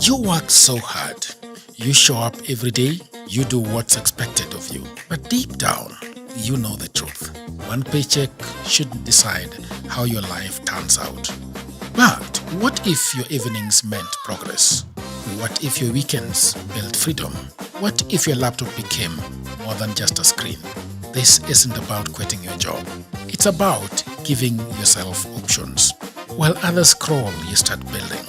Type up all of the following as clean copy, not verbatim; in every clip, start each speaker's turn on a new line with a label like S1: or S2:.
S1: You work so hard. You show up every day. You do what's expected of you. But deep down, you know the truth. One paycheck shouldn't decide how your life turns out. But what if your evenings meant progress? What if your weekends built freedom? What if your laptop became more than just a screen? This isn't about quitting your job. It's about giving yourself options. While others crawl, you start building.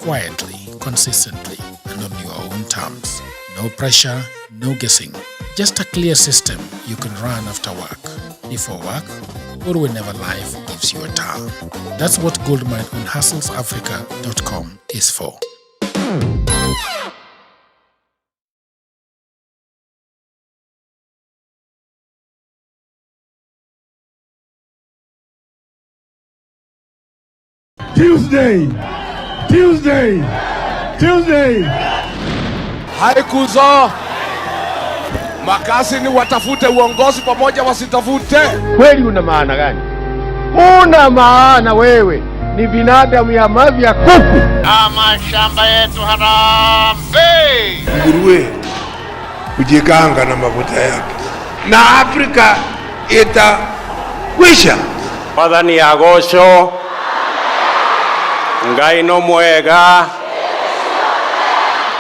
S1: Quietly, consistently, and on your own terms. No pressure, no guessing. Just a clear system you can run after work, before work, or whenever life gives you a turn. That's what Goldmine on hustlesafrica.com is for.
S2: Tuesday.
S3: Haikuzo makasi ni watafute uongozi pamoja wasitafute.
S2: Kweli una maana gani? Una maana wewe ni binadamu ya mavi ya kuku.
S4: Mashamba yetu harambe.
S5: Nguruwe kujikanga na mafuta yake. Na Afrika itakwisha.
S4: Padani agosho. Ngai no mwega.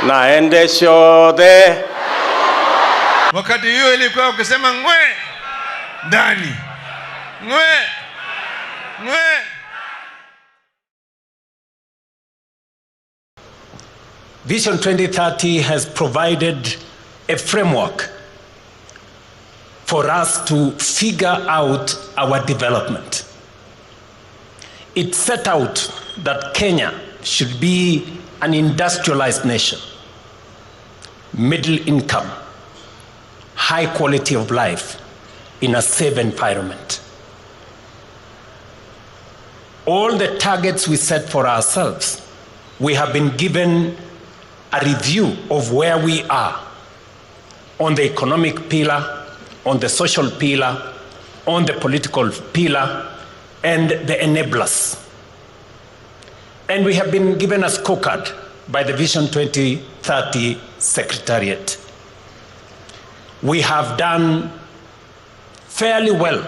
S4: Na endesho de.
S6: Wakati hiyo ilikuwa ukisema ngwe ndani. Ngwe.
S7: Vision 2030 has provided a framework for us to figure out our development. It set out that Kenya should be an industrialized nation, middle income, high quality of life in a safe environment. All the targets we set for ourselves, we have been given a review of where we are on the economic pillar, on the social pillar, on the political pillar, and the enablers. And we have been given a scorecard by the Vision 2030 Secretariat. We have done fairly well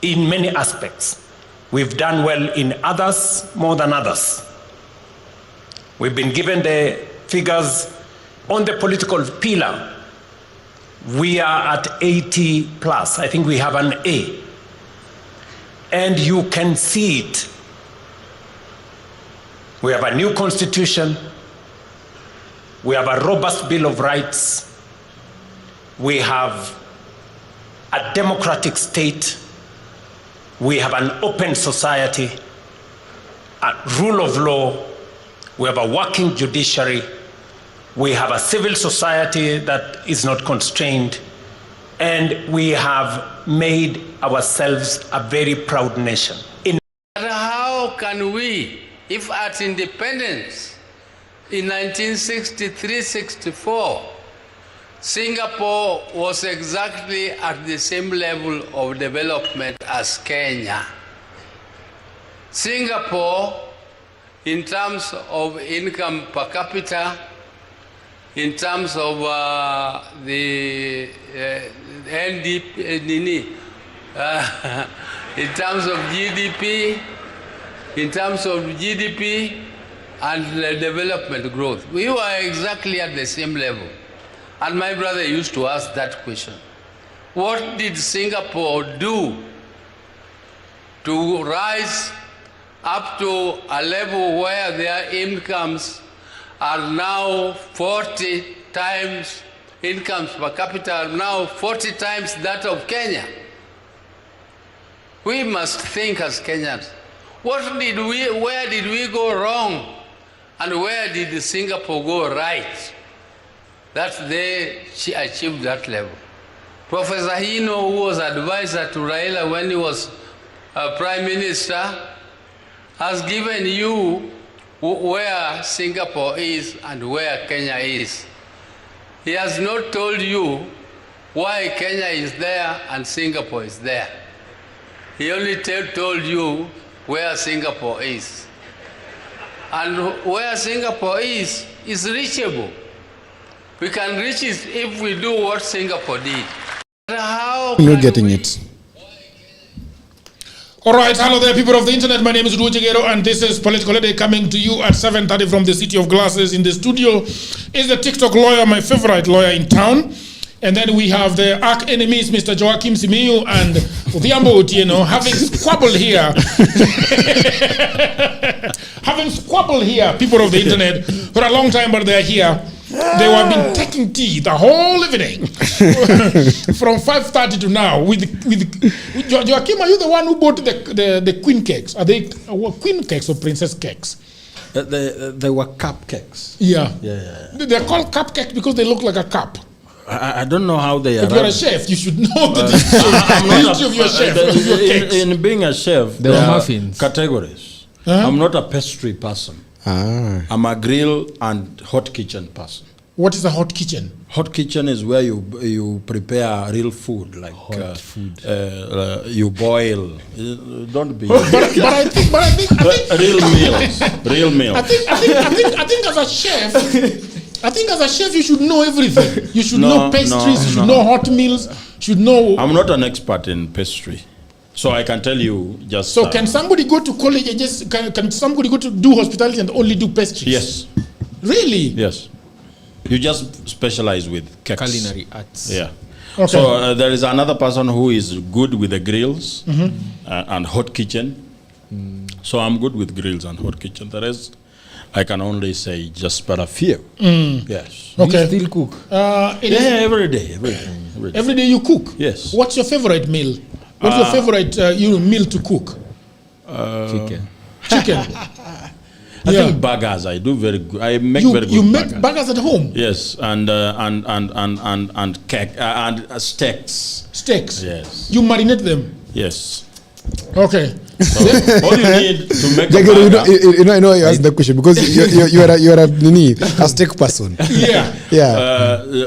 S7: in many aspects. We've done well in others more than others. We've been given the figures on the political pillar. We are at 80 plus. I think we have an A. And you can see it. We have a new constitution. We have a robust Bill of Rights. We have a democratic state. We have an open society, a rule of law. We have a working judiciary. We have a civil society that is not constrained. And we have made ourselves a very proud nation.
S8: How can we, if at independence in 1963-64, Singapore was exactly at the same level of development as Kenya. Singapore, in terms of income per capita, in terms of the NDP, in terms of GDP and development growth, we were exactly at the same level. And my brother used to ask that question. What did Singapore do to rise up to a level where their incomes are now 40 times, incomes per capita are now 40 times that of Kenya? We must think as Kenyans. Where did we go wrong? And where did Singapore go right? That they achieved that level. Professor Hino, who was advisor to Raila when he was Prime Minister, has given you where Singapore is and where Kenya is. He has not told you why Kenya is there and Singapore is there. He only told you where Singapore is. And where Singapore is reachable. We can reach it if we do what Singapore did. How
S9: I'm not getting it.
S1: All right, hello there, people of the internet. My name is Ruo Chegero, and this is Political Day coming to you at 7:30 from the City of Glasses. In the studio is the TikTok lawyer, my favorite lawyer in town. And then we have the arch enemies, Mr. Joaquim Simiyu and Odhiambo Otieno, having squabbled here. Having squabbled here, people of the internet, for a long time, but they're here. They have been taking tea the whole evening from 5:30 to now. With Joaquim, are you the one who bought the queen cakes? Are they queen cakes or princess cakes?
S10: They were cupcakes.
S1: Yeah.
S10: Yeah.
S1: They're called cupcakes because they look like a cup.
S10: I don't know how they are.
S1: If you're a chef, you should know the history of your chef.
S10: In being a chef,
S9: there are muffins.
S10: Categories. I'm not a pastry person. I'm a grill and hot kitchen person.
S1: What is a hot kitchen?
S10: Hot kitchen is where you prepare real food, like hot food. You boil. Don't be.
S1: But I think
S10: real meals.
S1: I think as a chef. I think as a chef, you should know everything. You should know pastries, you should know hot meals, should know...
S10: I'm not an expert in pastry, so I can tell you just...
S1: So can somebody go to college and just... Can somebody go to do hospitality and only do pastries?
S10: Yes.
S1: Really?
S10: Yes. You just specialize with cakes.
S9: Culinary arts.
S10: Yeah.
S1: Okay.
S10: So there is another person who is good with the grills and hot kitchen. So I'm good with grills and hot kitchen. The rest... I can only say just but a few. Yes.
S1: Okay.
S9: Do you still cook?
S10: Every day.
S1: Every day you cook?
S10: Yes.
S1: What's your favorite meal? What's your favorite meal to cook?
S9: Chicken.
S10: I think burgers. I do very good. I make very good.
S1: You make burgers at home?
S10: Yes, and cake and steaks.
S1: Steaks.
S10: Yes.
S1: You marinate them?
S10: Yes.
S1: Okay.
S10: So all you need to make a
S9: burger. I know you asked the question because you are a steak person.
S1: Yeah.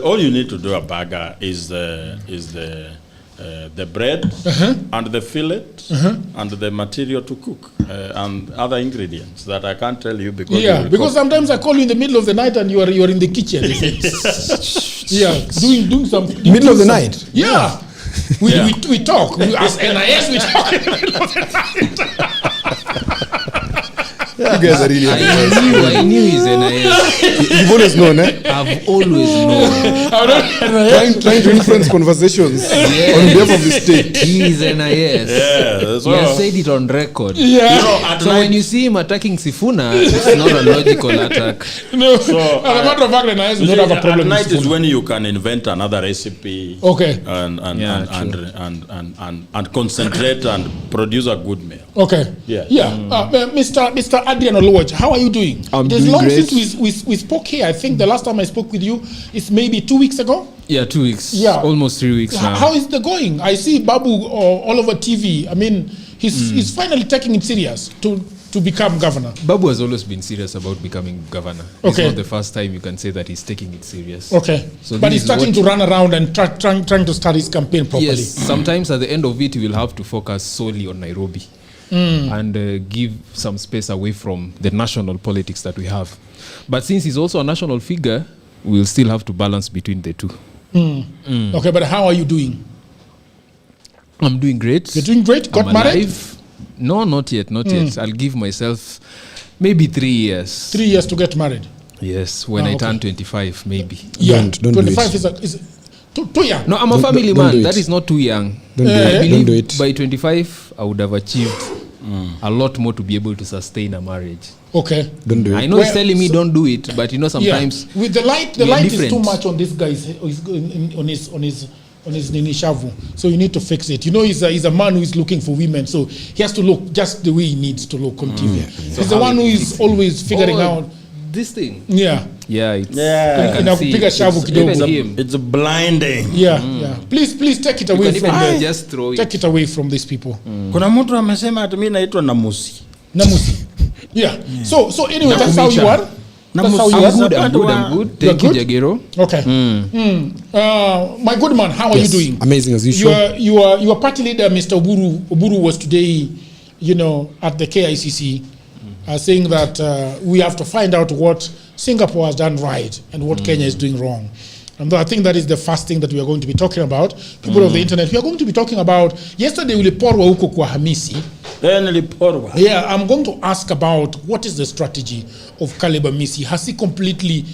S10: All you need to do a burger is the bread and the fillet and the material to cook and other ingredients that I can't tell you because
S1: sometimes I call you in the middle of the night and you are in the kitchen. doing something.
S9: Middle of the night.
S1: Yeah. We talk. As NIS, we talk in the middle of the night.
S9: You guys are really
S11: I knew he's NIS.
S9: You've always known, eh?
S11: I've always known.
S9: Trying to influence conversations on behalf of the state.
S11: He's NIS.
S10: Yeah,
S11: he has said it on record.
S1: Yeah.
S11: So when you see him attacking Sifuna, it's not a logical attack.
S1: No. So, as a matter of fact, NIS will not have a problem.
S10: At night is when you can invent another recipe.
S1: Okay.
S10: And concentrate and produce a good meal.
S1: Okay.
S10: Yeah.
S1: Mr. Adrian Oluwaj, how are you doing?
S9: I'm
S1: It is
S9: doing
S1: long
S9: great.
S1: since we spoke here. I think the last time I spoke with you is maybe 2 weeks ago.
S11: Yeah, 2 weeks.
S1: Yeah.
S11: Almost 3 weeks now.
S1: How is the going? I see Babu all over TV. I mean, he's finally taking it serious to become governor.
S11: Babu has always been serious about becoming governor.
S1: Okay.
S11: It's not the first time you can say that he's taking it serious.
S1: Okay.
S11: So
S1: but he's starting to run around and trying to start his campaign properly.
S11: Yes. Sometimes at the end of it, he will have to focus solely on Nairobi. And give some space away from the national politics that we have. But since he's also a national figure, we'll still have to balance between the two.
S1: Okay, but how are you doing?
S11: I'm doing great.
S1: You're doing great? Got married?
S11: No, not yet. I'll give myself maybe 3 years.
S1: 3 years to get married?
S11: Yes, when I turn 25, maybe.
S1: Yeah,
S9: don't
S1: 25 is too young.
S11: No, I'm a family man. That is not too young.
S9: Don't do it.
S11: By 25, I would have achieved a lot more to be able to sustain a marriage.
S1: Okay.
S9: Don't do it.
S11: I know he's telling me don't do it, but sometimes
S1: with the light is too much on this guy on his nini shavu. So you need to fix it. He's a man who is looking for women, so he has to look just the way he needs to look on TV. So he's the one who is always figuring out
S11: this thing.
S1: Yeah.
S10: It's blinding.
S1: Please take it away from
S11: them. Just throw it.
S1: Take it away from these people.
S10: Kuna mtu amesema ati mimi naitwa Namusi.
S1: Yeah. So anyway, that's how you are. That's how you are.
S11: I'm good. Thank you, Jagero.
S1: Okay. My good man, how are you doing?
S9: Amazing as usual.
S1: Your party leader, Mr. Oburu was today, at the KICC. saying that we have to find out what Singapore has done right and what Kenya is doing wrong. And I think that is the first thing that we are going to be talking about. People of the internet, we are going to be talking about, yesterday uliporwa huko kwa Hamisi. Yeah, I'm going to ask about what is the strategy of Caleb Hamisi. Has he completely,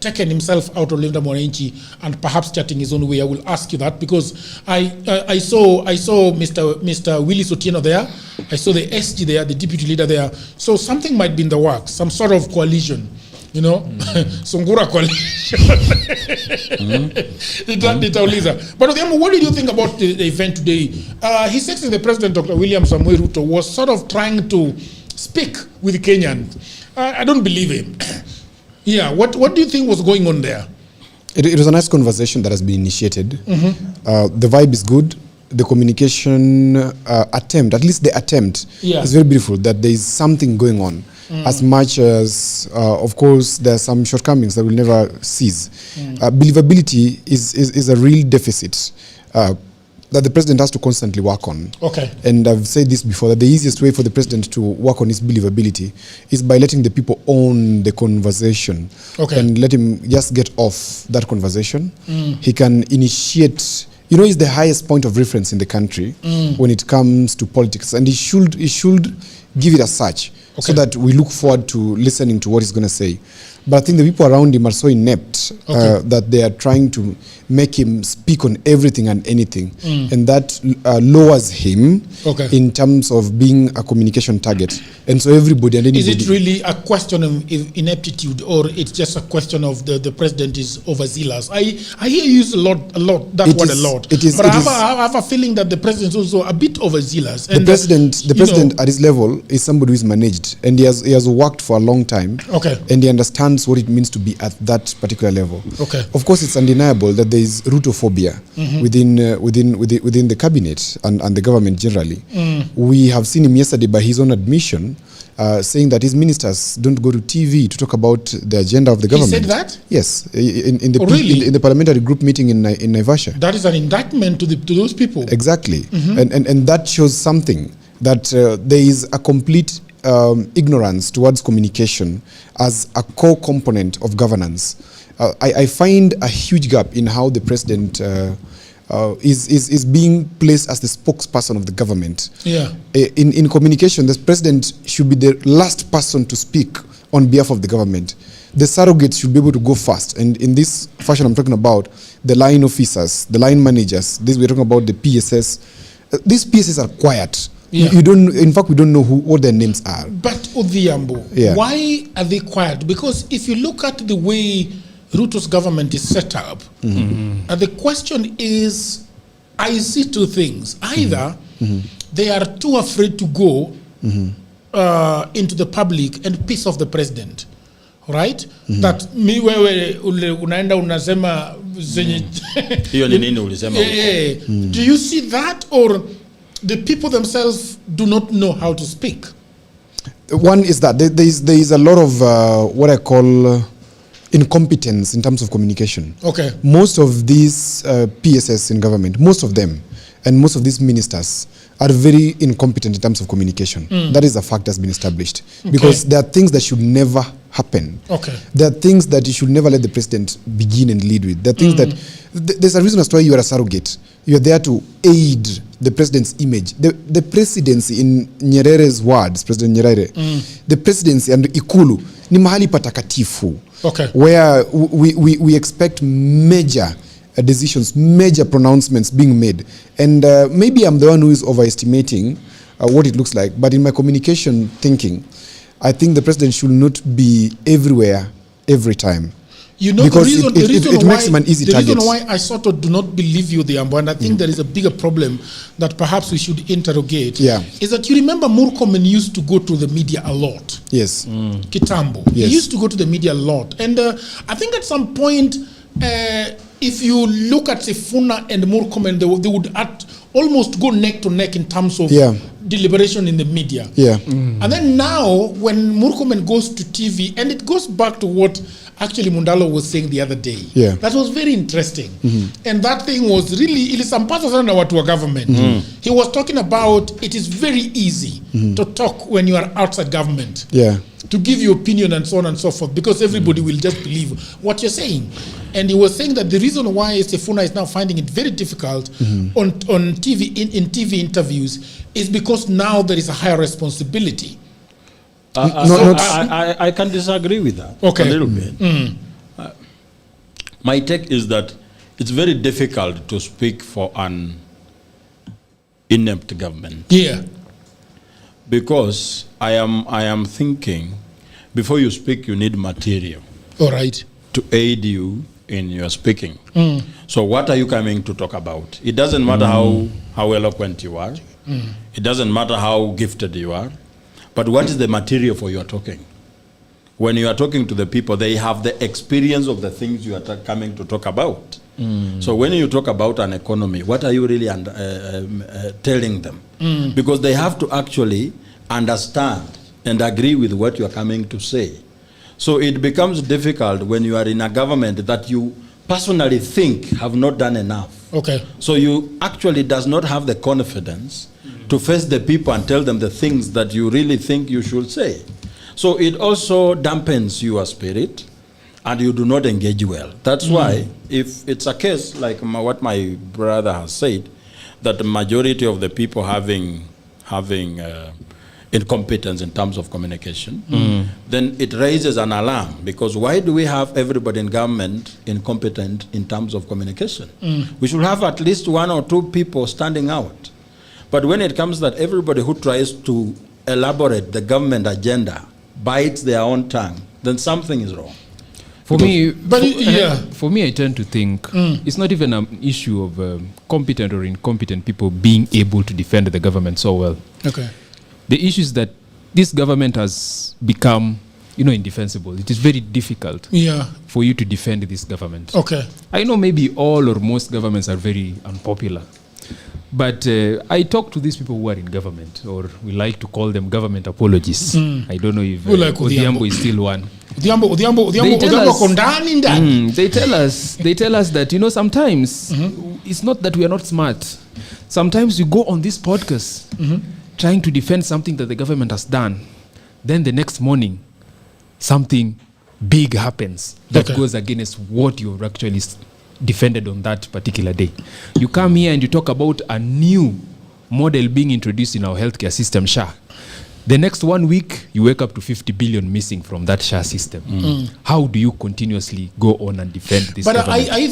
S1: taken himself out of Linda Mwananchi and perhaps chatting his own way? I will ask you that because I saw Mr. Willis Otieno there. I saw the SG there, the deputy leader there. So something might be in the works, some sort of coalition. Sungura coalition. But what did you think about the event today? His Excellency the President, Dr. William Samoei Ruto, was sort of trying to speak with Kenyans. I don't believe him. Yeah, what do you think was going on there?
S9: It was a nice conversation that has been initiated. The vibe is good. The communication attempt, at least the attempt, is very beautiful, that there is something going on. As much as, of course, there are some shortcomings that will never cease. Believability is a real deficit that the president has to constantly work on.
S1: Okay.
S9: And I've said this before, that the easiest way for the president to work on his believability is by letting the people own the conversation.
S1: Okay.
S9: And let him just get off that conversation. He can initiate, he's the highest point of reference in the country when it comes to politics. And he should give it as such. Okay. So that we look forward to listening to what he's going to say. But I think the people around him are so inept that they are trying to make him speak on everything and anything. And that lowers him in terms of being a communication target. And so everybody and anybody...
S1: Is it really a question of ineptitude, or it's just a question of the president is overzealous? I hear you use a lot, that word a lot. But I have a feeling that the president is also a bit overzealous.
S9: And the president at his level is somebody who is managed, and he has worked for a long time.
S1: Okay.
S9: And he understands what it means to be at that particular level.
S1: Okay.
S9: Of course, it's undeniable that there is Rutophobia within the cabinet and the government generally. We have seen him yesterday by his own admission saying that his ministers don't go to TV to talk about the agenda of the government.
S1: He said that?
S9: Yes, in the parliamentary group meeting in Naivasha.
S1: That is an indictment to those people.
S9: Exactly, and that shows something, that there is a complete ignorance towards communication as a core component of governance. I find a huge gap in how the president is being placed as the spokesperson of the government.
S1: Yeah.
S9: In communication, the president should be the last person to speak on behalf of the government. The surrogates should be able to go first. And in this fashion, I'm talking about the line officers, the line managers. We're talking about the PSS. These PSS are quiet. Yeah. In fact, we don't know what their names are.
S1: But Odhiambo, why are they quiet? Because if you look at the way Ruto's government is set up, the question is, I see two things. Either they are too afraid to go into the public and piss off the president, right? That me wewe unaenda unasema
S10: hiyo ni nini ulisema?
S1: Do you see that, or the people themselves do not know how to speak?
S9: One is that there is a lot of what I call incompetence in terms of communication.
S1: Okay.
S9: Most of these PSS in government, most of them, and most of these ministers are very incompetent in terms of communication. That is a fact that's been established. Because there are things that should never happen.
S1: Okay.
S9: There are things that you should never let the president begin and lead with. There are things that... There's a reason as to why you are a surrogate. You are there to aid the president's image. The presidency, in Nyerere's words, President Nyerere, the presidency and Ikulu, ni mahali patakatifu.
S1: Okay.
S9: Where we expect major decisions, major pronouncements being made. And maybe I'm the one who is overestimating what it looks like. But in my communication thinking, I think the president should not be everywhere, every time.
S1: You know,
S9: because
S1: the reason
S9: it makes him an easy target.
S1: The reason why I sort of do not believe you, Odhiambo, and I think there is a bigger problem that perhaps we should interrogate, is that you remember Murkomen used to go to the media a lot.
S9: Yes.
S1: Kitambo. Yes. He used to go to the media a lot. And I think at some point, if you look at Sifuna and Murkomen, they would almost go neck to neck in terms of deliberation in the media.
S9: Yeah.
S1: And then now, when Murkomen goes to TV, and it goes back to what actually Mundalo was saying the other day.
S9: Yeah.
S1: That was very interesting. And that thing was really, it is some part of our government. He was talking about it is very easy to talk when you are outside government.
S9: Yeah.
S1: To give your opinion and so on and so forth, because everybody will just believe what you're saying. And he was saying that the reason why Sifuna is now finding it very difficult on TV in TV interviews is because now there is a higher responsibility.
S10: I can disagree with that a little bit. My take is that it's very difficult to speak for an inept government.
S1: Yeah.
S10: Because I am thinking, before you speak, you need material.
S1: All right.
S10: To aid you in your speaking. So what are you coming to talk about? It doesn't matter how eloquent you are. It doesn't matter how gifted you are. But what is the material for your talking? When you are talking to the people, they have the experience of the things you are coming to talk about. So when you talk about an economy, what are you really telling them? Because they have to actually understand and agree with what you are coming to say. So it becomes difficult when you are in a government that you personally think have not done enough.
S1: Okay.
S10: So you actually does not have the confidence to face the people and tell them the things that you really think you should say. So it also dampens your spirit and you do not engage well. That's why if it's a case like what my brother has said, that the majority of the people having incompetence in terms of communication, then it raises an alarm, because why do we have everybody in government incompetent in terms of communication? We should have at least one or two people standing out. But when it comes that everybody who tries to elaborate the government agenda bites their own tongue, then something is wrong.
S11: For me, I tend to think it's not even an issue of competent or incompetent people being able to defend the government so well.
S1: Okay.
S11: The issue is that this government has become, indefensible. It is very difficult for you to defend this government.
S1: Okay.
S11: I know maybe all or most governments are very unpopular. But I talk to these people who are in government, or we like to call them government apologists. I don't know if Odhiambo is still one.
S1: Odhiambo
S11: They tell us that, sometimes it's not that we are not smart. Sometimes you go on this podcast trying to defend something that the government has done. Then the next morning, something big happens that goes against what you've actually defended on that particular day. You come here and you talk about a new model being introduced in our healthcare system, SHA. The next 1 week, you wake up to 50 billion missing from that SHA system. How do you continuously go on and defend this government?
S1: I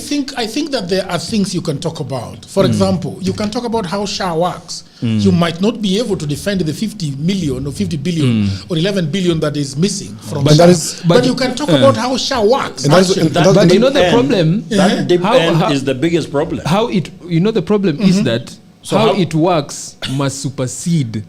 S1: think that there are things you can talk about. For example, you can talk about how SHA works. You might not be able to defend the 50 million or 50 billion or 11 billion that is missing from SHA. But you can talk about how SHA works.
S11: But the problem...
S10: That deep end is the biggest problem.
S11: The problem is that how it works must supersede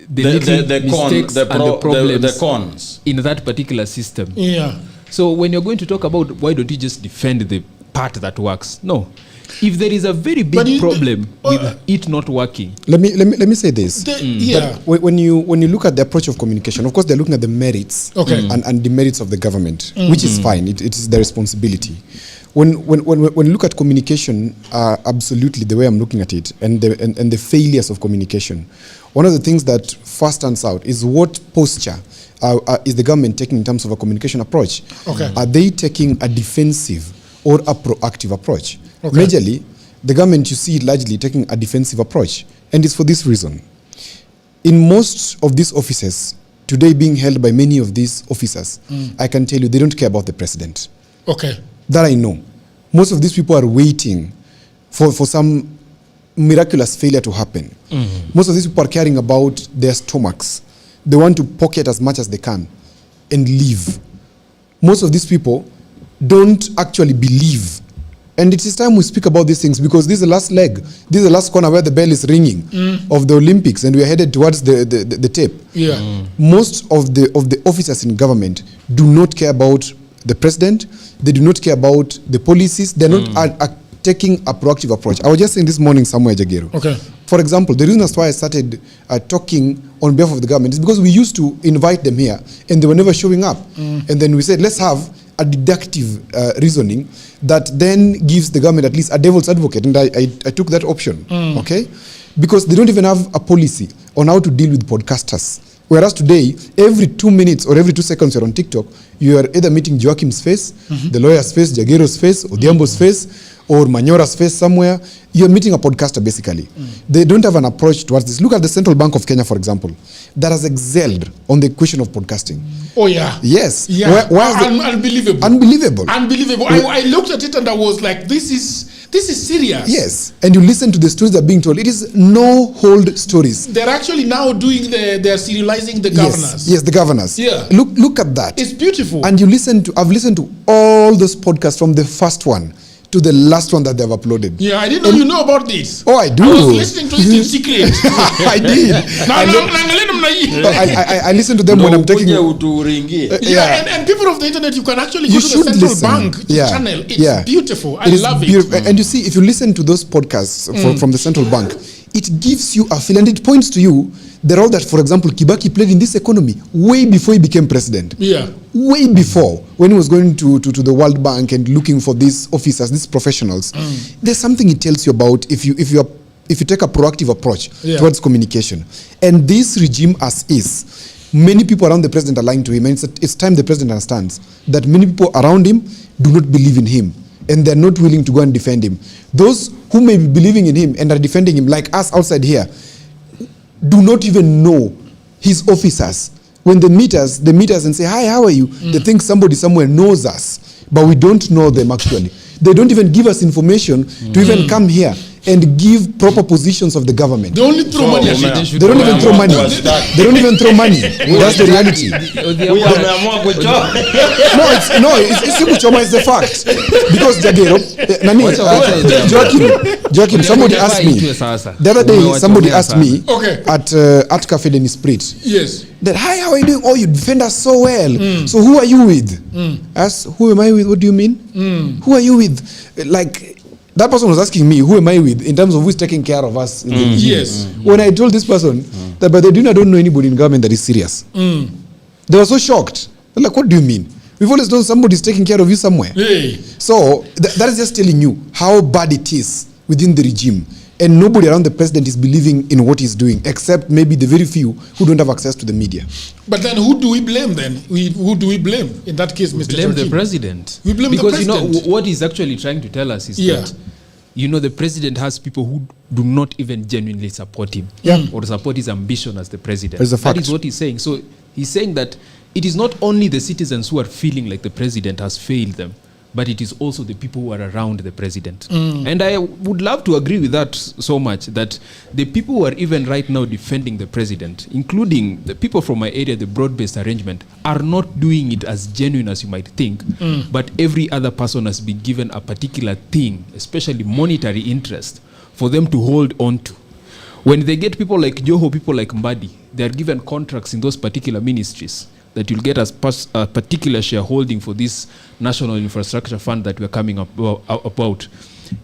S11: the mistakes and the problems
S10: the cons
S11: in that particular system.
S1: Yeah.
S11: So when you're going to talk about why don't you just defend the part that works? No. If there is a very big problem with it not working.
S9: Let me say this. When you look at the approach of communication, of course they're looking at the merits and demerits of the government, which is fine. It is their responsibility. When you look at communication, absolutely the way I'm looking at it, and the failures of communication, one of the things that first stands out is what posture is the government taking in terms of a communication approach. Are they taking a defensive or a proactive approach? Majorly, the government, you see, largely taking a defensive approach, and it's for this reason. In most of these offices today being held by many of these officers, I can tell you they don't care about the president. That I know. Most of these people are waiting for some miraculous failure to happen. Most of these people are caring about their stomachs. They want to pocket as much as they can and leave. Most of these people don't actually believe. And it is time we speak about these things, because this is the last leg. This is the last corner where the bell is ringing of the Olympics, and we are headed towards the tape. Most of the officers in government do not care about the president. They do not care about the policies. They're not taking a proactive approach. I was just saying this morning somewhere, Jagiru. for example, the reason that's why I started talking on behalf of the government is because we used to invite them here and they were never showing up. And then we said, let's have a deductive reasoning that then gives the government at least a devil's advocate. And I took that option, okay? Because they don't even have a policy on how to deal with podcasters. Whereas today, every 2 minutes or every 2 seconds you're on TikTok, you are either meeting Joachim's face, the lawyer's face, Jagero's face, Odhiambo's face, or Manyora's face somewhere. You're meeting a podcaster, basically. They don't have an approach towards this. Look at the Central Bank of Kenya, for example, that has excelled on the question of podcasting.
S1: Oh, yeah.
S9: Yes.
S1: Yeah.
S9: Unbelievable.
S1: Unbelievable. I looked at it and I was like, this is serious.
S9: Yes. And you listen to the stories that are being told. It is no hold stories.
S1: They're actually now doing they're serializing the governors.
S9: Yes, the governors.
S1: Yeah.
S9: Look at that.
S1: It's beautiful.
S9: And I've listened to all those podcasts from the first one to the last one that they've uploaded.
S1: Yeah, I didn't know you know about this.
S9: Oh, I do.
S1: I was listening to it in secret.
S9: I did. I listen to them when I'm taking.
S1: And people of the internet, you can actually go to the Central Bank channel. It's beautiful. I love it.
S9: And you see, if you listen to those podcasts from the Central Bank, it gives you a feel and it points to you the role that, for example, Kibaki played in this economy way before he became president.
S1: Yeah.
S9: Way before, when he was going to the World Bank and looking for these officers, these professionals. There's something it tells you about if you take a proactive approach towards communication. And this regime as is, many people around the president are lying to him, and it's time the president understands that many people around him do not believe in him, and they're not willing to go and defend him. Those who may be believing in him and are defending him, like us outside here, do not even know his officers. When they meet us and say, hi, how are you? They think somebody somewhere knows us, but we don't know them actually. They don't even give us information to even come here and give proper positions of the government.
S1: They only throw money.
S9: They don't even throw money. They don't even throw money. That's the reality. It's Kuchoma is the fact. Because Joachim, somebody asked me the other day. Somebody asked me at Cafe Denis Sprit.
S1: Yes.
S9: That, hi, how are you doing? Oh, you defend us so well. So who are you with? Ask, who am I with? What do you mean? Who are you with? Like, that person was asking me, who am I with, in terms of who's taking care of us.
S1: Yes.
S9: When I told this person that, but I don't know anybody in government that is serious. They were so shocked. They're like, what do you mean? We've always known somebody's taking care of you somewhere.
S1: Hey.
S9: So that is just telling you how bad it is within the regime. And nobody around the president is believing in what he's doing, except maybe the very few who don't have access to the media.
S1: But then who do we blame then? Who do we blame in that case, Mr.
S11: Blame
S1: Joachim?
S11: the president.
S1: We blame
S11: because,
S1: the president.
S11: Because, what he's actually trying to tell us is that, the president has people who do not even genuinely support him or support his ambition as the president. That is what he's saying. So he's saying that it is not only the citizens who are feeling like the president has failed them, but it is also the people who are around the president. And I would love to agree with that so much, that the people who are even right now defending the president, including the people from my area, the broad-based arrangement, are not doing it as genuine as you might think, but every other person has been given a particular thing, especially monetary interest, for them to hold on to. When they get people like Joho, people like Mbadi, they are given contracts in those particular ministries that you'll get as a particular shareholding for this national infrastructure fund that we're coming up about.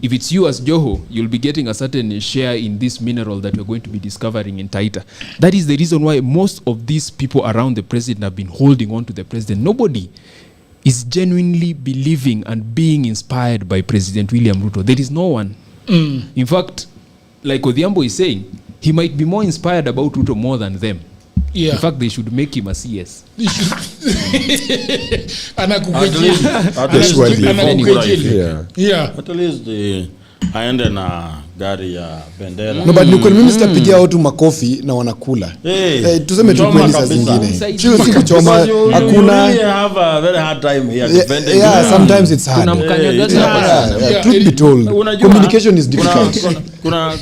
S11: If it's you as Joho, you'll be getting a certain share in this mineral that we're going to be discovering in Taita. That is the reason why most of these people around the president have been holding on to the president. Nobody is genuinely believing and being inspired by President William Ruto. There is no one. In fact, like Odhiambo is saying, he might be more inspired about Ruto more than them. In fact, they should make him a CS.
S10: At least aende na gari ya bendera.
S9: No, but nukoni mimi sitapigia watu makofi na wanakula. Tuseme tu kweli saa zingine. Sio si kuchoma, hakuna.
S10: We have a very hard time here defending.
S9: Yeah, sometimes it's hard. Truth be told, communication is difficult.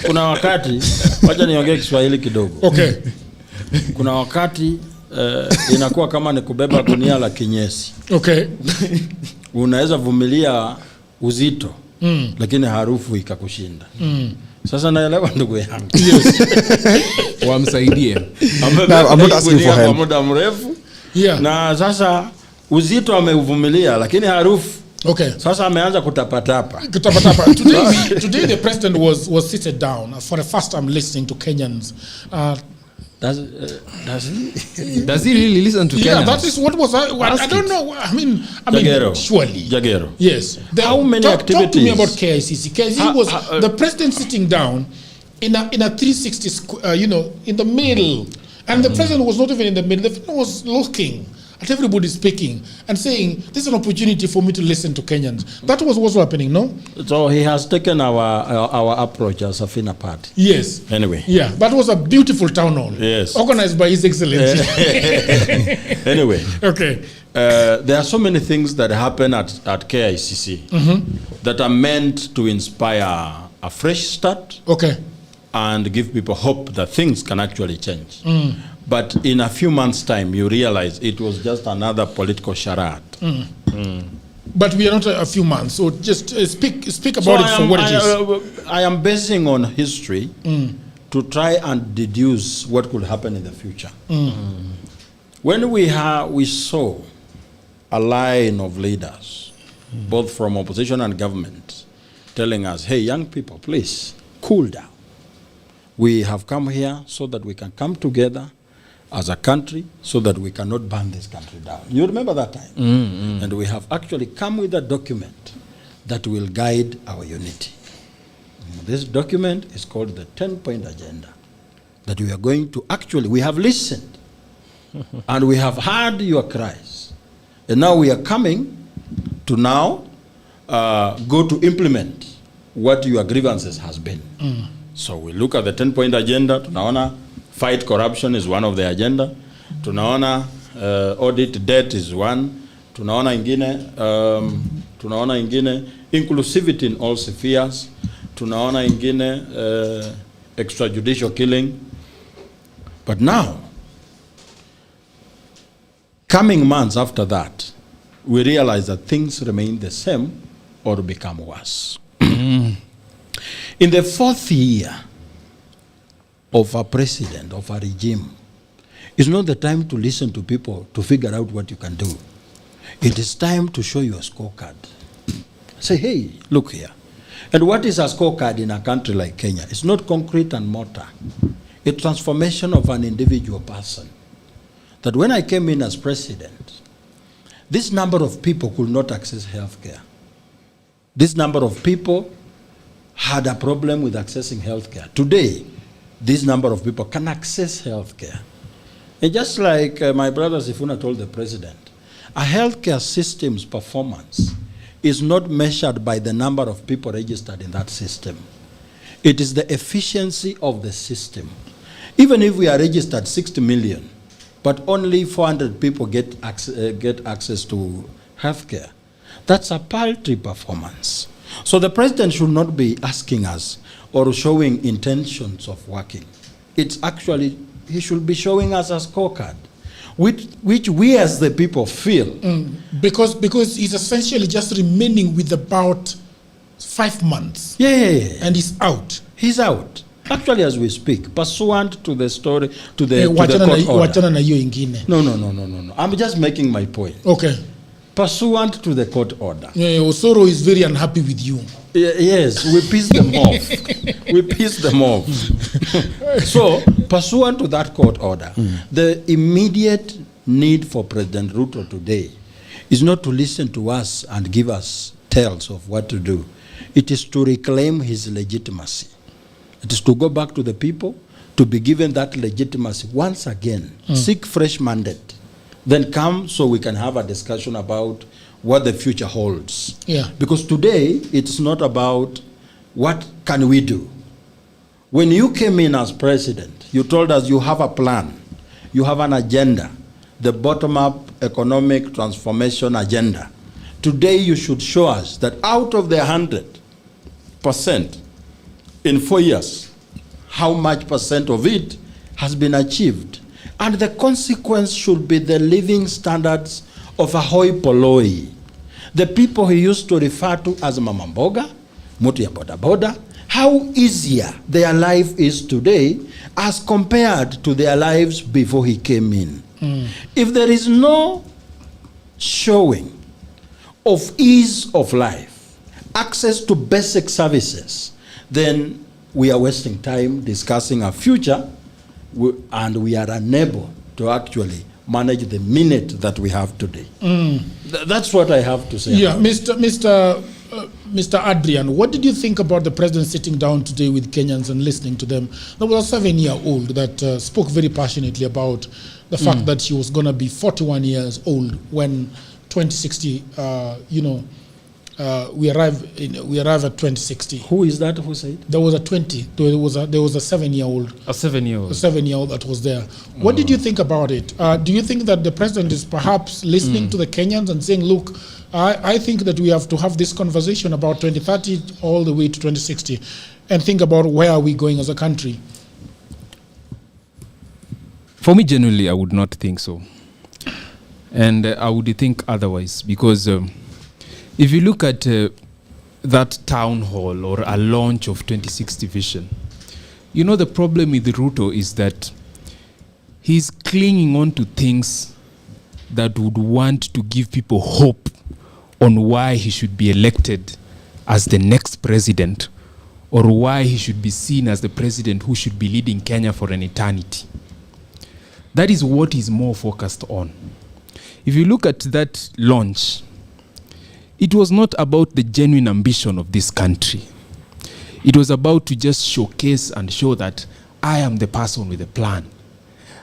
S10: Kuna wakati, wacha niongee Kiswahili kidogo.
S1: Okay.
S10: Kuna wakati inakuwa kama ni kubeba gunia la kinyesi.
S1: Okay.
S10: Unaweza vumilia uzito, lakini harufu ikakushinda. Sasa naelewa ndugu yangu.
S11: Wamsaidie.
S9: I'm not asking for help.
S10: Muda mrefu. Na sasa uzito ameuvumilia, lakini harufu
S1: Okay.
S10: Sasa ameanza kutapatapa.
S1: Today the president was seated down. For the first time listening to Kenyans.
S10: Does
S11: he really listen to Kenyans?
S1: Yeah, that is what was I don't know. I mean, surely.
S10: Jagero.
S1: Yes.
S10: How many activities?
S1: Talk to me about KICC. KICC was the president sitting down in a 360, in the middle. And the president was not even in the middle. The president was looking at everybody speaking and saying, this is an opportunity for me to listen to Kenyans. That was what's happening, no?
S10: So he has taken our approach as a finna part.
S1: Yes.
S10: Anyway.
S1: Yeah, that was a beautiful town hall.
S10: Yes.
S1: Organized by His Excellency.
S10: Anyway.
S1: Okay.
S10: There are so many things that happen at KICC that are meant to inspire a fresh start.
S1: Okay.
S10: And give people hope that things can actually change. But in a few months' time, you realize it was just another political charade.
S1: But we are not a few months, so just speak about it for what it is.
S10: I am basing on history to try and deduce what could happen in the future. When we saw a line of leaders, both from opposition and government, telling us, hey, young people, please, cool down. We have come here so that we can come together as a country so that we cannot burn this country down. You remember that time? And we have actually come with a document that will guide our unity. This document is called the 10-point agenda, that we are going to we have listened and we have heard your cries. And now we are coming to go to implement what your grievances has been. So we look at the 10-point agenda, tunaona fight corruption is one of the agenda, tunaona audit debt is one, tunaona ingine inclusivity in all spheres, tunaona ingine extrajudicial killing. But now, coming months after that, we realize that things remain the same or become worse. In the 4th year of a president, of a regime, it's not the time to listen to people to figure out what you can do. It is time to show your scorecard. Say, hey, look here. And what is a scorecard in a country like Kenya? It's not concrete and mortar. It's transformation of an individual person. That when I came in as president, this number of people could not access healthcare. This number of people had a problem with accessing healthcare. Today, this number of people can access healthcare. And just like my brother Sifuna told the president, a healthcare system's performance is not measured by the number of people registered in that system. It is the efficiency of the system. Even if we are registered 60 million, but only 400 people get access to healthcare, that's a paltry performance. So the president should not be asking us or showing intentions of working. It's actually, he should be showing us a scorecard, which we as the people feel.
S1: Because he's essentially just remaining with about 5 months.
S10: Yeah.
S1: And he's out.
S10: He's out. Actually, as we speak, pursuant to the story, to the court order. No. I'm just making my point.
S1: Okay.
S10: Pursuant to the court order.
S1: Osoro is very unhappy with you.
S10: Yes, we pissed them off. We pissed them off. So, pursuant to that court order, the immediate need for President Ruto today is not to listen to us and give us tales of what to do. It is to reclaim his legitimacy. It is to go back to the people, to be given that legitimacy once again, seek fresh mandate. Then come so we can have a discussion about what the future holds.
S1: Yeah.
S10: Because today, it's not about what can we do. When you came in as president, you told us you have a plan, you have an agenda, the bottom-up economic transformation agenda. Today, you should show us that out of the 100% in 4 years, how much percent of it has been achieved. And the consequence should be the living standards of a hoi polloi. The people he used to refer to as mamamboga, mutu ya boda boda, how easier their life is today as compared to their lives before he came in. If there is no showing of ease of life, access to basic services, then we are wasting time discussing our future, and we are unable to actually manage the minute that we have today. That's what I have to say.
S1: Yeah, Mr. Adrian, what did you think about the president sitting down today with Kenyans and listening to them? There was a 7-year-old that spoke very passionately about the fact that she was going to be 41 years old when 2060, we arrive at 2060.
S10: Who is that who said?
S1: There was a 7-year-old.
S11: A 7-year-old.
S1: A 7-year-old that was there. What did you think about it? Do you think that the president is perhaps listening to the Kenyans and saying, look, I think that we have to have this conversation about 2030 all the way to 2060 and think about where are we going as a country?
S11: For me, generally, I would not think so. And I would think otherwise, because if you look at that town hall or a launch of 2060 vision, you know, the problem with Ruto is that he's clinging on to things that would want to give people hope on why he should be elected as the next president, or why he should be seen as the president who should be leading Kenya for an eternity. That is what he's more focused on. If you look at that launch, it was not about the genuine ambition of this country. It was about to just showcase and show that I am the person with a plan,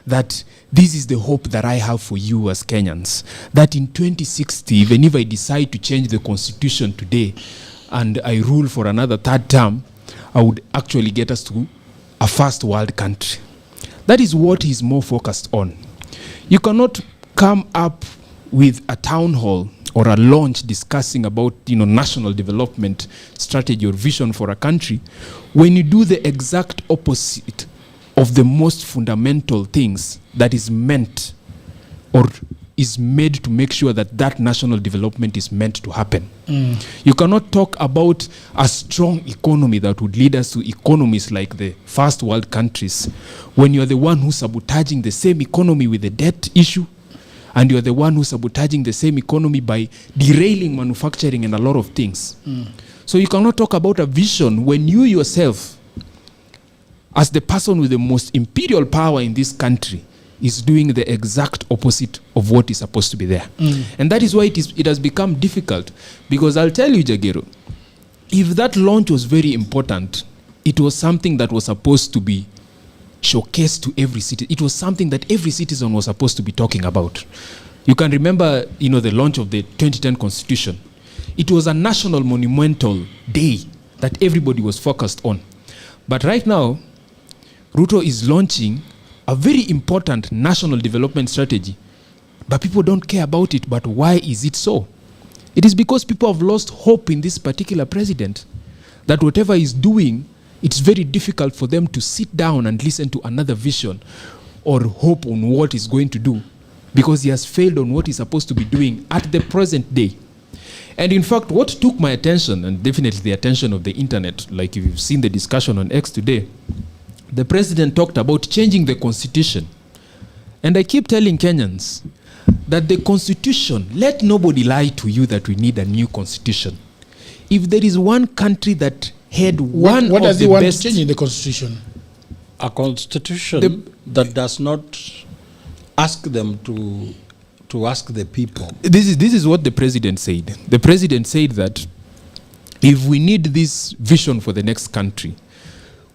S11: that this is the hope that I have for you as Kenyans, that in 2060, even if I decide to change the constitution today and I rule for another third term, I would actually get us to a first world country. That is what he's more focused on. You cannot come up with a town hall or a launch discussing about, national development strategy or vision for a country when you do the exact opposite of the most fundamental things that is meant or is made to make sure that that national development is meant to happen. You cannot talk about a strong economy that would lead us to economies like the first world countries when you're the one who's sabotaging the same economy with the debt issue, and you're the one who's sabotaging the same economy by derailing manufacturing and a lot of things. So you cannot talk about a vision when you yourself, as the person with the most imperial power in this country, is doing the exact opposite of what is supposed to be there. And that is why it has become difficult. Because I'll tell you, Jagero, if that launch was very important, it was something that was supposed to be showcased to every citizen. It was something that every citizen was supposed to be talking about. You can remember, the launch of the 2010 Constitution. It was a national monumental day that everybody was focused on. But right now, Ruto is launching a very important national development strategy, but people don't care about it. But why is it so? It is because people have lost hope in this particular president, that whatever he's doing, it's very difficult for them to sit down and listen to another vision or hope on what he's going to do, because he has failed on what he's supposed to be doing at the present day. And in fact, what took my attention, and definitely the attention of the internet, like if you've seen the discussion on X today, the president talked about changing the constitution. And I keep telling Kenyans that the constitution, let nobody lie to you that we need a new constitution. If there is one country that had one
S1: what
S11: of
S1: does
S11: the
S1: he want
S11: best...
S1: to change in the constitution?
S10: A constitution that does not ask them to ask the people.
S11: This is what the president said. The president said that if we need this vision for the next country,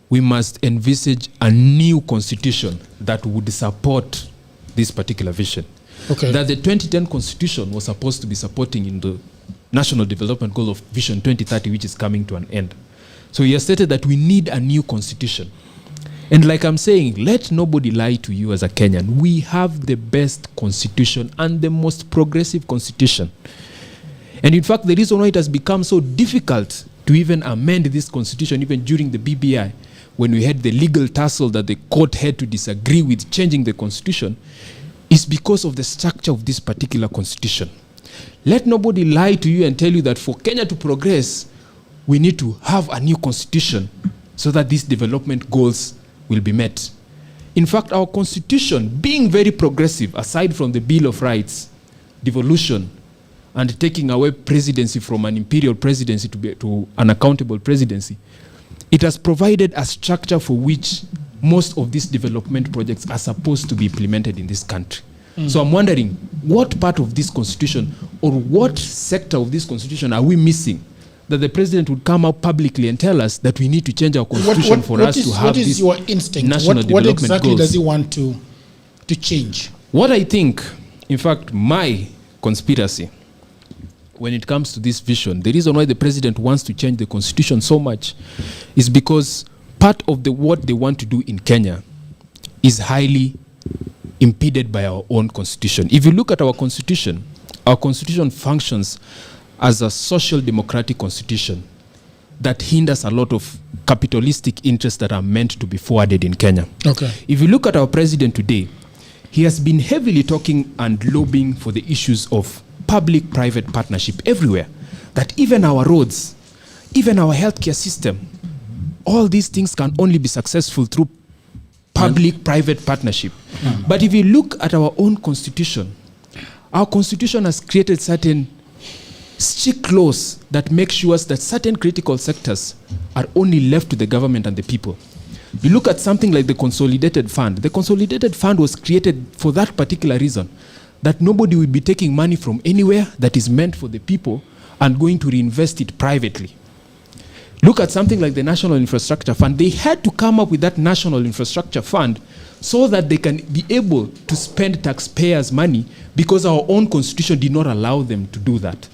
S11: we must envisage a new constitution that would support this particular vision.
S1: Okay.
S11: That the 2010 Constitution was supposed to be supporting in the National Development Goal of Vision 2030, which is coming to an end. So he has stated that we need a new constitution. And like I'm saying, let nobody lie to you as a Kenyan. We have the best constitution and the most progressive constitution. And in fact, the reason why it has become so difficult to even amend this constitution, even during the BBI, when we had the legal tussle that the court had to disagree with changing the constitution, is because of the structure of this particular constitution. Let nobody lie to you and tell you that for Kenya to progress, we need to have a new constitution so that these development goals will be met. In fact, our constitution, being very progressive, aside from the Bill of Rights, devolution, and taking away presidency from an imperial presidency to an accountable presidency, it has provided a structure for which most of these development projects are supposed to be implemented in this country. So I'm wondering, what part of this constitution or what sector of this constitution are we missing that the president would come out publicly and tell us that we need to change our constitution for us to have this
S1: your instinct?
S11: national
S1: What
S11: development
S1: exactly
S11: goals?
S1: does he want to change?
S11: What I think, in fact, my conspiracy when it comes to this vision, the reason why the president wants to change the constitution so much is because part of what they want to do in Kenya is highly impeded by our own constitution. If you look at our constitution functions as a social democratic constitution that hinders a lot of capitalistic interests that are meant to be forwarded in Kenya.
S1: Okay.
S11: If you look at our president today, he has been heavily talking and lobbying for the issues of public-private partnership everywhere. That even our roads, even our healthcare system, all these things can only be successful through public-private partnership. But if you look at our own constitution, our constitution has created certain strict laws that make sure that certain critical sectors are only left to the government and the people. You look at something like the Consolidated Fund. The Consolidated Fund was created for that particular reason, that nobody will be taking money from anywhere that is meant for the people and going to reinvest it privately. Look at something like the National Infrastructure Fund. They had to come up with that National Infrastructure Fund so that they can be able to spend taxpayers' money, because our own constitution did not allow them to do that.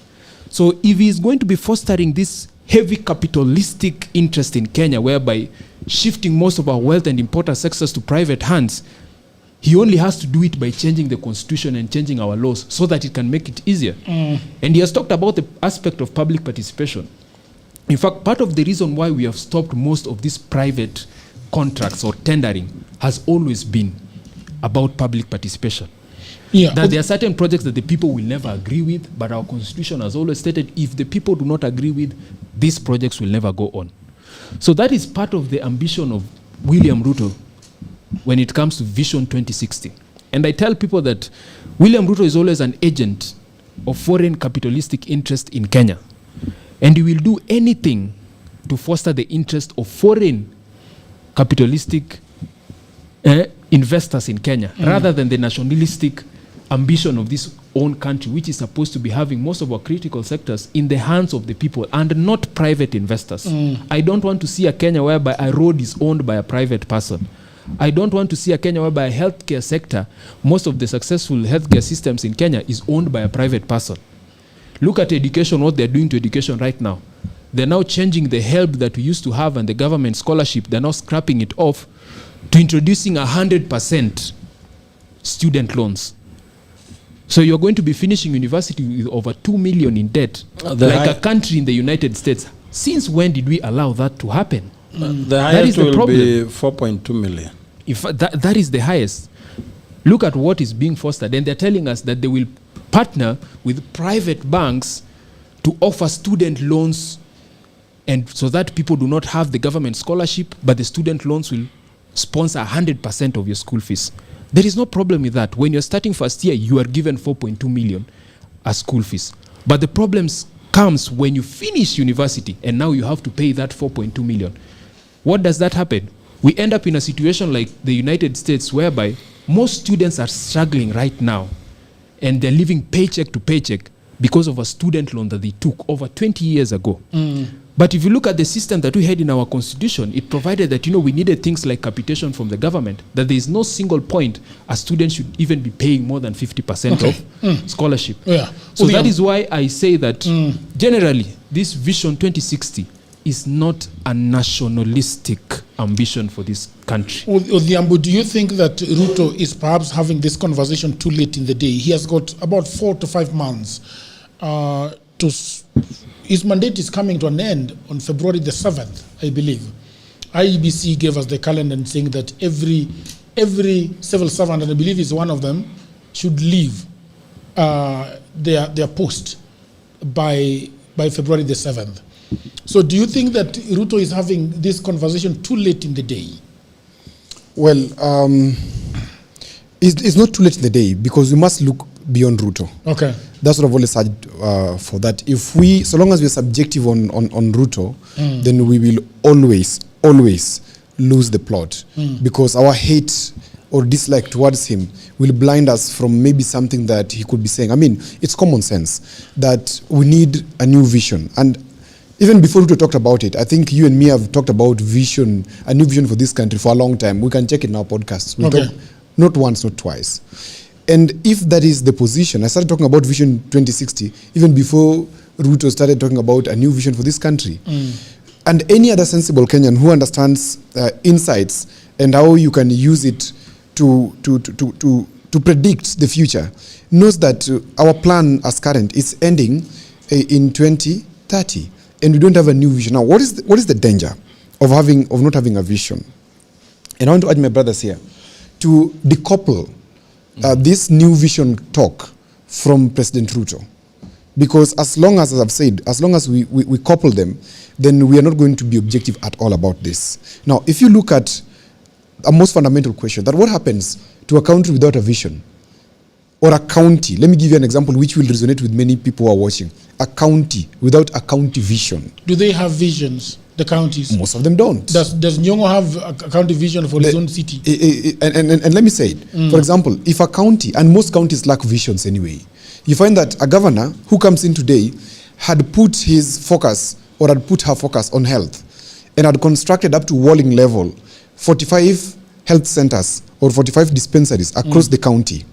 S11: So if he is going to be fostering this heavy capitalistic interest in Kenya, whereby shifting most of our wealth and important sectors to private hands, he only has to do it by changing the constitution and changing our laws so that it can make it easier. And he has talked about the aspect of public participation. In fact, part of the reason why we have stopped most of these private contracts or tendering has always been about public participation. That there are certain projects that the people will never agree with, but our constitution has always stated if the people do not agree with, these projects will never go on. So that is part of the ambition of William Ruto when it comes to Vision 2060. And I tell people that William Ruto is always an agent of foreign capitalistic interest in Kenya. And he will do anything to foster the interest of foreign capitalistic investors in Kenya, rather than the nationalistic ambition of this own country, which is supposed to be having most of our critical sectors in the hands of the people and not private investors. I don't want to see a Kenya whereby a road is owned by a private person. I don't want to see a Kenya whereby a healthcare sector, most of the successful healthcare systems in Kenya is owned by a private person. Look at education, what they're doing to education right now. They're now changing the help that we used to have and the government scholarship. They're now scrapping it off to introducing 100% student loans. So you're going to be finishing university with over 2 million in debt, like a country in the United States. Since when did we allow that to happen?
S10: The highest will be 4.2 million.
S11: If that is the highest. Look at what is being fostered. And they're telling us that they will partner with private banks to offer student loans, and so that people do not have the government scholarship, but the student loans will sponsor 100% of your school fees. There is no problem with that. When you're starting first year, you are given 4.2 million as school fees. But the problems comes when you finish university and now you have to pay that 4.2 million. What does that happen? We end up in a situation like the United States, whereby most students are struggling right now and they're living paycheck to paycheck because of a student loan that they took over 20 years ago. But if you look at the system that we had in our constitution, it provided that, we needed things like capitation from the government, that there is no single point a student should even be paying more than 50% of scholarship. So that is why I say that generally this Vision 2060 is not a nationalistic ambition for this country.
S1: Odhiambo, do you think that Ruto is perhaps having this conversation too late in the day? He has got about 4 to 5 months his mandate is coming to an end on February the 7th, I believe. IEBC gave us the calendar and saying that every civil servant, and I believe is one of them, should leave their post by February the 7th. So do you think that Ruto is having this conversation too late in the day?
S9: Well, it's not too late in the day, because we must look beyond Ruto.
S1: Okay.
S9: That's what I've always said for that. If we, so long as we're subjective on Ruto, then we will always lose the plot because our hate or dislike towards him will blind us from maybe something that he could be saying. I mean, it's common sense that we need a new vision. And even before Ruto talked about it, I think you and me have talked about vision, a new vision for this country for a long time. We can check it in our podcasts. We talk, not once, not twice. And if that is the position, I started talking about Vision 2060 even before Ruto started talking about a new vision for this country. And any other sensible Kenyan who understands insights and how you can use it to predict the future knows that our plan as current is ending in 2030. And we don't have a new vision. Now, what is the danger of not having a vision? And I want to urge my brothers here to decouple this new vision talk from President Ruto. Because as long as I've said, as long as we couple them, then we are not going to be objective at all about this. Now, if you look at a most fundamental question, that what happens to a country without a vision? Or a county, let me give you an example which will resonate with many people who are watching. A county without a county vision.
S1: Do they have visions, the counties?
S9: Most of them don't.
S1: Does Nyong'o have a county vision for his own city?
S9: And let me say it. For example, if a county, and most counties lack visions anyway, you find that a governor who comes in today had put his focus or had put her focus on health and had constructed up to walling level 45 health centers or 45 dispensaries across the county.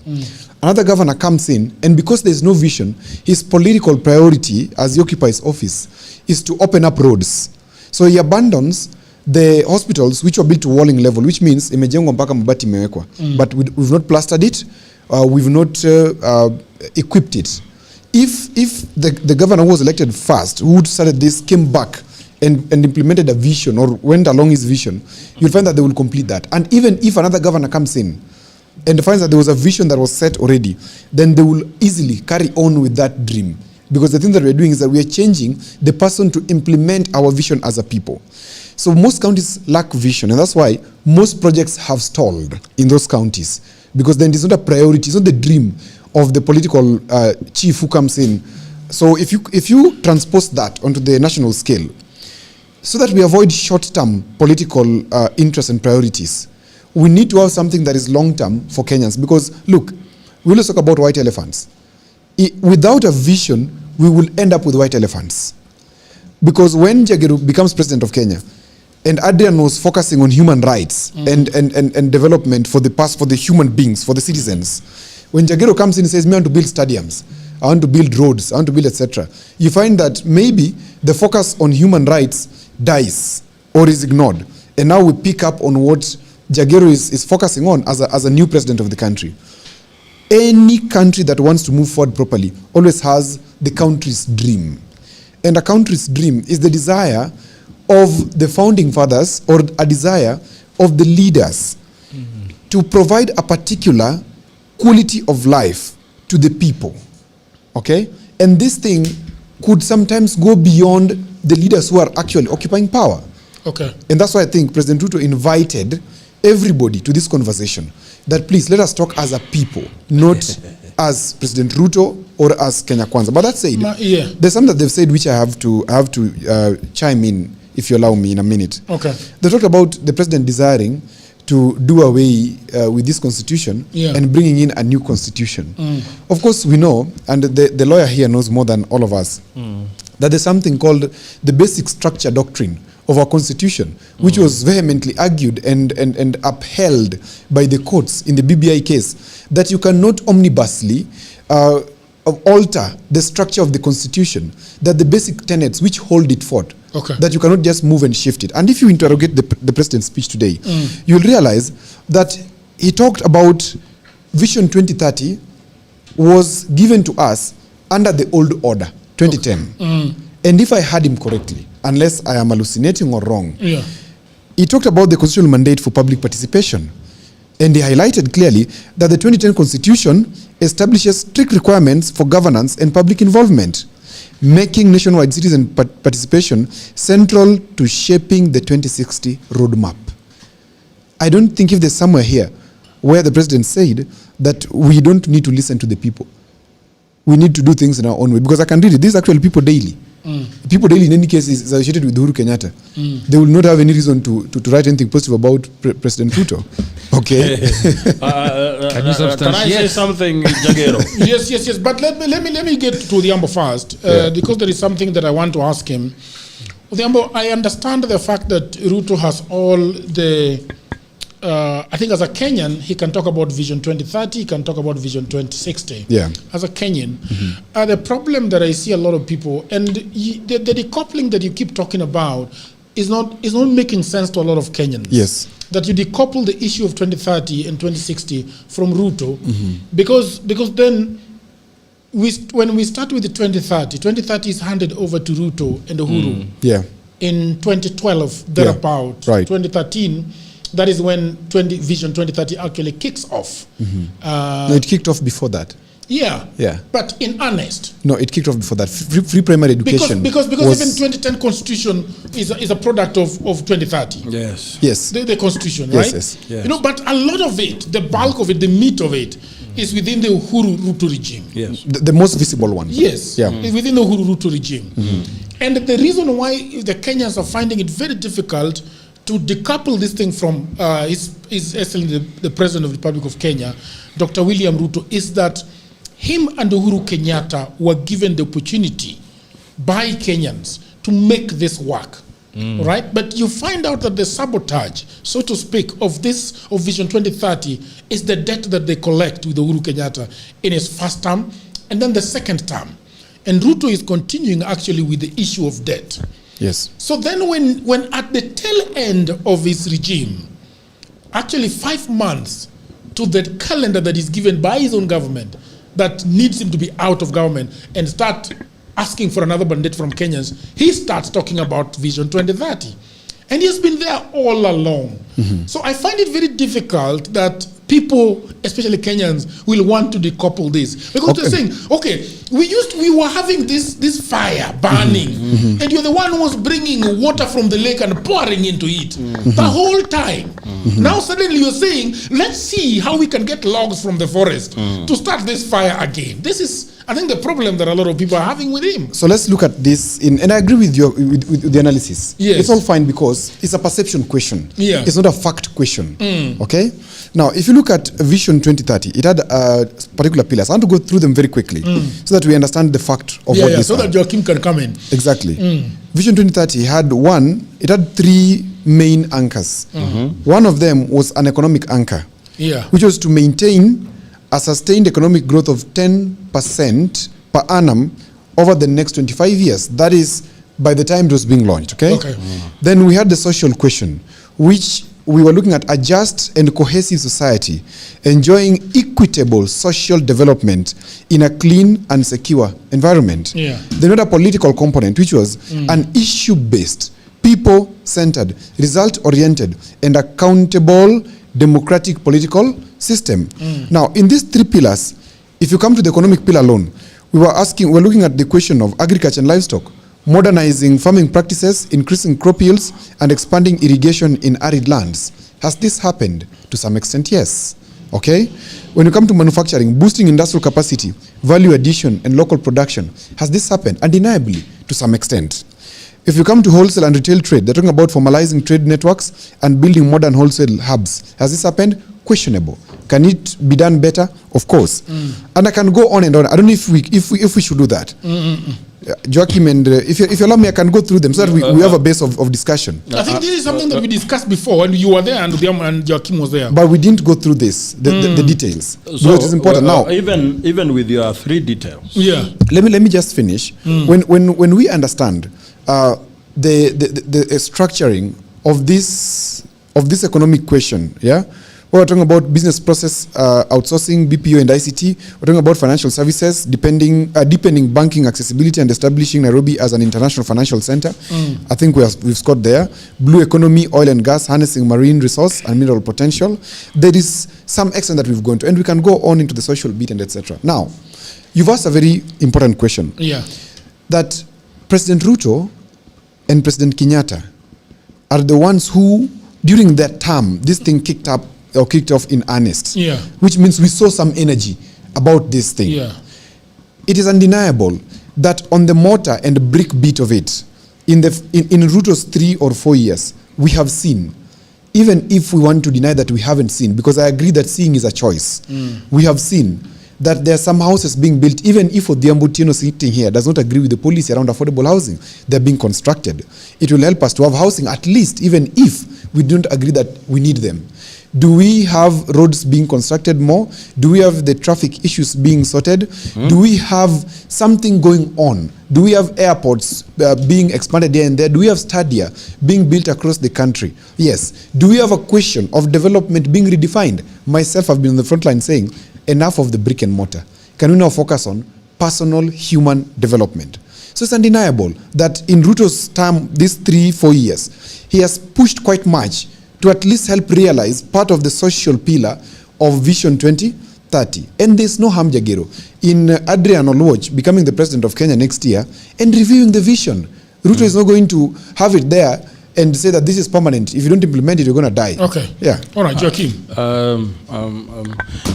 S9: Another governor comes in, and because there's no vision, his political priority as he occupies office is to open up roads. So he abandons the hospitals which were built to walling level, which means imejengwa mpaka mabati imewekwa. But we've not plastered it, we've not equipped it. If the governor who was elected first, who started this, came back and implemented a vision or went along his vision, you'll find that they will complete that. And even if another governor comes in and finds that there was a vision that was set already, then they will easily carry on with that dream. Because the thing that we're doing is that we are changing the person to implement our vision as a people. So most counties lack vision, and that's why most projects have stalled in those counties. Because then it's not a priority, it's not the dream of the political chief who comes in. So if you transpose that onto the national scale, so that we avoid short-term political interests and priorities, we need to have something that is long-term for Kenyans. Because, look, we always talk about white elephants. Without a vision, we will end up with white elephants. Because when Jagiru becomes president of Kenya, and Adrian was focusing on human rights and development for the human beings, for the citizens, when Jagiru comes in and says, I want to build stadiums, I want to build roads, I want to build etc., you find that maybe the focus on human rights dies or is ignored. And now we pick up on what Jagiru is focusing on as a new president of the country. Any country that wants to move forward properly always has the country's dream. And a country's dream is the desire of the founding fathers or a desire of the leaders to provide a particular quality of life to the people. Okay? And this thing could sometimes go beyond the leaders who are actually occupying power.
S1: Okay.
S9: And that's why I think President Ruto invited everybody to this conversation, that please let us talk as a people, not as President Ruto or as Kenya Kwanza. But that said, there's something that they've said which I have to chime in, if you allow me, in a minute.
S1: Okay.
S9: They talked about the president desiring to do away with this constitution and bringing in a new constitution. Of course, we know, and the lawyer here knows more than all of us, that there's something called the basic structure doctrine of our constitution, which was vehemently argued and upheld by the courts in the BBI case, that you cannot omnibusly alter the structure of the constitution, that the basic tenets which hold it forth, that you cannot just move and shift it. And if you interrogate the president's speech today, you'll realize that he talked about Vision 2030 was given to us under the old order, 2010. And if I heard him correctly, unless I am hallucinating or wrong, he talked about the constitutional mandate for public participation. And he highlighted clearly that the 2010 Constitution establishes strict requirements for governance and public involvement, making nationwide citizen participation central to shaping the 2060 roadmap. I don't think if there's somewhere here where the president said that we don't need to listen to the people. we need to do things in our own way. Because I can read it. These are actually people daily. People daily, in any case, is associated with Uhuru Kenyatta. They will not have any reason to write anything positive about President Ruto. Okay.
S10: Can I say something, Jagero?
S1: Yes. But let me get to Odhiambo first, because there is something that I want to ask him. Odhiambo, I understand the fact that Ruto has all the. I think as a Kenyan, he can talk about Vision 2030, he can talk about Vision 2060.
S9: Yeah.
S1: As a Kenyan, the problem that I see a lot of people, and the decoupling that you keep talking about is not making sense to a lot of Kenyans.
S9: Yes.
S1: That you decouple the issue of 2030 and 2060 from Ruto, because then when we start with the 2030 is handed over to Ruto and Uhuru.
S9: Yeah.
S1: In 2012, thereabout.
S9: Right.
S1: 2013. That is when Vision 2030 actually kicks off.
S9: No, it kicked off before that.
S1: Yeah.
S9: Yeah.
S1: But in earnest.
S9: No, it kicked off before that. Free primary education.
S1: Because even 2010 Constitution is a product of 2030.
S9: Yes.
S1: The Constitution, right?
S9: Yes.
S1: You know, but a lot of it, the bulk of it, the meat of it, is within the Uhuru Ruto regime.
S9: Yes. The most visible one.
S1: Yes.
S9: Yeah.
S1: It's within the Uhuru Ruto regime. And the reason why the Kenyans are finding it very difficult to decouple this thing from His Excellency the President of the Republic of Kenya, Dr. William Ruto, is that him and Uhuru Kenyatta were given the opportunity by Kenyans to make this work, right? But you find out that the sabotage, so to speak, of Vision 2030 is the debt that they collect with Uhuru Kenyatta in his first term and then the second term. And Ruto is continuing actually with the issue of debt.
S9: Yes.
S1: So then when at the tail end of his regime, actually 5 months to the calendar that is given by his own government that needs him to be out of government and start asking for another mandate from Kenyans, he starts talking about Vision 2030. And he has been there all along. So I find it very difficult that people, especially Kenyans, will want to decouple this. Because they're saying, okay, we were having this fire burning, and you're the one who was bringing water from the lake and pouring into it the whole time. Now suddenly you're saying, let's see how we can get logs from the forest to start this fire again. This is, I think, the problem that a lot of people are having with him.
S9: So let's look at this, and I agree with with the analysis.
S1: Yes.
S9: It's all fine because it's a perception question.
S1: Yeah.
S9: It's not a fact question. Okay? Now, if you look at Vision 2030, it had particular pillars. I want to go through them very quickly so that we understand the fact of what this
S1: so that Joachim can come in.
S9: Exactly. Vision 2030 had three main anchors. One of them was an economic anchor, which was to maintain a sustained economic growth of 10% per annum over the next 25 years. That is by the time it was being launched, okay? Then we had the social question, which we were looking at a just and cohesive society enjoying equitable social development in a clean and secure environment. Then we had a political component, which was an issue-based, people-centered, result-oriented, and accountable democratic political system. Now, in these three pillars, if you come to the economic pillar alone, we're looking at the question of agriculture and livestock, modernizing farming practices, increasing crop yields, and expanding irrigation in arid lands. Has this happened? To some extent, yes. Okay? When you come to manufacturing, boosting industrial capacity, value addition, and local production, has this happened? Undeniably, to some extent. If you come to wholesale and retail trade, they're talking about formalizing trade networks and building modern wholesale hubs. Has this happened? Questionable. Can it be done better? Of course. And I can go on and on. I don't know if we should do that. Joachim, and if you allow me, I can go through them so that we have a base of discussion.
S1: I think this is something that we discussed before, and you were there, and Joachim was there.
S9: But we didn't go through this, the details. So it is important now.
S10: Even with your three details.
S9: Let me just finish. When we understand the structuring of this economic question, we're talking about business process outsourcing, BPO and ICT. We're talking about financial services, deepening banking accessibility and establishing Nairobi as an international financial center. I think we've scored there. Blue economy, oil and gas, harnessing marine resource and mineral potential. There is some extent that we've gone to, and we can go on into the social bit and etc. Now, you've asked a very important question. That President Ruto and President Kenyatta are the ones who, during that term, this thing kicked off in earnest. Which means we saw some energy about this thing. it is undeniable that on the mortar and brick bit of it, in Ruto's 3 or 4 years, we have seen, even if we want to deny that we haven't seen, because I agree that seeing is a choice, we have seen that there are some houses being built, even if Odhiambo Otieno sitting here does not agree with the policy around affordable housing, they're being constructed. It will help us to have housing, at least, even if we don't agree that we need them. Do we have roads being constructed more? Do we have the traffic issues being sorted? Do we have something going on? Do we have airports being expanded here and there? Do we have stadia being built across the country? Yes. Do we have a question of development being redefined? Myself, I've been on the front line saying, enough of the brick and mortar. Can we now focus on personal human development? So it's undeniable that in Ruto's term, these 3-4 years, he has pushed quite much to at least help realize part of the social pillar of Vision 2030. And there's no harm, Jagero, in Adrian Oluoch becoming the president of Kenya next year and reviewing the vision. Ruto is not going to have it there and say that this is permanent. If you don't implement it, you're going to die.
S1: Okay.
S9: Yeah.
S1: All right, Joaquin.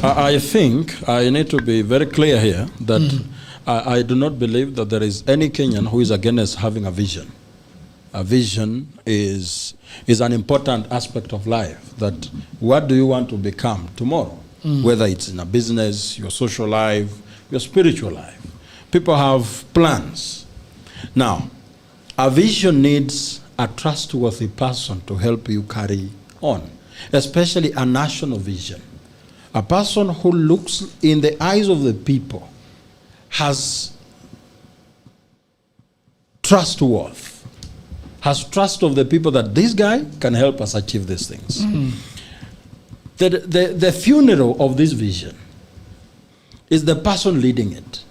S10: I think I need to be very clear here that I do not believe that there is any Kenyan who is against having a vision. A vision is an important aspect of life. That what do you want to become tomorrow? Whether it's in a business, your social life, your spiritual life. People have plans. Now, a vision needs a trustworthy person to help you carry on, especially a national vision. A person who looks in the eyes of the people has trustworthy. Has trust of the people that this guy can help us achieve these things. The funeral of this vision is the person leading it.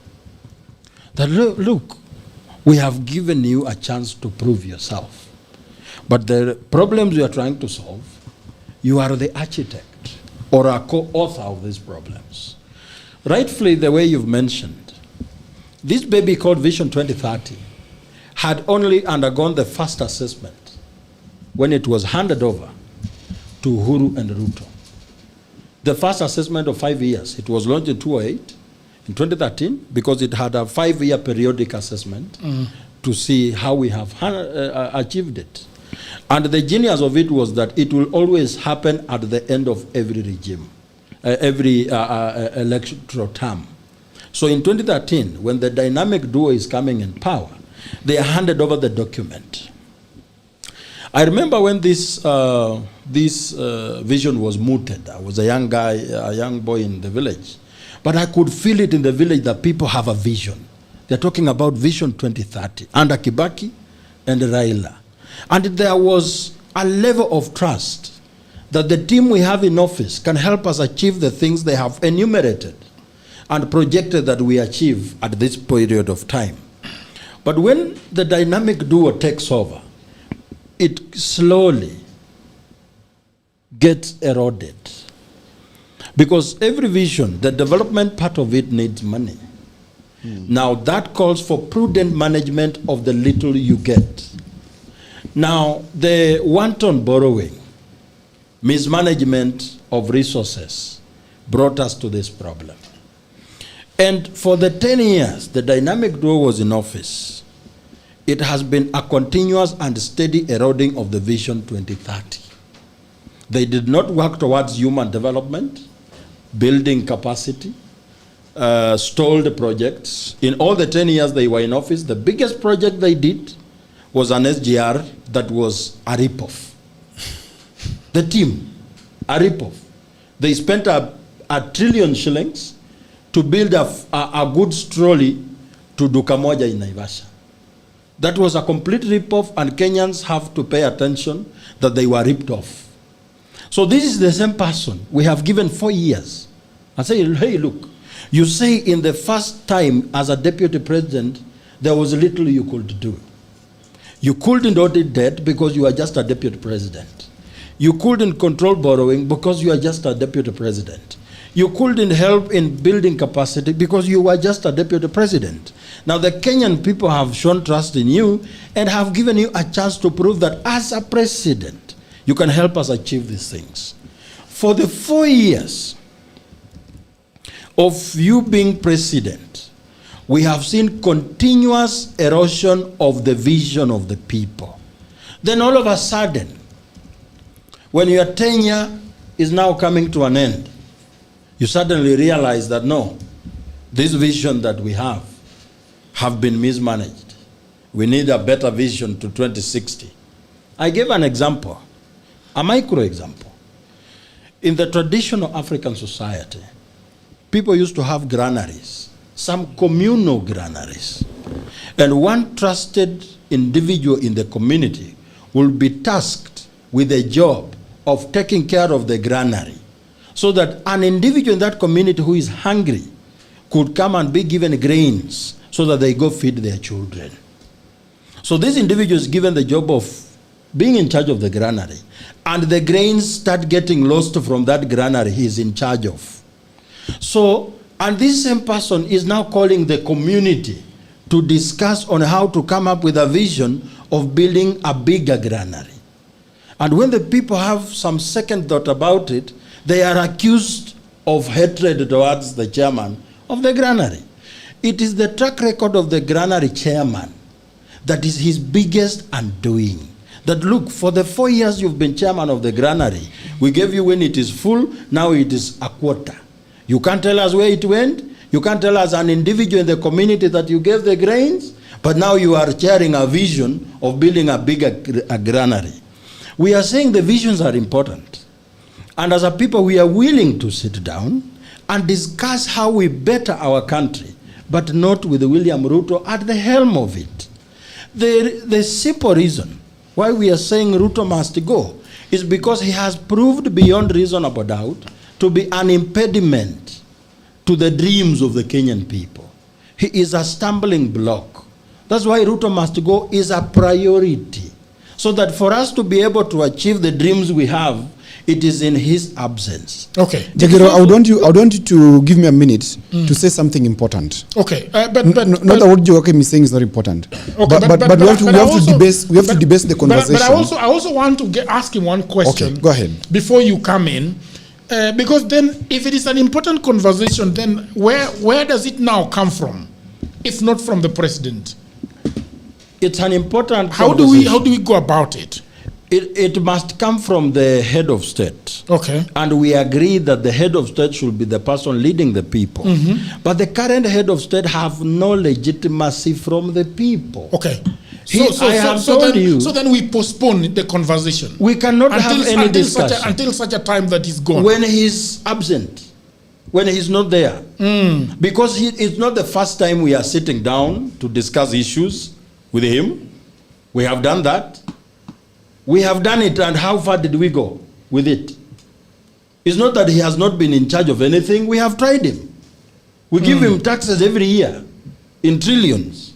S10: That look, we have given you a chance to prove yourself. But the problems you are trying to solve, you are the architect or a co-author of these problems. Rightfully, the way you've mentioned, this baby called Vision 2030 had only undergone the first assessment when it was handed over to Uhuru and Ruto. The first assessment of 5 years, it was launched in 2008, in 2013, because it had a 5-year periodic assessment to see how we have achieved it. And the genius of it was that it will always happen at the end of every regime, every electoral term. So in 2013, when the dynamic duo is coming in power, they handed over the document. I remember when this vision was mooted. I was a young guy, a young boy in the village. But I could feel it in the village that people have a vision. They're talking about Vision 2030 under Kibaki and Raila. And there was a level of trust that the team we have in office can help us achieve the things they have enumerated and projected that we achieve at this period of time. But when the dynamic duo takes over, it slowly gets eroded. Because every vision, the development part of it needs money. Now that calls for prudent management of the little you get. Now the wanton borrowing, mismanagement of resources brought us to this problem. And for the 10 years the dynamic duo was in office, it has been a continuous and steady eroding of the Vision 2030. They did not work towards human development, building capacity, stalled projects. In all the 10 years they were in office, the biggest project they did was an SGR that was a rip-off. The team, a rip-off. They spent a trillion shillings to build a goods trolley to Dukamoja in Naivasha. That was a complete rip-off, and Kenyans have to pay attention that they were ripped off. So this is the same person we have given 4 years. I say, hey, look, you say in the first time as a deputy president, there was little you could do. You couldn't audit debt because you are just a deputy president. You couldn't control borrowing because you are just a deputy president. You couldn't help in building capacity because you were just a deputy president. Now the Kenyan people have shown trust in you and have given you a chance to prove that as a president, you can help us achieve these things. For the 4 years of you being president, we have seen continuous erosion of the vision of the people. Then all of a sudden, when your tenure is now coming to an end, you suddenly realize that no, this vision that we have been mismanaged. We need a better vision to 2060. I gave an example, a micro example. In the traditional African society, people used to have granaries, some communal granaries. And one trusted individual in the community will be tasked with a job of taking care of the granary, so that an individual in that community who is hungry could come and be given grains so that they go feed their children. So this individual is given the job of being in charge of the granary, and the grains start getting lost from that granary he is in charge of. So, and this same person is now calling the community to discuss on how to come up with a vision of building a bigger granary. And when the people have some second thought about it, they are accused of hatred towards the chairman of the granary. It is the track record of the granary chairman that is his biggest undoing. That look, for the 4 years you've been chairman of the granary, we gave you when it is full, now it is a quarter. You can't tell us where it went. You can't tell us an individual in the community that you gave the grains, but now you are sharing a vision of building a bigger granary. We are saying the visions are important. And as a people, we are willing to sit down and discuss how we better our country, but not with William Ruto at the helm of it. The simple reason why we are saying Ruto must go is because he has proved beyond reasonable doubt to be an impediment to the dreams of the Kenyan people. He is a stumbling block. That's why Ruto must go is a priority. So that for us to be able to achieve the dreams we have, it is in his absence.
S9: Okay. Jagero, I would want you to give me a minute to say something important.
S1: Okay.
S9: Not that what Joachim is saying is not important. Okay, but we have to debase the conversation.
S1: But I also want to ask him one question.
S9: Okay, go ahead.
S1: Before you come in. Because then, if it is an important conversation, then where does it now come from, if not from the president?
S10: It's an important
S1: how do we go about it?
S10: It must come from the head of state.
S1: Okay.
S10: And we agree that the head of state should be the person leading the people.
S1: Mm-hmm.
S10: But the current head of state have no legitimacy from the people.
S1: Okay.
S10: So
S1: then we postpone the conversation.
S10: We cannot have any discussion
S1: until such a time that he's gone.
S10: When he's absent, when he's not there. Because it's not the first time we are sitting down to discuss issues with him. We have done that. We have done it, and how far did we go with it? It's not that he has not been in charge of anything. We have tried him. We give him taxes every year in trillions.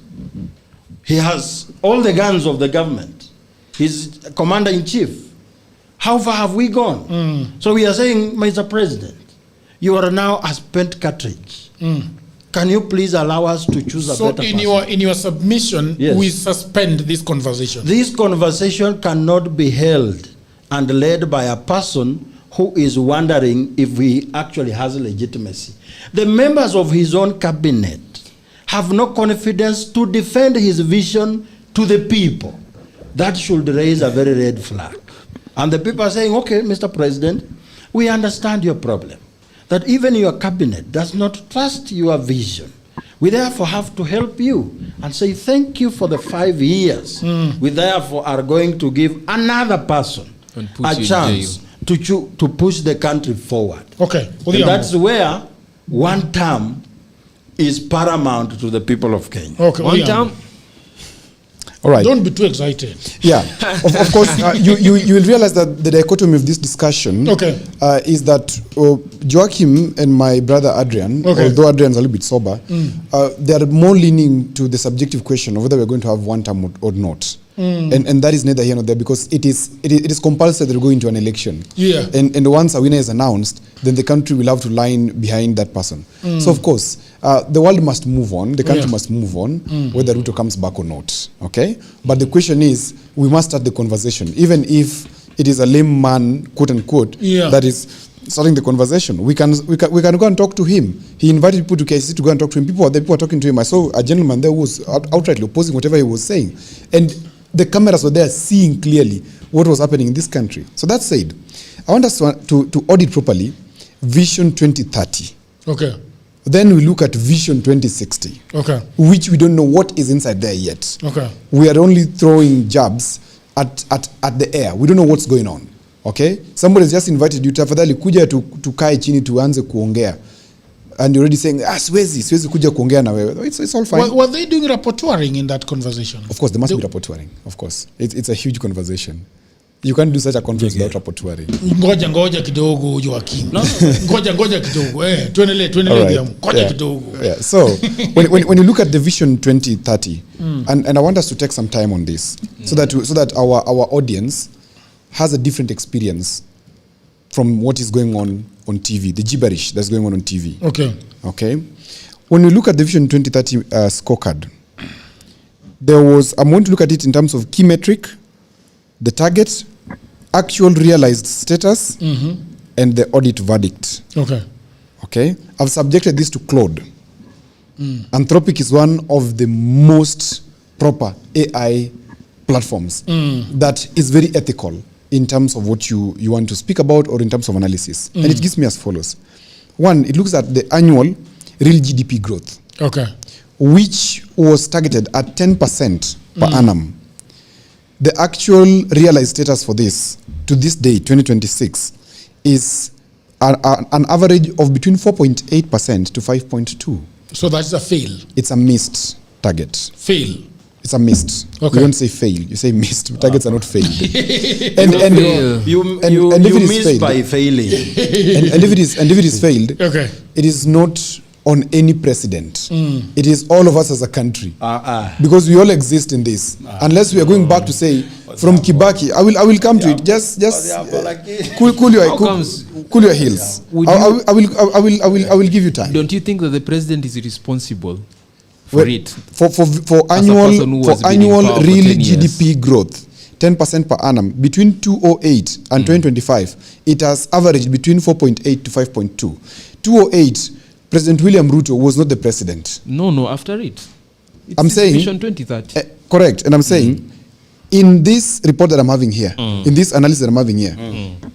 S10: He has all the guns of the government. He's commander-in-chief. How far have we gone? So we are saying, Mr. President, you are now a spent cartridge. Can you please allow us to choose a better person?
S1: So in your submission, yes, we suspend this conversation.
S10: This conversation cannot be held and led by a person who is wondering if he actually has legitimacy. The members of his own cabinet have no confidence to defend his vision to the people. That should raise a very red flag. And the people are saying, okay, Mr. President, we understand your problem, that even your cabinet does not trust your vision. We therefore have to help you and say thank you for the 5 years. We therefore are going to give another person a chance to push the country forward.
S1: Okay.
S10: And that's where one term is paramount to the people of Kenya.
S1: Okay.
S11: One term.
S9: All right.
S1: Don't be too excited.
S9: Yeah, of course, you will realize that the dichotomy of this discussion is that Joachim and my brother Adrian, although Adrian's a little bit sober, they are more leaning to the subjective question of whether we're going to have one term or not. And that is neither here nor there, because it is compulsory that we're going to an election.
S1: Yeah.
S9: And once a winner is announced, then the country will have to line behind that person. So of course, the world must move on, the country must move on, whether Ruto comes back or not. Okay? But the question is, we must start the conversation, even if it is a lame man, quote unquote, that is starting the conversation. We can go and talk to him. He invited people to KICC to go and talk to him. People were talking to him. I saw a gentleman there who was outrightly opposing whatever he was saying. And the cameras were there seeing clearly what was happening in this country. So that said, I want us to audit properly Vision 2030.
S1: Okay.
S9: Then we look at Vision 2060.
S1: Okay.
S9: Which we don't know what is inside there yet.
S1: Okay.
S9: We are only throwing jabs at the air. We don't know what's going on. Okay? Somebody has just invited you, tafadhali kuja tukae chini tuanze kuongea. And you're already saying, siwezi kuja kuongea na wewe. It's all fine.
S1: Were they doing rapporteuring in that conversation?
S9: Of course, there must be rapporteuring. Of course. It's a huge conversation. You can't do such a conference without rapporteuring.
S1: Ngoja kidogo Joaquin. Ngoja kidogo. Tuendelee ngoja kidogo.
S9: Yeah. So, when you look at the Vision 2030, and I want us to take some time on this, so that our audience has a different experience from what is going on TV, the gibberish that's going on TV. Okay. When we look at the Vision 2030 scorecard, I'm going to look at it in terms of key metric, the target, actual realized status, and the audit verdict. Okay. I've subjected this to Claude. Anthropic is one of the most proper AI platforms that is very ethical in terms of what you want to speak about or in terms of analysis. And it gives me as follows. One, it looks at the annual real GDP growth. Which was targeted at 10% per annum. The actual realized status for this, to this day, 2026, is an average of between 4.8% to 5.2%.
S1: So that's a fail?
S9: It's a missed target.
S1: Fail?
S9: It's a missed. You don't say fail, you say missed. Targets are not failed.
S10: You missed by failing.
S9: And if it is failed, it is not on any precedent. It is all of us as a country. Because we all exist in this. Unless we are going back to say, from Kibaki, I will come to it. Just cool your heels. I will give you time.
S11: Don't you think that the president is responsible for it?
S9: For annual real GDP growth, 10% per annum, between 2008 and 2025, it has averaged between 4.8 to 5.2. 2008, President William Ruto was not the president.
S11: No, after it.
S9: I'm saying
S11: Vision 2030.
S9: Correct, and I'm saying in this report that I'm having here, in this analysis that I'm having here,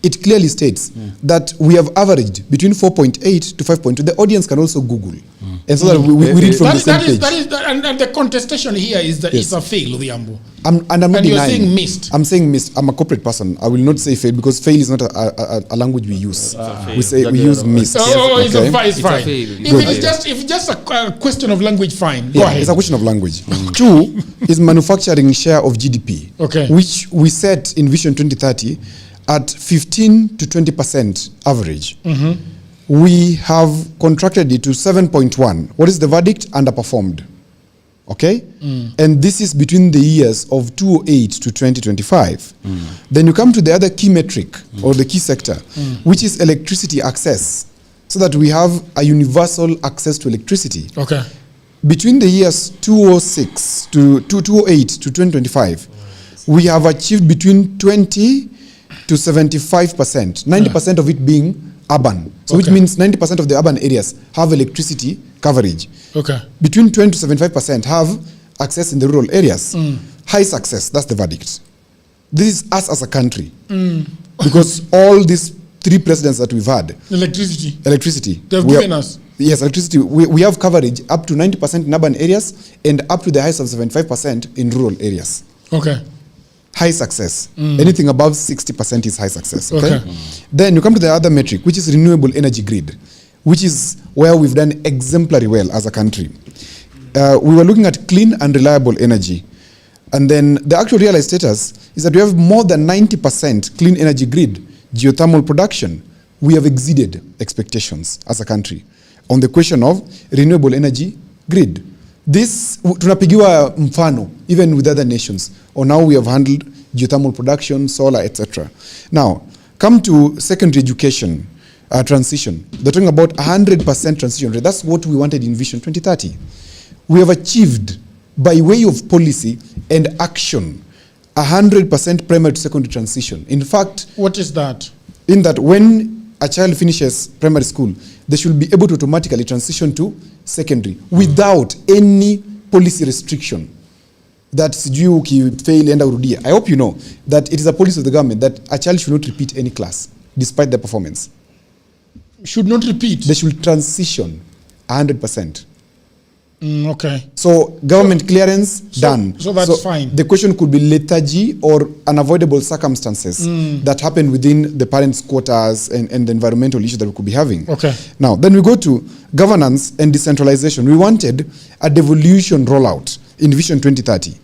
S9: it clearly states that we have averaged between 4.8 to 5.2. The audience can also Google. And so that we read from the same page.
S1: And the contestation here is that it's a fail, Odhiambo.
S9: I'm not
S1: you're saying missed.
S9: I'm saying missed. I'm a corporate person. I will not say fail because fail is not a language we use. We use missed.
S1: It's fine. If it's just a question of language, fine. Go ahead.
S9: It's a question of language. 2 is manufacturing share of GDP, which we set in Vision 2030 at 15 to 20% average. We have contracted it to 7.1. What is the verdict? Underperformed. Okay? And this is between the years of 2008 to 2025. Then you come to the other key metric or the key sector, which is electricity access, so that we have a universal access to electricity. Between the years 2006 to 2008 to 2025, we have achieved between 20 to 75%, 90% of it being urban. So which means 90% of the urban areas have electricity coverage. Between 20 to 75% have access in the rural areas. High success, that's the verdict. This is us as a country. Because all these 3 presidents that we've had. Electricity.
S1: They've given us.
S9: Yes, electricity. We have coverage up to 90% in urban areas and up to the highest of 75% in rural areas. High success. Anything above 60% is high success. Then you come to the other metric, which is renewable energy grid, which is where we've done exemplary well as a country. We were looking at clean and reliable energy. And then the actual realized status is that we have more than 90% clean energy grid, geothermal production. We have exceeded expectations as a country on the question of renewable energy grid. This tunapigiwa mfano even with other nations on how we have handled geothermal production, solar, etc. Now, come to secondary education transition. They're talking about 100% transition rate. That's what we wanted in Vision 2030. We have achieved, by way of policy and action, 100% primary to secondary transition. In fact,
S1: what is that?
S9: In that when a child finishes primary school, they should be able to automatically transition to secondary without any policy restriction. That you fail and urudia. I hope you know that it is a policy of the government that a child should not repeat any class despite their performance.
S1: Should not repeat?
S9: They should transition 100%.
S1: Okay.
S9: So government clearance, done.
S1: So that's fine.
S9: The question could be lethargy or unavoidable circumstances that happen within the parents' quarters and the environmental issues that we could be having.
S1: Okay.
S9: Now, then we go to governance and decentralization. We wanted a devolution rollout in Vision 2030.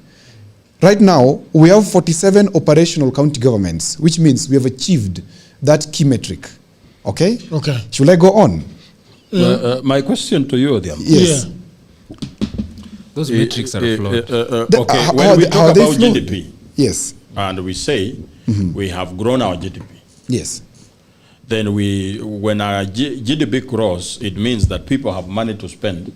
S9: Right now, we have 47 operational county governments, which means we have achieved that key metric. Okay?
S1: Okay.
S9: Should I go on?
S10: My question to you, Odiam.
S9: Yes.
S1: Yeah.
S11: Those metrics are flawed.
S10: Okay, when we talk about GDP,
S9: yes,
S10: and we say we have grown our GDP,
S9: yes,
S10: then when our GDP grows, it means that people have money to spend,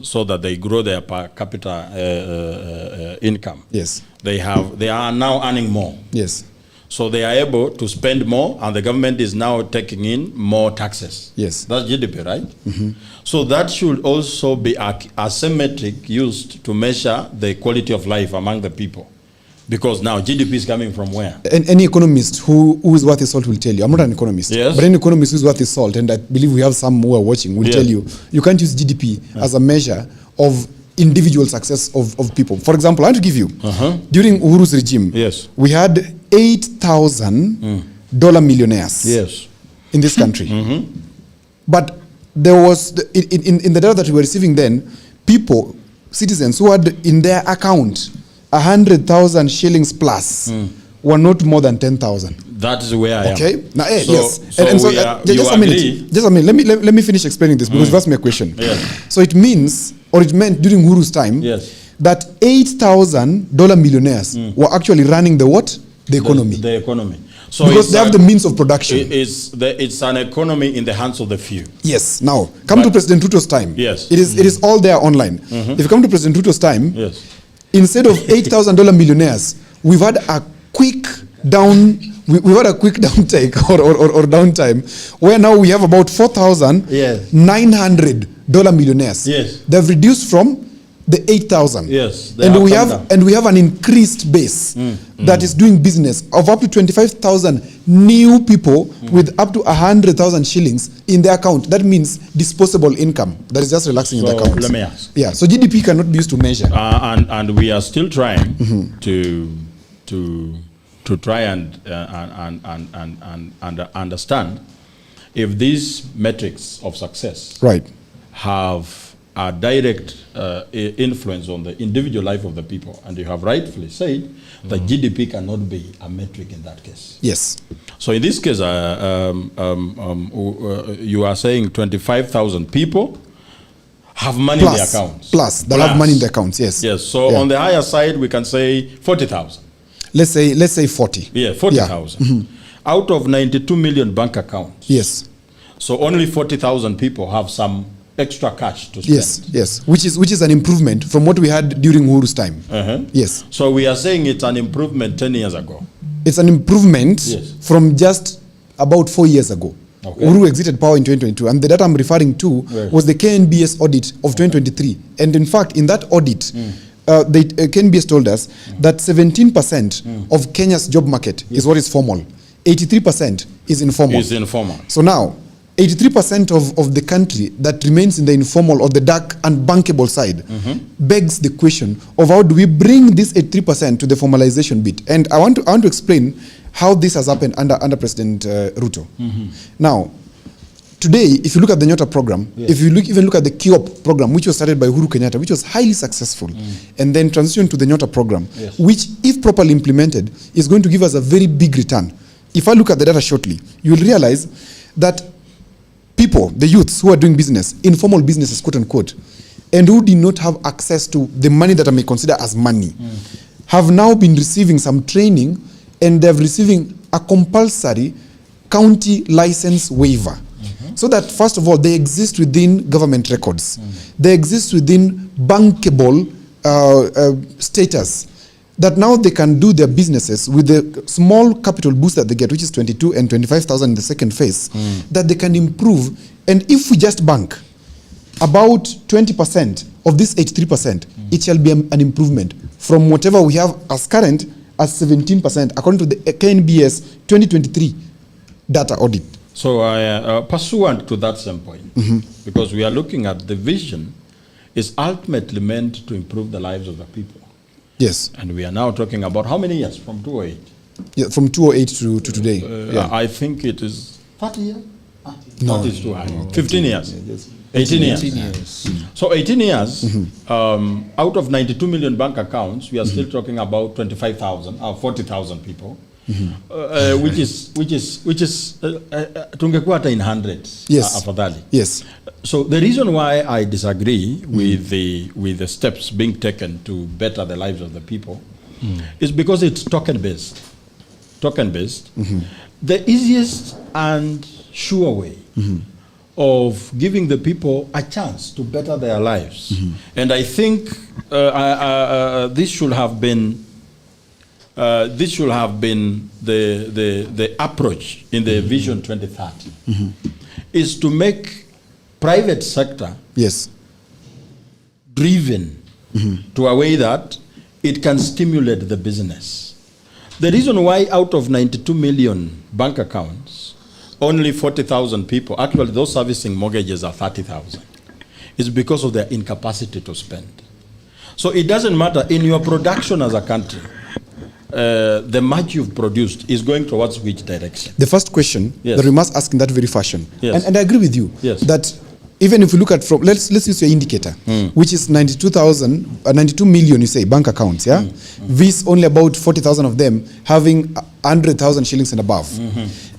S10: so that they grow their per capita income.
S9: Yes,
S10: they are now earning more.
S9: Yes. So
S10: they are able to spend more, and the government is now taking in more taxes.
S9: Yes.
S10: That's GDP, right? So that should also be a metric used to measure the quality of life among the people. Because now GDP is coming from where?
S9: Any economist who is worth his salt will tell you. I'm not an economist.
S10: Yes.
S9: But any economist who is worth his salt, and I believe we have some who are watching, will tell you, you can't use GDP as a measure of individual success of people. For example, I want to give you, during Uhuru's regime, we had 8,000 dollar millionaires in this country. But there was, in the data that we were receiving then, people, citizens who had in their account 100,000 shillings plus were not more than 10,000.
S10: That is where I am.
S9: Okay. Now,
S10: so,
S9: yes.
S10: So
S9: and so,
S10: just
S9: a minute. Just a minute. Let me finish explaining this because you've asked me a question. So it means, or it meant during Uhuru's time, that 8,000 dollar millionaires were actually running the what? The economy.
S10: The economy. So
S9: because they have the means of production.
S10: It's an economy in the hands of the few.
S9: Yes. Now, come to President Ruto's time.
S10: Yes.
S9: It is all there online. If you come to President Ruto's time, instead of 8,000 dollar millionaires, we've had a quick downtake or downtime where now we have about 4,900 dollar millionaires.
S10: Yes.
S9: They've reduced from the 8,000.
S10: Yes.
S9: And we have an increased base that is doing business of up to 25,000 new people with up to 100,000 shillings in their account. That means disposable income that is just relaxing in the account.
S10: Let me ask.
S9: Yeah. So GDP cannot be used to measure.
S10: And we are still trying to try and understand if these metrics of success have a direct influence on the individual life of the people. And you have rightfully said that GDP cannot be a metric in that case.
S9: Yes.
S10: So in this case, you are saying 25,000 people have money in their accounts.
S9: They have money in their accounts, yes.
S10: Yes, so on the higher side, we can say 40,000.
S9: Let's say 40.
S10: Yeah, 40,000. Out of 92 million bank accounts.
S9: Yes.
S10: So only 40,000 people have some extra cash to spend.
S9: Yes. Which is an improvement from what we had during Uhuru's time. Yes.
S10: So we are saying it's an improvement 10 years ago.
S9: It's an improvement from just about 4 years ago.
S10: Okay.
S9: Uhuru exited power in 2022, and the data I'm referring to was the KNBS audit of 2023. And in fact, in that audit, KNBS told us that 17% of Kenya's job market is what is formal. 83% is informal. So now, 83% of the country that remains in the informal or the dark and bankable side begs the question of how do we bring this 83% to the formalization bit. And I want to explain how this has happened under President Ruto. Now, today, if you look at the Nyota program, if you even look at the KIOP program, which was started by Uhuru Kenyatta, which was highly successful, and then transitioned to the Nyota program, which, if properly implemented, is going to give us a very big return. If I look at the data shortly, you will realize that people, the youths who are doing business, informal businesses, quote unquote, and who did not have access to the money that I may consider as money, have now been receiving some training, and they're receiving a compulsory county license waiver. So that, first of all, they exist within government records. They exist within bankable status. that now they can do their businesses with the small capital boost that they get, which is 22 and 25,000 in the second phase, that they can improve. And if we just bank about 20% of this 83%, it shall be an improvement from whatever we have as current as 17%, according to the KNBS 2023 data audit.
S10: So pursuant to that same point, because we are looking at the vision is ultimately meant to improve the lives of the people.
S9: Yes.
S10: And we are now talking about how many years from 2008?
S9: Yeah, from 2008 to today.
S10: I think it is 30 years?
S9: No.
S10: That is too high. 15 years? 18 years.
S11: 18 years.
S10: So 18 years, out of 92 million bank accounts, we are still talking about 25,000 or 40,000 people, which is tungekuwa hata in hundreds.
S9: Yes.
S10: Afadhali.
S9: Yes.
S10: So the reason why I disagree with the steps being taken to better the lives of the people is because it's token based. Token based. The easiest and sure way of giving the people a chance to better their lives. And I think this should have been the approach in the Vision 2030 is to make private sector driven to a way that it can stimulate the business. The reason why out of 92 million bank accounts, only 40,000 people, actually those servicing mortgages are 30,000, is because of their incapacity to spend. So it doesn't matter in your production as a country, the much you've produced is going towards which direction?
S9: The first question that we must ask in that very fashion, and I agree with you, that even if we look at from, let's use your indicator, which is 92 million, you say, bank accounts, This only about 40,000 of them having 100,000 shillings and above.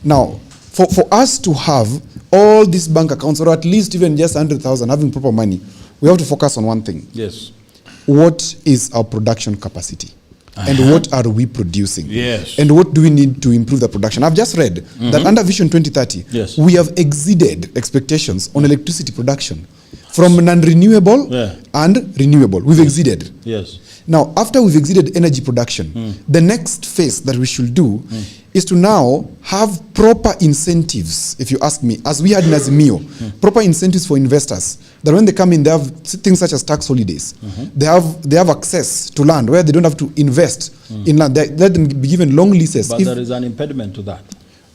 S9: Now, for us to have all these bank accounts, or at least even just 100,000 having proper money, we have to focus on one thing.
S10: Yes.
S9: What is our production capacity? And what are we producing?
S10: Yes.
S9: And what do we need to improve the production? I've just read that under Vision 2030, we have exceeded expectations on electricity production from non-renewable and renewable. We've exceeded.
S10: Yes.
S9: Now, after we've exceeded energy production, the next phase that we should do is to now have proper incentives, if you ask me, as we had in Azimio, proper incentives for investors, that when they come in, they have things such as tax holidays. They have access to land where they don't have to invest in land. They let them be given long leases.
S10: But there is an impediment to that.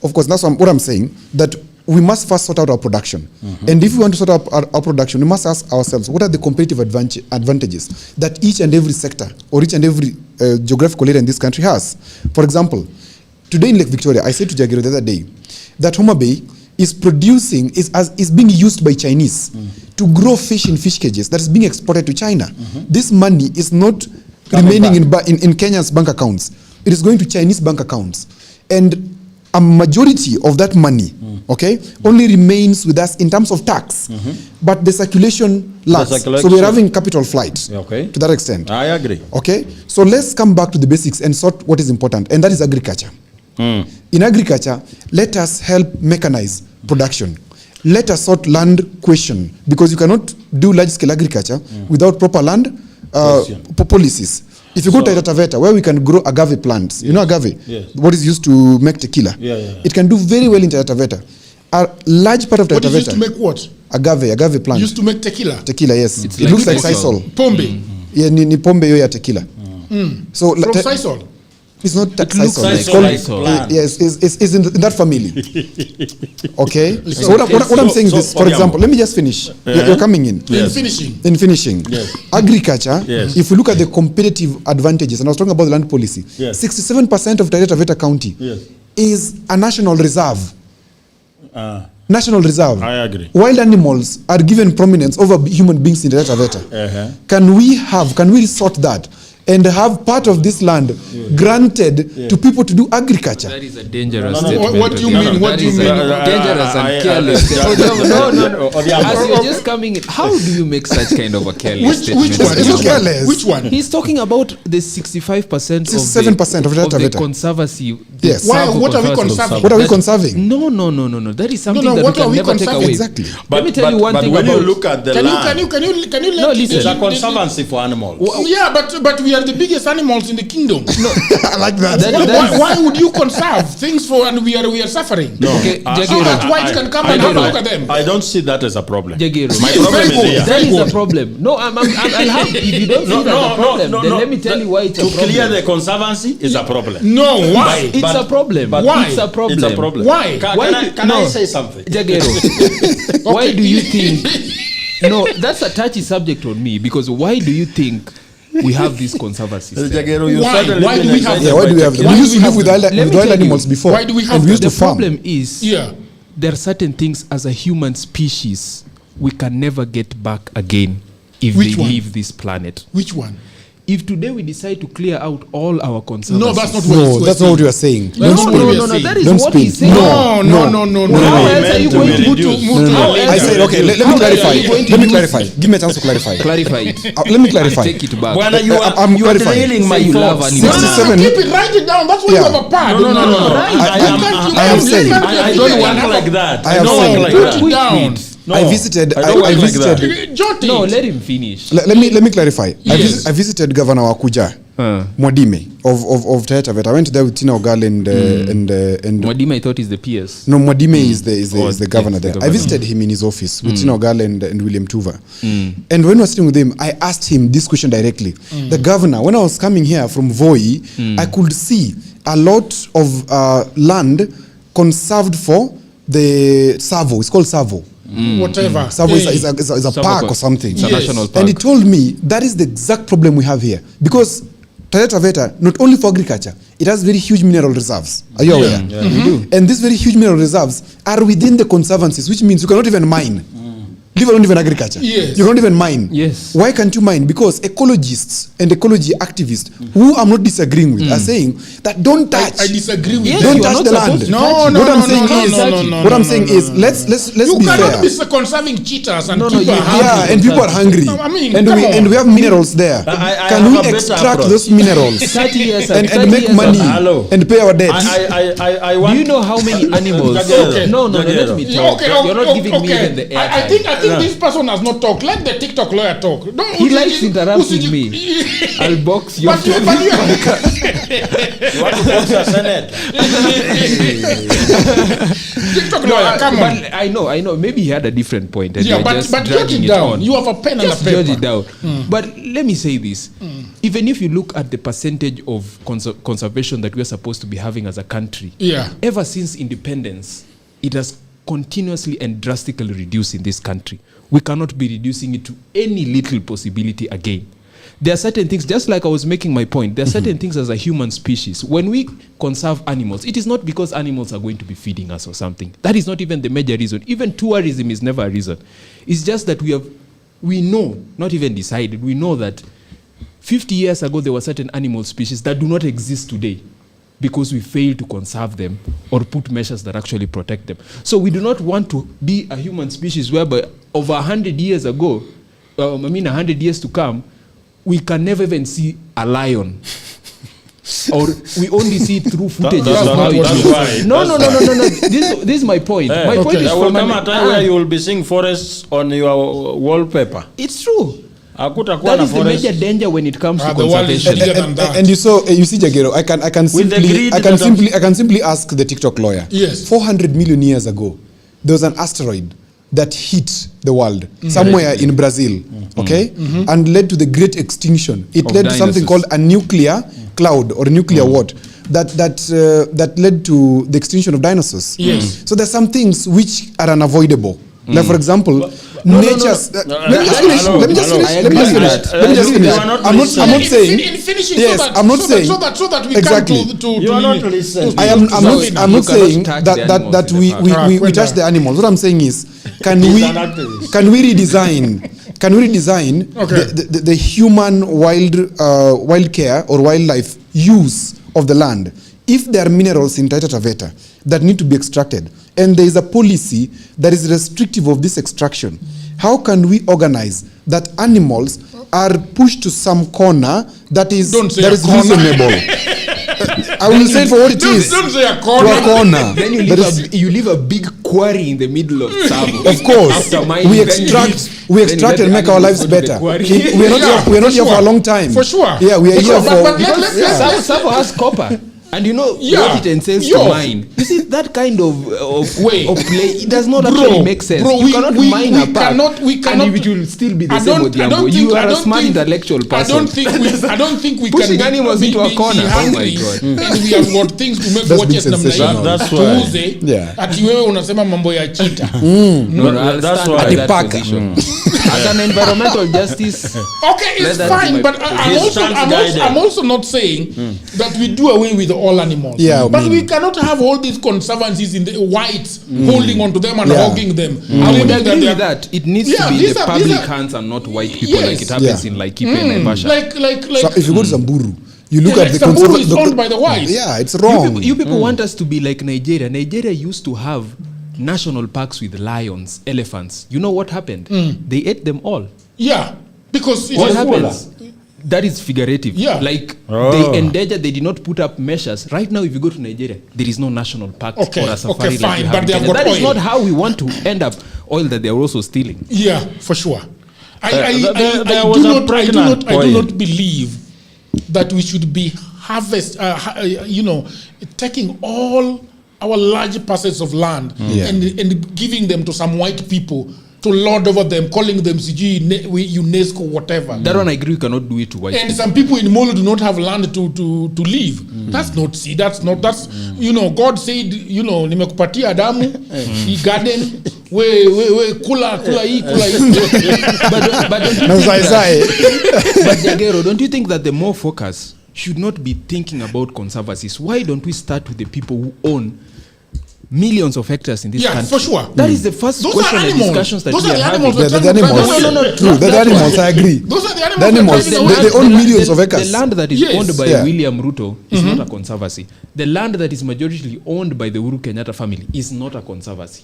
S9: Of course, that's what I'm saying, that we must first sort out our production. And if we want to sort out our production, we must ask ourselves, what are the competitive advantages that each and every sector or each and every geographical area in this country has? For example, today in Lake Victoria, I said to Jagiro the other day that Homa Bay is producing, is being used by Chinese to grow fish in fish cages that is being exported to China. This money is not remaining in Kenya's bank accounts. It is going to Chinese bank accounts. And a majority of that money, only remains with us in terms of tax, but the circulation lags. So we're having capital flight to that extent.
S10: I agree.
S9: Okay, so let's come back to the basics and sort what is important, and that is agriculture. In agriculture, let us help mechanize production. Let us sort land question, because you cannot do large-scale agriculture without proper land policies. If you go to Taveta, where we can grow agave plants, you know agave, what is used to make tequila, it can do very well in Taveta. A large part of Taveta.
S1: What is used to make what?
S9: Agave plant.
S1: Used to make tequila?
S9: Tequila, yes.
S11: It
S9: looks like sisal.
S1: Pombe?
S9: Yeah, ni pombe yo ya tequila. So
S1: from sisal?
S9: It's not sisal.
S10: Like
S9: yes, it's in that family. Okay? So what I'm saying is, for example, let me just finish. You're coming in. In finishing. Agriculture, if we look at the competitive advantages, and I was talking about the land policy, 67% of Taveta County is a national reserve. National reserve.
S10: I agree.
S9: Wild animals are given prominence over human beings in Taveta. Can we sort that and have part of this land granted to people to do agriculture?
S11: That is a dangerous statement.
S1: What do you mean? What do you mean?
S11: Dangerous and careless. No. As you're just coming in, how do you make such kind of a careless statement?
S1: Which one?
S9: Is it careless?
S1: Which one?
S11: He's talking about the 65%
S9: 67% of
S11: the conservancy
S9: Yes.
S1: Why? What are we conserving?
S9: What are we conserving?
S11: No. That is something
S1: No,
S11: that
S1: what
S11: we
S1: are
S11: can
S1: we
S11: never take
S1: conserving?
S11: away.
S9: Exactly.
S11: Let me tell you one thing
S10: when
S11: about...
S10: you look at the land,
S1: Can you
S11: No,
S1: let
S11: listen.
S10: it's a conservancy for animals.
S1: Yeah, but we are the biggest animals in the kingdom. No,
S9: I like that.
S1: why would you conserve things for and we are suffering?
S10: No.
S11: Okay,
S1: So that white can come and have a look at them.
S10: I don't see that as a problem.
S11: Jagero.
S10: My problem is here.
S11: That is a problem. No, I'll have. If you don't see that a problem, then let me tell you why it's a problem.
S10: To clear the conservancy is a problem.
S1: No, why?
S11: It's a problem.
S1: Why?
S11: It's a problem.
S10: It's a problem.
S1: Why?
S10: Can I say something?
S11: Jagero, why do you think... No, that's a touchy subject on me, because why do you think we have this conservancy system?
S10: Jagero, you
S1: Why?
S10: started
S1: Why do we have
S9: Yeah, why do we have them? We used to live with wild animals before.
S1: Why do we have
S9: and we used
S11: The
S9: to farm.
S11: problem is,
S1: Yeah.
S11: there are certain things as a human species we can never get back again if
S1: Which
S11: they
S1: one?
S11: leave this planet.
S1: Which one?
S11: If today we decide to clear out all our conservancies...
S1: No, that's not
S9: No,
S1: what
S9: that's not what you are saying.
S1: No,
S9: Don't
S1: no,
S9: spin.
S1: no, no,
S11: that is
S9: Don't
S11: what
S9: spin.
S11: he's saying.
S1: No.
S11: How else are you going to
S9: No. I said, okay, let me clarify. Let me clarify. Give me a chance to clarify.
S11: Clarify it.
S9: Let me clarify.
S11: Take it back.
S10: When you
S9: I'm
S10: are
S9: clarifying.
S10: derailing my
S11: Say you love
S10: thoughts.
S11: animals.
S9: 67.
S1: Keep it, write it down. That's why you have a pad.
S10: No.
S9: I am saying.
S10: I don't work like that.
S9: I am
S10: don't
S9: saying.
S10: work
S1: Put
S10: like
S1: it
S10: that.
S1: down.
S10: No,
S9: I visited.
S10: I don't work
S9: I
S10: like that.
S9: visited.
S1: Jot it.
S11: No, let him finish.
S9: Let me clarify.
S1: Yes.
S9: I visited Governor Wakuja, Mwadime of Taita Taveta. I went there with Tina Ogal and
S11: Mwadime, I thought is the PS.
S9: No, Mwadime is the governor there.
S11: governor.
S9: I visited him in his office with Tina Ogal and William Tuva. And when I was sitting with him, I asked him this question directly. The governor, when I was coming here from Voi, I could see a lot of land conserved for the Savo. It's called Savo.
S1: Whatever.
S9: Savo is a park or something.
S11: It's a national park.
S9: And he told me that is the exact problem we have here. Because Taita Taveta, not only for agriculture, it has very huge mineral reserves. Are you aware?
S10: Yeah, we do.
S9: And these very huge mineral reserves are within the conservancies, which means you cannot even mine. Leave alone even agriculture.
S1: Yes.
S9: You cannot even mine.
S11: Yes.
S9: Why can't you mine? Because ecologists and ecology activists, who I'm not disagreeing with, are saying that don't touch.
S1: I disagree with
S11: Yes,
S9: Don't
S11: you are
S9: touch
S11: not
S9: the
S11: supposed
S9: land.
S11: to
S1: No,
S11: touch it.
S1: no,
S9: What I'm
S1: no,
S9: saying
S1: no,
S9: is,
S1: no, no, no,
S9: what I'm
S1: no,
S9: saying
S1: no,
S9: is,
S1: no.
S9: let's
S1: You
S9: be
S1: cannot
S9: fair.
S1: be conserving cheetahs and
S11: No, no,
S1: people
S11: you
S1: are hungry.
S9: Yeah, and people are hungry.
S1: No, I mean,
S9: and
S1: come
S9: we
S1: on.
S9: and we have minerals there.
S10: I
S9: Can
S10: have
S9: we
S10: a better
S9: extract
S10: approach.
S9: those minerals
S11: 30 years
S9: and
S11: 30
S9: make
S11: years
S9: money
S10: Hello.
S9: and pay our debts?
S10: I want.
S11: Do you know how many animals?
S10: Okay.
S11: No, let me talk. You're not giving me even the airtime.
S1: I think this person has not talked. Let the TikTok lawyer talk. Don't,
S11: He likes interrupting me. I'll box you.
S1: But you
S10: You want to box your Senate?
S1: TikTok lawyer, come on.
S11: But I know. Maybe he had a different point. And
S1: Yeah,
S11: you're
S1: but
S11: just
S1: judge
S11: dragging
S1: it
S11: it
S1: down.
S11: on.
S1: You have a pen
S11: Just
S1: and a paper.
S11: judge it down. But let me say this. Even if you look at the percentage of conservation that we're supposed to be having as a country,
S1: Yeah.
S11: ever since independence, it has continuously and drastically reduced in this country. We cannot be reducing it to any little possibility again. There are certain things, just like I was making my point, there are certain things as a human species. When we conserve animals, it is not because animals are going to be feeding us or something. That is not even the major reason. Even tourism is never a reason. It's just that we know, not even decided, we know that 50 years ago there were certain animal species that do not exist today because we failed to conserve them or put measures that actually protect them. So we do not want to be a human species whereby over 100 years ago, 100 years to come, we can never even see a lion. Or we only see it through footage.
S10: That's why.
S11: No. This is my point. My point is
S10: There will
S11: from
S10: come a time where you will be seeing forests on your wallpaper.
S11: It's true.
S10: Hakutakuwa
S11: That
S10: na
S11: is the
S10: forest.
S11: major danger when it comes to
S1: The world is
S11: conservation.
S1: bigger than that.
S9: And you see Jagero, I can simply ask the TikTok lawyer.
S1: Yes.
S9: 400 million years ago, there was an asteroid that hit the world somewhere in Brazil, okay, and led to the great extinction. It led to something called a nuclear cloud or a nuclear what that led to the extinction of dinosaurs.
S1: Yes.
S9: So there's some things which are unavoidable. Like for example, nature's. Let me just finish. I'm not saying.
S1: In finishing,
S9: Yes, I'm not saying.
S1: so that we
S9: Exactly.
S1: come to
S10: You are not listening.
S9: I'm not saying
S11: touch the
S9: that
S11: animals
S9: we touch the animals. What I'm saying is, can we redesign the human wild care or wildlife use of the land if there are minerals in Taita Taveta that need to be extracted and there is a policy that is restrictive of this extraction? How can we organize that animals are pushed to some corner that is reasonable? I will say it for what it is.
S3: Don't say a
S9: To a
S3: corner.
S9: corner.
S11: Then you leave a big quarry in the middle of Tsavo.
S9: Of course,
S11: After mining,
S9: we
S11: then
S9: extract
S11: you
S9: and make our lives
S11: go to the
S9: better.
S11: quarry.
S9: We are not here for a long time.
S3: For sure.
S9: Yeah, we are here for.
S3: But let's
S11: Tsavo has copper. And you know
S3: Yeah.
S11: what it entails
S3: Yo.
S11: to mine. You see that kind of
S3: Way.
S11: play. It does not
S3: Bro,
S11: actually make sense.
S3: bro,
S11: You cannot mine a park,
S3: we cannot.
S11: and it will still be the
S3: I
S11: same
S3: don't-
S11: with
S3: I don't
S11: Yambo.
S3: think-
S11: You
S3: I
S11: are a
S3: don't
S11: smart
S3: think-
S11: intellectual
S3: I
S11: person.
S3: don't think we
S11: Pushing
S3: can
S11: animals
S3: be-
S11: into a
S3: be
S11: corner. Oh my
S3: hungry,
S11: God.
S3: and we have got things to make
S9: That's
S3: watches
S9: been
S3: namna
S9: sensational.
S3: hii.
S10: That's why.
S3: Tuuze,
S9: Yeah.
S3: ati wewe unasema mambo ya cheetah.
S11: No, I'll
S10: that's
S11: stand
S10: why-
S11: by that
S9: Adipaka.
S11: position. As an environmental justice,
S3: Okay,
S11: Let
S3: it's
S11: that be
S3: fine,
S11: my
S3: but I'm also not saying that we do away with all animals.
S9: Yeah, I
S3: but
S9: mean-
S3: we cannot have all these conservancies in the whites holding on to them and
S9: Yeah.
S3: hogging them.
S11: I would
S3: Claiming
S11: agree
S3: they
S11: with
S3: are-
S11: that. It needs
S3: Yeah,
S11: to be
S3: these
S11: the
S3: are-
S11: public
S3: these are-
S11: hands and not white people
S3: Yes.
S11: like it happens
S9: Yeah.
S11: in Laikipia and Naivasha.
S3: Like
S9: So if you go to Samburu, you look
S3: Yeah,
S9: at
S3: like
S9: the
S3: Samburu
S9: conserva-
S3: is owned by the whites.
S9: Yeah, it's wrong.
S11: You people want us to be like Nigeria. Nigeria used to have national parks with lions, elephants. You know what happened? They ate them all.
S3: yeah, because it
S11: What
S3: is-
S11: happens? That is figurative.
S3: Yeah.
S11: Like
S10: Oh.
S11: they endangered, they did not put up measures. Right now, if you go to Nigeria, there is no national park
S3: Okay,
S11: or a safari
S3: okay,
S11: like
S3: fine,
S11: we
S3: but
S11: have in
S3: they have
S11: Kenya.
S3: got
S11: That is
S3: oil.
S11: not how we want to end up oil that they are also stealing.
S3: Yeah, for sure. I
S10: there was
S3: do
S10: a
S3: not
S10: pregnant
S3: I do
S10: point.
S3: not believe that we should be taking all our large parcels of land
S9: Yeah.
S3: and giving them to some white people to lord over them, calling them CG, UNESCO, whatever.
S11: That one I agree we cannot do it to white
S3: And
S11: people.
S3: some people in Molo do not have land to live. That's not see. That's God said, nimekupatia Adamu, he garden, we kula hii.
S11: But don't you
S9: No,
S11: think
S9: Zai.
S11: But Jagero, don't you think that the more focus should not be thinking about conservancies? Why don't we start with the people who own millions of hectares in this
S3: Yeah,
S11: country?
S3: for sure.
S11: That is the first
S3: Those
S11: question
S3: are
S11: and
S3: animals.
S11: discussions that
S3: Those
S11: we
S3: are
S11: are
S3: the
S11: having.
S3: animals.
S9: The animals. True, the animals, I agree.
S3: Those are the animals.
S9: The animals,
S3: that are driving
S9: they
S3: away.
S9: own millions of acres.
S11: The land that is
S3: Yes.
S11: owned by
S9: Yeah.
S11: William Ruto is not a conservancy. The land that is majority owned by the Uhuru Kenyatta family is not a conservancy.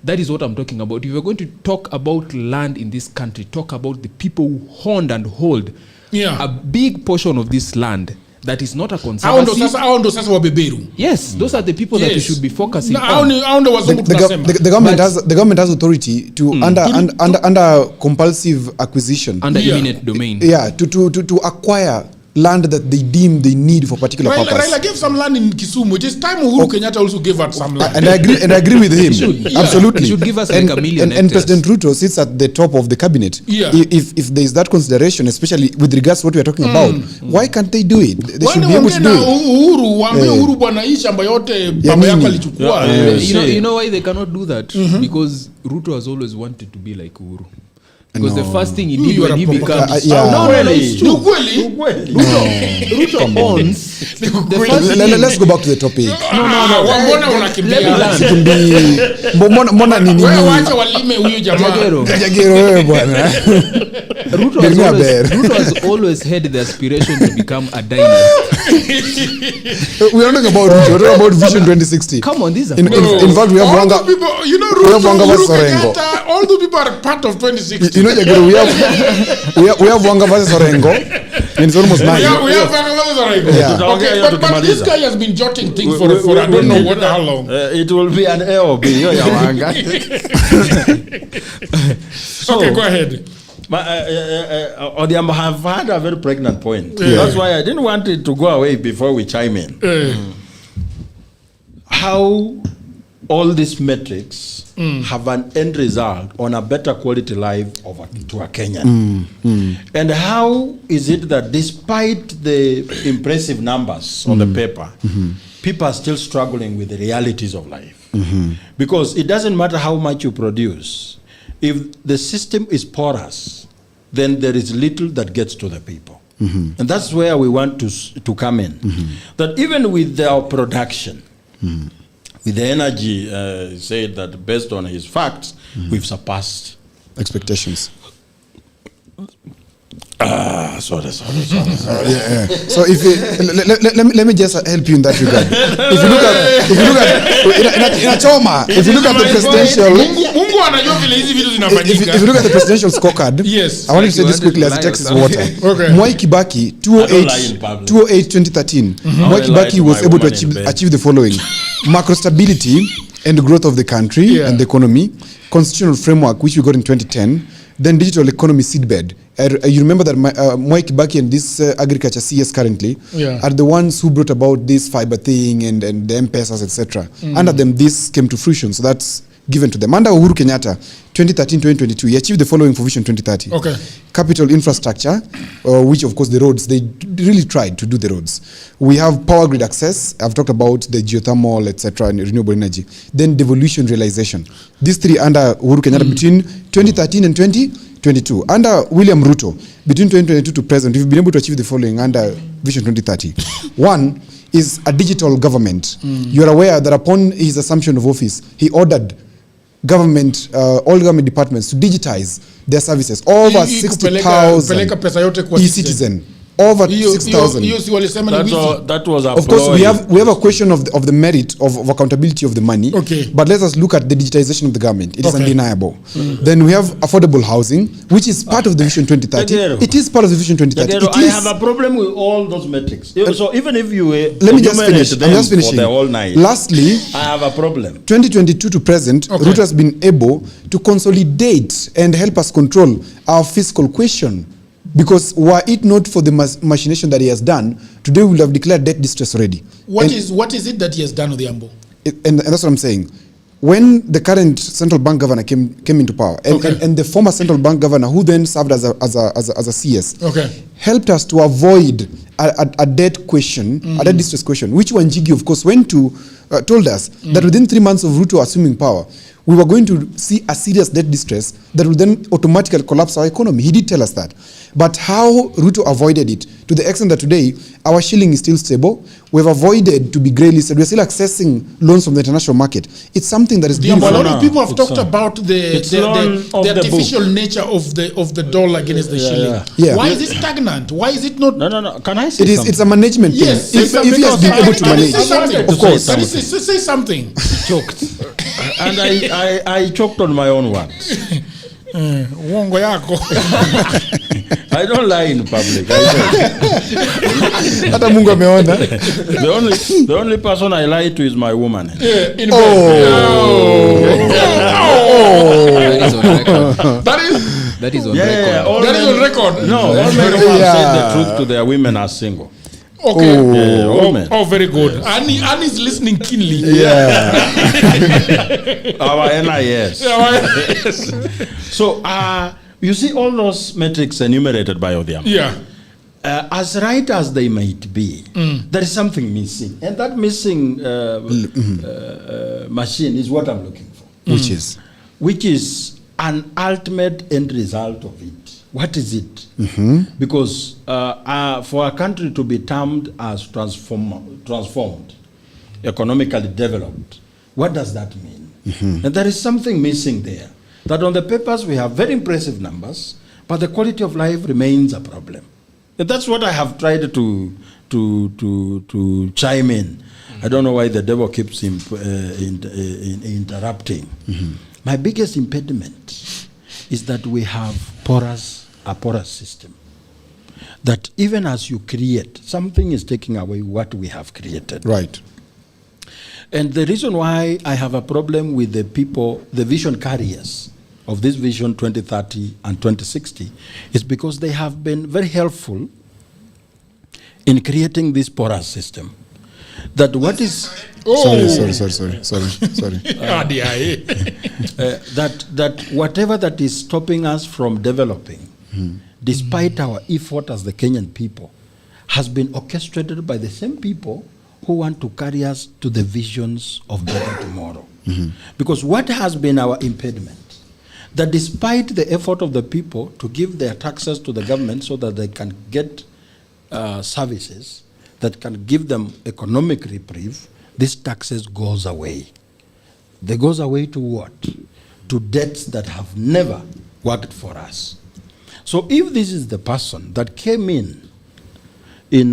S11: That is what I'm talking about. If you're going to talk about land in this country, talk about the people who own and hold
S3: Yeah.
S11: a big portion of this land that is not a
S3: Hao
S11: conservancy.
S3: ndo sasa wabeberu.
S11: Yes, those are the people that we
S3: Yes.
S11: should be focusing
S3: Hao
S11: on.
S3: ndo wazungu tunasema.
S9: The government has authority to under compulsive acquisition.
S11: Under
S3: Yeah.
S11: eminent domain.
S9: Yeah, to acquire land that they deem they need for particular purpose.
S3: Raila gave some land in Kisumu. It is time Uhuru Kenyatta also gave out some land.
S9: And I agree with him.
S11: should.
S9: Absolutely.
S11: He should give us like a million
S9: and
S11: hectares.
S9: President Ruto sits at the top of the cabinet.
S3: Yeah.
S9: If there is that consideration, especially with regards to what we are talking about, why can't they do it? They should be able to do it.
S3: Uhuru waambie Uhuru bwana hii shamba yote baba yako
S9: nini?
S3: alichukua.
S11: You know why they cannot do that? Because Ruto has always wanted to be like Uhuru. Because the first thing he did
S3: You are
S11: when he
S3: a propagandist.
S11: becomes
S9: yeah.
S11: no, it's true.
S3: Ni ukweli?
S11: Ruto owns the first thing.
S9: Let's go back to the topic.
S3: Mbona unakimbia?
S11: Let me land.
S9: Mbona nini?
S3: Wewe wacha walime huyu jamaa.
S11: Jagero.
S9: Jagero wewe bwana.
S11: Ruto has always had the aspiration to become a dynasty.
S9: We are not talking about Ruto, we are talking about Vision 2060.
S11: Come on, these are
S9: In fact, we have
S3: All
S9: Wanga.
S3: those people,
S9: we have
S3: Ruto,
S9: Wanga
S3: Uhuru
S9: versus Orengo.
S3: Kenyatta, all those people are part of 2060.
S9: You know, Jagero, we have Wanga versus Orengo, and it's almost nine.
S3: We have Orengo.
S9: Yeah.
S3: Okay, but this guy has been jotting things for I don't know how long.
S10: It will be an AOB. Ya Wanga.
S3: Okay, go ahead.
S10: Odiamba have had a very pregnant point.
S3: Yeah.
S10: That's why I didn't want it to go away before we chime in. How all these metrics have an end result on a better quality life to a Kenyan. And how is it that despite the impressive numbers on the paper, people are still struggling with the realities of life? Because it doesn't matter how much you produce. If the system is porous, then there is little that gets to the people. And that's where we want to come in. That even with our production, with the energy, said that based on his facts, we've surpassed
S9: Expectations.
S10: Sorry.
S9: Yeah. So if let me just help you in that regard. If you look at in a choma, if you look at the presidential,
S3: Mungu anajua vile hizi vitu zinafanyika.
S9: If you look at the presidential scorecard,
S3: yes.
S9: I want to say this quickly as it takes water.
S3: Okay.
S9: Mwai Kibaki 2008-2013. Mwai Kibaki was able to achieve the following: macro stability and growth of the country and the economy, constitutional framework which we got in 2010, then digital economy seedbed. You remember that Mwai Kibaki and this agriculture CS currently are the ones who brought about this fiber thing and the M-Pesas, etc. Under them, this came to fruition. So that's given to them. Under Uhuru Kenyatta, 2013-2022, he achieved the following for Vision 2030.
S3: Okay.
S9: Capital infrastructure, which of course the roads, they really tried to do the roads. We have power grid access. I've talked about the geothermal, etc., and renewable energy. Then devolution realization. These three under Uhuru Kenyatta between 2013 and 2022. Under William Ruto, between 2022 to present, we've been able to achieve the following under Vision 2030. One is a digital government. You are aware that upon his assumption of office, he ordered government, all government departments to digitize their services. Over 60,000 e-citizen. Over 6,000.
S10: That was
S9: of course, we have a question of the merit of accountability of the money.
S3: Okay.
S9: But let us look at the digitization of the government. It is undeniable. Then we have affordable housing, which is part of the Vision 2030. It is part of the Vision 2030.
S10: I have a problem with all those metrics. So even if you
S9: let me just finish. I'm just finishing.
S10: For the whole night,
S9: lastly,
S10: I have a problem. 2022
S9: to present, Ruto has been able to consolidate and help us control our fiscal question. Because were it not for the machination that he has done, today we would have declared debt distress already.
S3: What is it that he has done with the Ambo?
S9: And that's what I'm saying. When the current central bank governor came into power, and the former central bank governor, who then served as a CS, helped us to avoid a debt question, a debt distress question, which Wanjigi, of course, went to told us that within 3 months of Ruto assuming power, we were going to see a serious debt distress that would then automatically collapse our economy. He did tell us that. But how Ruto avoided it, to the extent that today our shilling is still stable, we've avoided to be grey listed, we're still accessing loans from the international market. It's something that is
S3: a lot of people have talked about the artificial nature of the dollar against the shilling. Why is it stagnant? Why is it not?
S10: No. Can I say
S9: something? It's a management thing.
S3: Yes,
S9: if he has been able to manage.
S3: Of course. Say something.
S10: Choked. And I choked on my own words.
S3: Uongo yako.
S10: I don't lie in public.
S9: Hata Mungu ameona.
S10: The only person I lie to is my woman.
S3: That is on record.
S10: No, all men who have said the truth to their women are single.
S3: Okay. Very good. Annie's listening keenly.
S10: Our NIS. So, you see all those metrics enumerated by Odiam. As right as they might be, there is something missing. And that missing machine is what I'm looking for. Which is an ultimate end result of it. What is it? Because for a country to be termed as transformed, economically developed, what does that mean? And there is something missing there. That on the papers we have very impressive numbers, but the quality of life remains a problem. And that's what I have tried to chime in. I don't know why the devil keeps interrupting. My biggest impediment is that we have a porous system. That even as you create, something is taking away what we have created.
S9: Right.
S10: And the reason why I have a problem with the people, the vision carriers of this Vision 2030 and 2060, is because they have been very helpful in creating this porous system. That what is...
S9: Sorry.
S10: That whatever that is stopping us from developing, despite our effort as the Kenyan people, has been orchestrated by the same people who want to carry us to the visions of better tomorrow. Because what has been our impediment? That despite the effort of the people to give their taxes to the government so that they can get services that can give them economic reprieve, these taxes goes away. They goes away to what? To debts that have never worked for us. So if this is the person that came in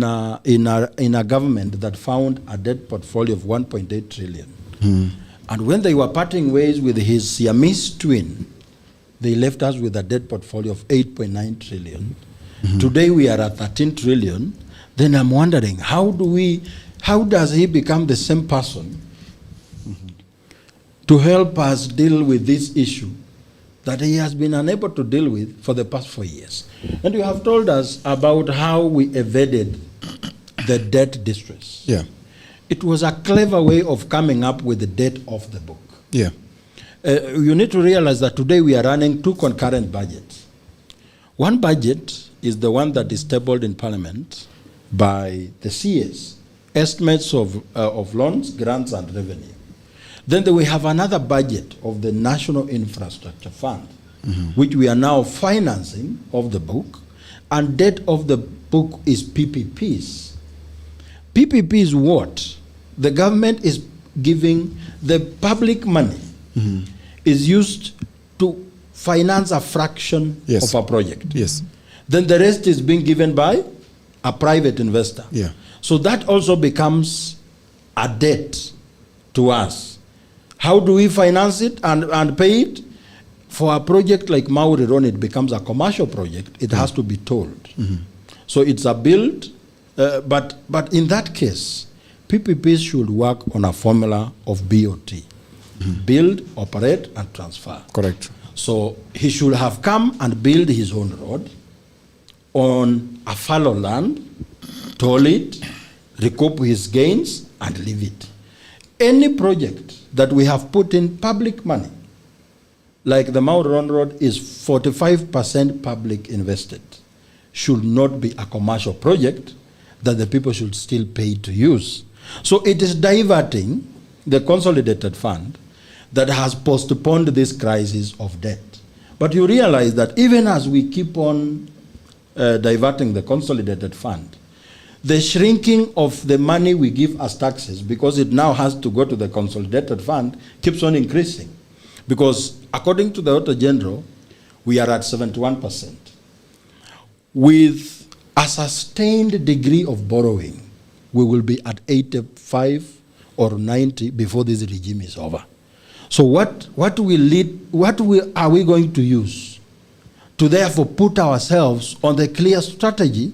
S10: a government that found a debt portfolio of 1.8 trillion, and when they were parting ways with his Siamese twin, they left us with a debt portfolio of 8.9 trillion. Today we are at 13 trillion. Then I'm wondering, how does he become the same person to help us deal with this issue that he has been unable to deal with for the past 4 years? And you have told us about how we evaded the debt distress.
S9: Yeah.
S10: It was a clever way of coming up with the debt off the book.
S9: Yeah.
S10: You need to realize that today we are running 2 concurrent budgets. One budget is the one that is tabled in Parliament by the CS, estimates of loans, grants, and revenue. Then we have another budget of the National Infrastructure Fund, which we are now financing off the book, and debt of the book is PPPs. PPP is what? The government is giving the public money is used to finance a fraction of a project.
S9: Yes.
S10: Then the rest is being given by a private investor.
S9: Yeah.
S10: So that also becomes a debt to us. How do we finance it and pay it? For a project like Mauri Ron, it becomes a commercial project. It has to be told. So it's a build, but in that case, PPPs should work on a formula of BOT. Build, operate, and transfer.
S9: Correct.
S10: So he should have come and build his own road on a fallow land, toll it, recoup his gains, and leave it. Any project that we have put in public money, like the Mount Ron Road is 45% public invested, should not be a commercial project that the people should still pay to use. So it is diverting the consolidated fund that has postponed this crisis of debt. But you realize that even as we keep on diverting the consolidated fund, the shrinking of the money we give as taxes, because it now has to go to the consolidated fund, keeps on increasing. Because according to the Auditor General, we are at 71%. With a sustained degree of borrowing, we will be at 85 or 90 before this regime is over. So what are we going to use to therefore put ourselves on the clear strategy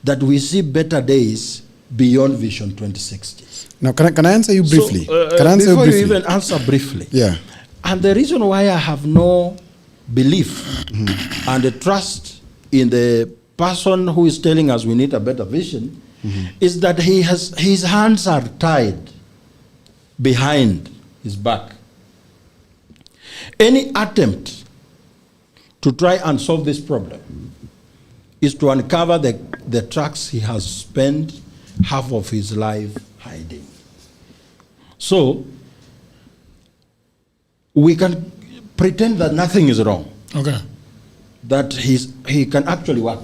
S10: that we see better days beyond Vision 2060?
S9: Now, can I answer you briefly?
S10: Before you even answer briefly.
S9: Yeah.
S10: And the reason why I have no belief and trust in the person who is telling us we need a better vision is that his hands are tied behind his back. Any attempt to try and solve this problem is to uncover the tracks he has spent half of his life hiding. So we can pretend that nothing is wrong.
S3: Okay.
S10: That he can actually work.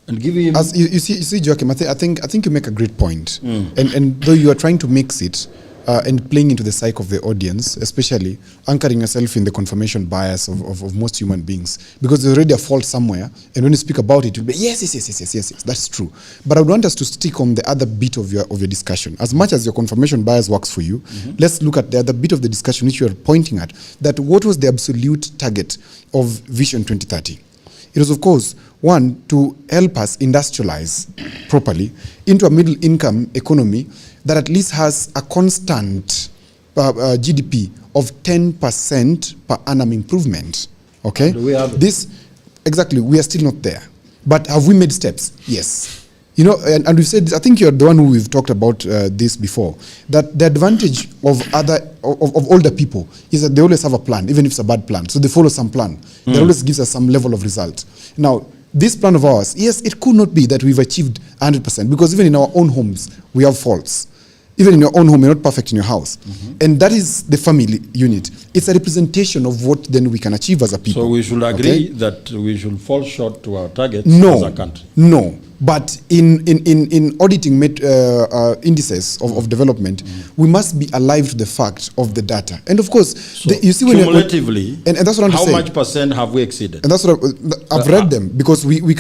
S10: And give him.
S9: As you see, Joachim, I think you make a great point. And though you are trying to mix it and playing into the psyche of the audience, especially anchoring yourself in the confirmation bias of most human beings, because there's already a fault somewhere, and when you speak about it, you'll be yes, that's true. But I would want us to stick on the other bit of your discussion. As much as your confirmation bias works for you, let's look at the other bit of the discussion which you are pointing at, that what was the absolute target of Vision 2030? It was, of course, one, to help us industrialize properly into a middle income economy that at least has a constant GDP of 10% per annum improvement. Okay?
S10: Do we have
S9: this? Exactly, we are still not there. But have we made steps? Yes. You know, and we've said, I think you're the one who we've talked about this before, that the advantage of older people is that they always have a plan, even if it's a bad plan. So they follow some plan. That always gives us some level of result. Now, this plan of ours, yes, it could not be that we've achieved 100%, because even in our own homes, we have faults. Even in your own home, you're not perfect in your house. And that is the family unit. It's a representation of what then we can achieve as a people.
S10: So we should agree that we should fall short to our targets
S9: No,
S10: as a country.
S9: no. But in auditing indices of development, we must be alive to the fact of the data. And of course,
S10: So
S9: you see
S10: cumulatively,
S9: and that's what I'm
S10: how
S9: saying.
S10: much percent have we exceeded?
S9: And that's what I've read them, because I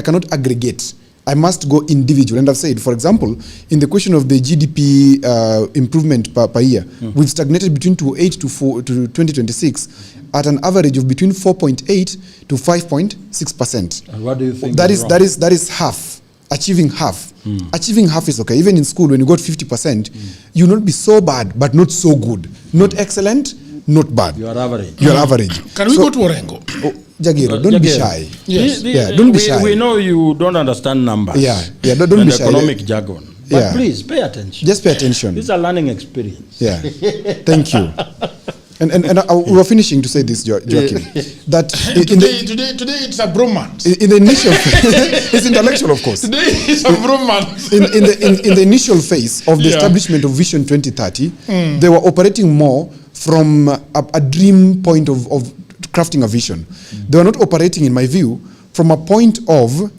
S9: cannot aggregate. I must go individual. And I've said, for example, in the question of the GDP improvement per year, we've stagnated between 2.8 to 2026 at an average of between 4.8 to 5.6%.
S10: And what do you think?
S9: That is half. Achieving half. Achieving half is okay. Even in school, when you got 50%, you'll not be so bad, but not so good. Not excellent, not bad.
S10: You are average.
S9: You are average.
S3: Can we go to Orengo?
S9: Jagiro, don't be shy.
S3: Yes.
S9: Don't be shy.
S10: We know you don't understand numbers.
S9: Don't
S10: and
S9: be shy.
S10: economic jargon. But please pay attention.
S9: Just pay attention.
S10: This is a learning experience.
S9: Yeah. Thank you. And we were finishing to say this, Joachim, that
S3: today it's a bromance.
S9: In the initial it's intellectual, of course.
S3: Today it's a bromance.
S9: In the initial phase of the establishment of Vision 2030, they were operating more from a dream point of crafting a vision. They were not operating, in my view, from a point of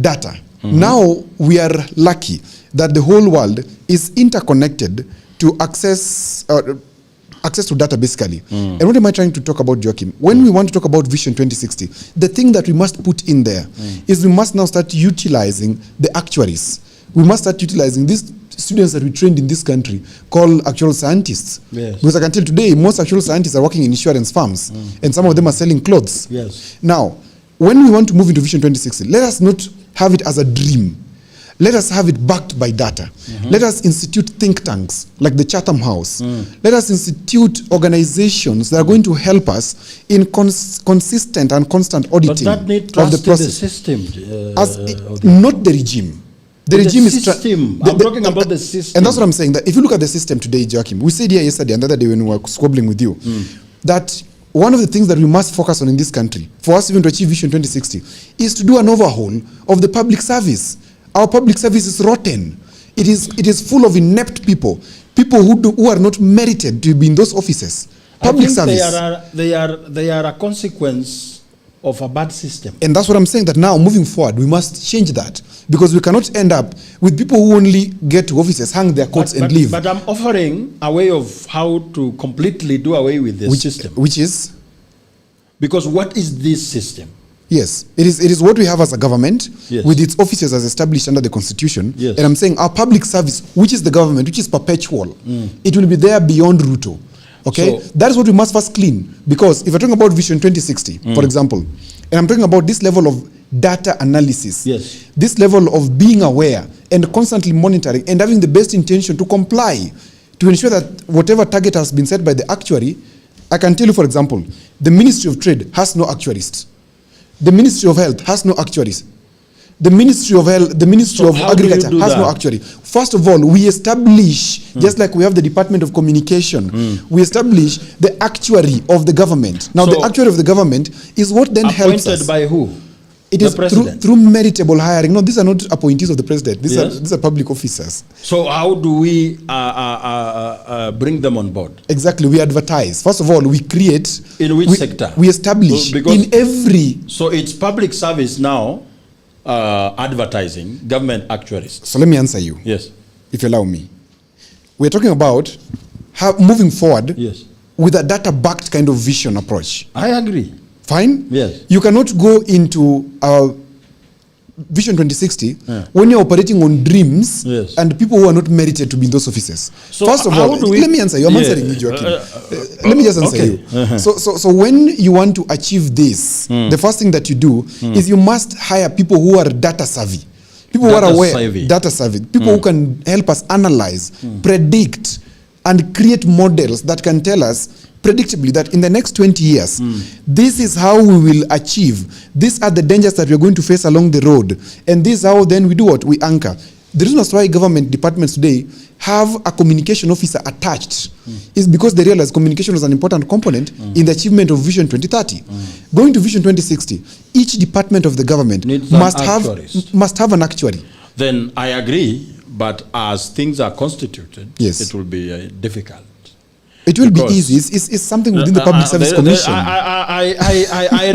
S9: data. Now we are lucky that the whole world is interconnected to access to data, basically. And what am I trying to talk about, Joachim? When we want to talk about Vision 2060, the thing that we must put in there is we must now start utilizing the actuaries. We must start utilizing these students that we trained in this country called actual scientists.
S10: Yes.
S9: Because I can tell today, most actual scientists are working in insurance firms, and some of them are selling clothes.
S10: Yes.
S9: Now, when we want to move into Vision 2060, let us not have it as a dream. Let us have it backed by data. Let us institute think tanks like the Chatham House. Let us institute organizations that are going to help us in consistent and constant auditing
S10: but that need
S9: of
S10: trust
S9: the process.
S10: In the system.
S9: Not the regime. The regime is
S10: system. I'm talking about the system.
S9: And that's what I'm saying. That if you look at the system today, Joachim, we said here yesterday and the other day when we were squabbling with you, that one of the things that we must focus on in this country, for us even to achieve Vision 2060, is to do an overhaul of the public service. Our public service is rotten. It is full of inept people who are not merited to be in those offices. Public service.
S10: They are a consequence of a bad system.
S9: And that's what I'm saying, that now moving forward, we must change that, because we cannot end up with people who only get to offices, hang their coats and leave.
S10: But I'm offering a way of how to completely do away with this system.
S9: Which is?
S10: Because what is this system?
S9: Yes, it is what we have as a government,
S10: yes,
S9: with its offices as established under the Constitution.
S10: Yes.
S9: And I'm saying our public service, which is the government, which is perpetual, it will be there beyond Ruto. Okay, so that is what we must first clean. Because if we're talking about Vision 2060, for example, and I'm talking about this level of data analysis,
S10: yes,
S9: this level of being aware and constantly monitoring and having the best intention to comply, to ensure that whatever target has been set by the actuary, I can tell you, for example, the Ministry of Trade has no actuarists. The Ministry of Health has no actuaries. The Ministry of Agriculture has no actuary. First of all, we establish, just like we have the Department of Communication, we establish the actuary of the government. Now, the actuary of the government is what then helps us.
S10: Appointed by who?
S9: It is through meritable hiring. No, these are not appointees of the president. These are public officers.
S10: So how do we bring them on board?
S9: Exactly, we advertise. First of all, we create.
S10: In which sector?
S9: We establish in every.
S10: So it's public service now, advertising, government actuaries.
S9: So let me answer you.
S10: Yes.
S9: If you allow me. We're talking about moving forward,
S10: yes,
S9: with a data-backed kind of vision approach.
S10: I agree.
S9: Fine?
S10: Yes.
S9: You cannot go into Vision 2060 when you're operating on dreams and people who are not merited to be in those offices. So first of all, let me answer you. I'm answering you, Joachim. Let me just answer you. So when you want to achieve this, the first thing that you do is you must hire people who are data savvy. People who are aware, data savvy. People who can help us analyze, predict, and create models that can tell us predictably that in the next 20 years, this is how we will achieve. These are the dangers that we're going to face along the road. And this is how then we do what? We anchor. The reason why government departments today have a communication officer attached is because they realize communication is an important component in the achievement of Vision 2030. Going to Vision 2060, each department of the government must have an actuary.
S10: Then I agree, but as things are constituted,
S9: Yes.
S10: it will be difficult.
S9: It will
S10: Because-
S9: be easy. It's something within the Public Service Commission.
S10: I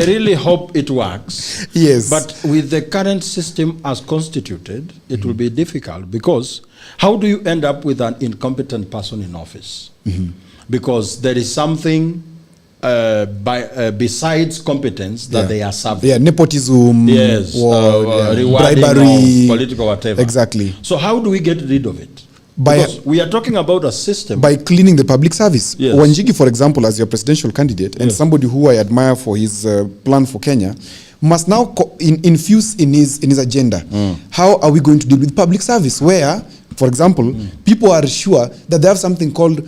S10: really hope it works.
S9: Yes.
S10: But with the current system as constituted, it will be difficult, because how do you end up with an incompetent person in office? Because there is something besides competence that they are serving.
S9: Yeah, nepotism,
S10: Yes, rewarding
S9: bribery,
S10: or political whatever.
S9: Exactly.
S10: So how do we get rid of it? Because we are talking about a system.
S9: By cleaning the public service.
S10: Yes.
S9: Wanjigi, for example, as your presidential candidate, and somebody who I admire for his plan for Kenya, must now infuse in his agenda. How are we going to deal with public service? Where, for example, people are sure that they have something called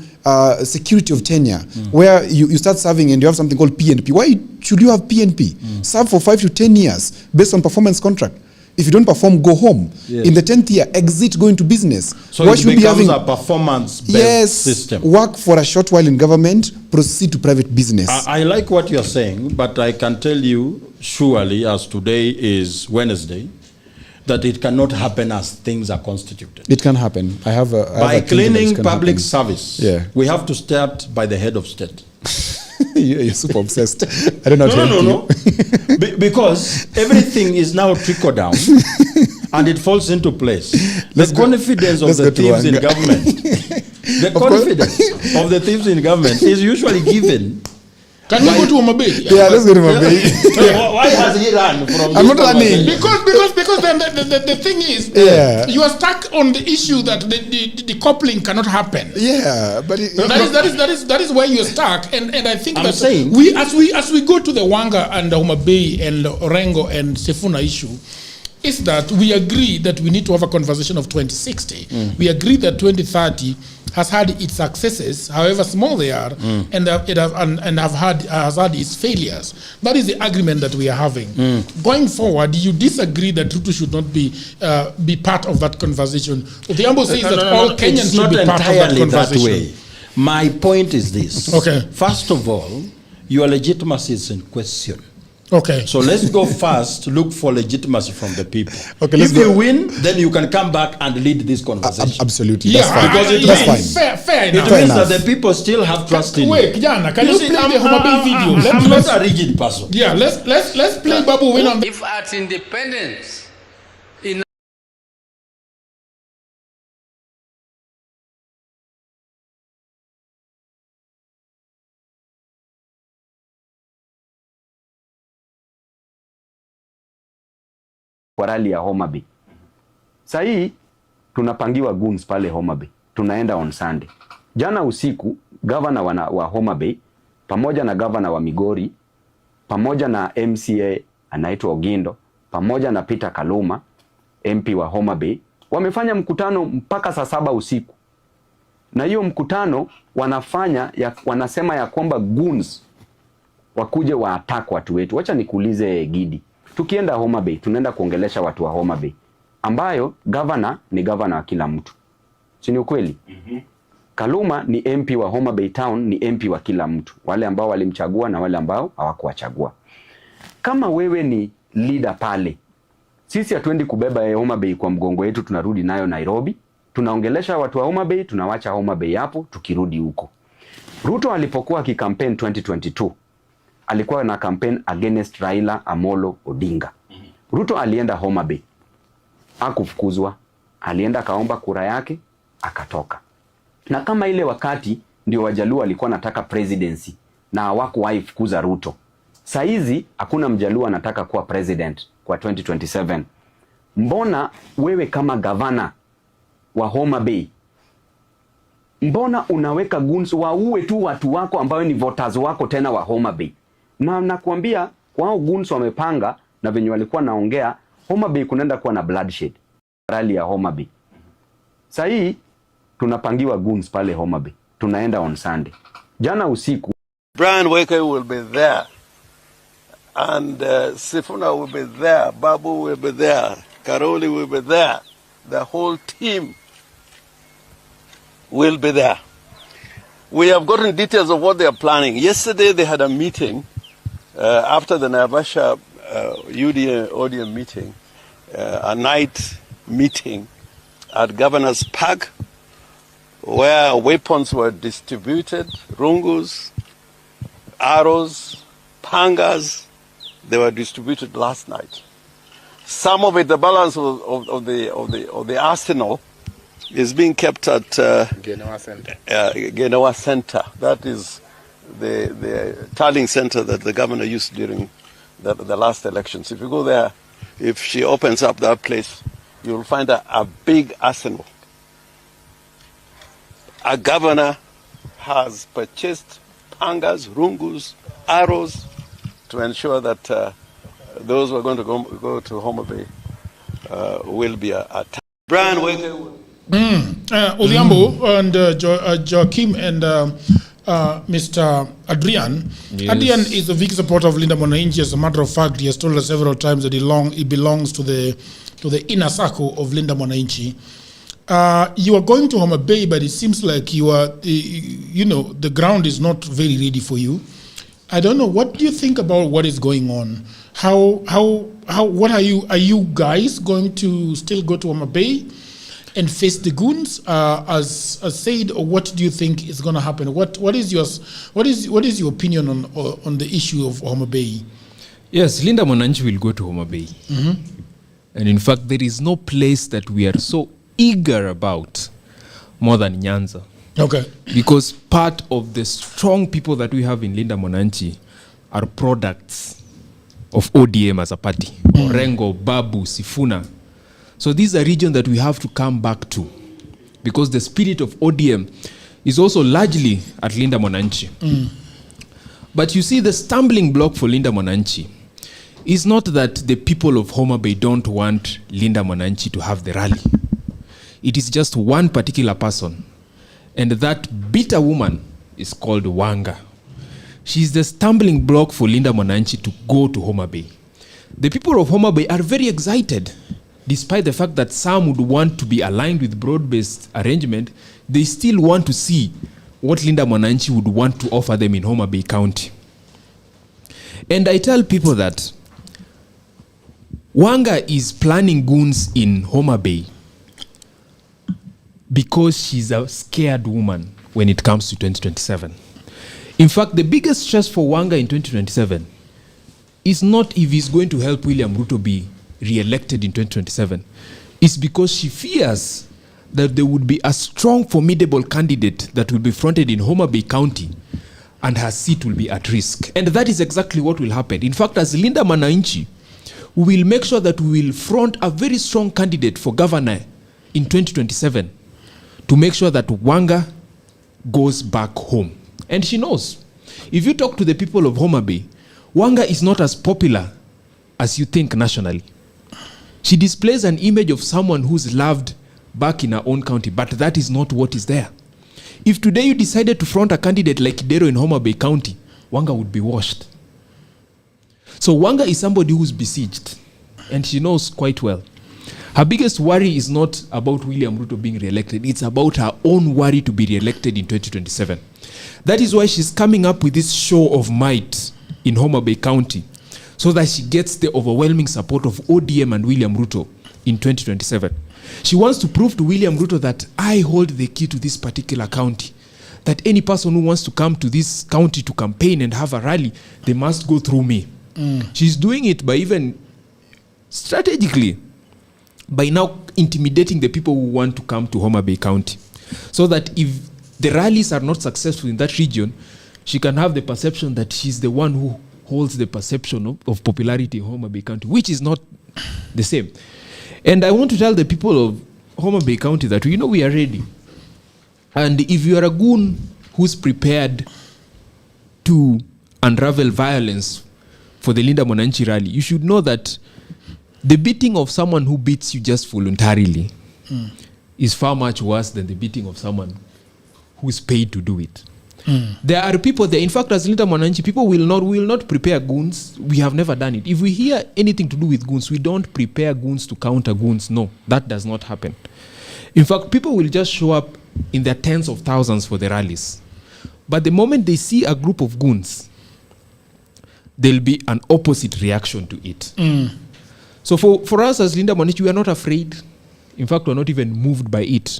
S9: security of tenure, where you start serving and you have something called PNP. Why should you have PNP? Serve for 5 to 10 years based on performance contract. If you don't perform, go home.
S10: Yes.
S9: In the 10th year, exit, go into business.
S10: So
S9: Why
S10: it
S9: should we
S10: becomes
S9: having
S10: a performance-based system.
S9: work for a short while in government, proceed to private business.
S10: I like what you're saying, but I can tell you surely, as today is Wednesday, that it cannot happen as things are constituted.
S9: It can happen.
S10: By cleaning public service,
S9: Yeah.
S10: we have to start by the head of state.
S9: You're super obsessed. I don't know.
S10: No. Because everything is now trickle down and it falls into place. The confidence of the thieves in government, the confidence of the thieves in government is usually given.
S3: Can you go to Homa Bay?
S9: Yeah, let's go to Homa Bay.
S10: Why has he run from?
S9: I'm not running.
S3: Because then the thing is, you are stuck on the issue that the coupling cannot happen.
S9: Yeah, but
S3: that is where you're stuck, and I think
S10: I'm
S3: that
S10: saying-
S3: we as we go to the Wanga and the Homa Bay and Orengo and Sifuna issue, is that we agree that we need to have a conversation of 2060. We agree that 2030 has had its successes, however small they are, and has had its failures. That is the agreement that we are having. Going forward, you disagree that Ruto should not be part of that conversation. Odhiambo says that all Kenyans should be part of that conversation.
S10: Way. My point is this.
S3: Okay.
S10: First of all, your legitimacy is in question.
S3: Okay.
S10: So let's go first, look for legitimacy from the people.
S9: Okay,
S10: if you win, then you can come back and lead this conversation.
S9: Absolutely.
S3: Yeah,
S9: That's fine.
S10: Because it
S9: That's
S10: means-
S9: fine.
S3: Fair
S10: It
S3: enough.
S10: means
S9: enough.
S10: that the people still have trust in
S3: Wait,
S10: you.
S3: Kijana, can you
S10: see,
S3: play the Homa Bay video?
S10: I'm not a rigid person.
S3: Yeah, let's play Babu Owino on the
S8: If at independence, in
S12: kwa rally ya Homa Bay. Sasa hii tunapangiwa goons pale Homa Bay. Tunaenda on Sunday. Jana usiku governor wa Homa Bay pamoja na governor wa Migori pamoja na MCA anaitwa Ogindo pamoja na Peter Kaluma MP wa Homa Bay wamefanya mkutano mpaka saa 7 usiku. Na hiyo mkutano wanasema ya kwamba goons wakuje wa attack watu wetu. Wacha nikuulize Gidi. Tukienda Homa Bay, tunaenda kuongelesha watu wa Homa Bay, ambayo governor ni governor wa kila mtu. Si ni ukweli? Kaluma ni MP wa Homa Bay Town, ni MP wa kila mtu. Wale ambao walimchagua na wale ambao hawakuwachagua. Kama wewe ni leader pale, sisi hatuendi kubeba Homa Bay kwa mgongo wetu, tunarudi nayo Nairobi. Tunaongelesha watu wa Homa Bay, tunawacha Homa Bay hapo, tukirudi huko. Ruto alipokuwa kikampeni 2022, alikuwa na campaign against Raila Amolo Odinga. Ruto alienda Homa Bay. Hakufukuzwa. Alienda kaomba kura yake, akatoka. Na kama ile wakati ndio Wajaluo alikuwa anataka presidency na hawakuwahi fukuza Ruto. Saizi hakuna Mjaluo anataka kuwa president kwa 2027. Mbona wewe kama governor wa Homa Bay, mbona unaweka goons waue tu watu wako ambao ni voters wako tena wa Homa Bay? Na nakuambia wao goons wamepanga na venye walikuwa naongea Homa Bay kunaenda kuwa na bloodshed. Rally ya Homa Bay. Sasa hii tunapangiwa goons pale Homa Bay. Tunaenda on Sunday. Jana usiku
S13: Brian Wake will be there. And Sifuna will be there. Babu will be there. Karoli will be there. The whole team will be there. We have gotten details of what they are planning. Yesterday they had a meeting after the Naivasha ODM meeting, a night meeting at Governor's Park, where weapons were distributed, rungus, arrows, pangas, they were distributed last night. Some of it, the balance of the arsenal, is being kept at Genoa Center. That is the tallying center that the governor used during the last elections. If you go there, if she opens up that place, you'll find a big arsenal. A governor has purchased pangas, rungus, arrows to ensure that those who are going to go to Homa Bay will be attacked. Brian,
S3: Odhiambo and Joachim and Mr. Adrian.
S11: Yes.
S3: Adrian is a big supporter of Linda Mwananchi. As a matter of fact, he has told us several times that he belongs to the inner circle of Linda Mwananchi. You are going to Homa Bay, but it seems like you are, the ground is not very ready for you. I don't know. What do you think about what is going on? What are you guys going to still go to Homa Bay and face the goons as said, or what do you think is going to happen? What is your opinion on the issue of Homa Bay?
S11: Yes, Linda Mwananchi will go to Homa Bay.
S3: Mm-hmm.
S11: And in fact, there is no place that we are so eager about more than Nyanza.
S3: Okay.
S11: Because part of the strong people that we have in Linda Mwananchi are products of ODM as a party. Orengo, Babu, Sifuna. So these are regions that we have to come back to, because the spirit of ODM is also largely at Linda Mwananchi. But you see, the stumbling block for Linda Mwananchi is not that the people of Homa Bay don't want Linda Mwananchi to have the rally. It is just one particular person. And that bitter woman is called Wanga. She's the stumbling block for Linda Mwananchi to go to Homa Bay. The people of Homa Bay are very excited. Despite the fact that some would want to be aligned with broad-based arrangement, they still want to see what Linda Mwananchi would want to offer them in Homa Bay County. And I tell people that Wanga is planning goons in Homa Bay because she's a scared woman when it comes to 2027. In fact, the biggest stress for Wanga in 2027 is not if he's going to help William Ruto be re-elected in 2027. It's because she fears that there would be a strong, formidable candidate that will be fronted in Homa Bay County and her seat will be at risk. And that is exactly what will happen. In fact, as Linda Mwananchi, we will make sure that we will front a very strong candidate for governor in 2027 to make sure that Wanga goes back home. And she knows. If you talk to the people of Homa Bay, Wanga is not as popular as you think nationally. She displays an image of someone who's loved back in her own county, but that is not what is there. If today you decided to front a candidate like Kidero in Homa Bay County, Wanga would be washed. So Wanga is somebody who's besieged, and she knows quite well. Her biggest worry is not about William Ruto being re-elected. It's about her own worry to be re-elected in 2027. That is why she's coming up with this show of might in Homa Bay County, so that she gets the overwhelming support of ODM and William Ruto in 2027. She wants to prove to William Ruto that I hold the key to this particular county, that any person who wants to come to this county to campaign and have a rally, they must go through me. She's doing it by even strategically, by now intimidating the people who want to come to Homa Bay County, so that if the rallies are not successful in that region, she can have the perception that she's the one who holds the perception of popularity in Homa Bay County, which is not the same. And I want to tell the people of Homa Bay County that we are ready. And if you are a goon who's prepared to unravel violence for the Linda Mwananchi rally, you should know that the beating of someone who beats you just voluntarily is far much worse than the beating of someone who's paid to do it. There are people there. In fact, as Linda Mwananchi, people will not prepare goons. We have never done it. If we hear anything to do with goons, we don't prepare goons to counter goons. No, that does not happen. In fact, people will just show up in their tens of thousands for the rallies. But the moment they see a group of goons, there'll be an opposite reaction to it. So for us as Linda Mwananchi, we are not afraid. In fact, we're not even moved by it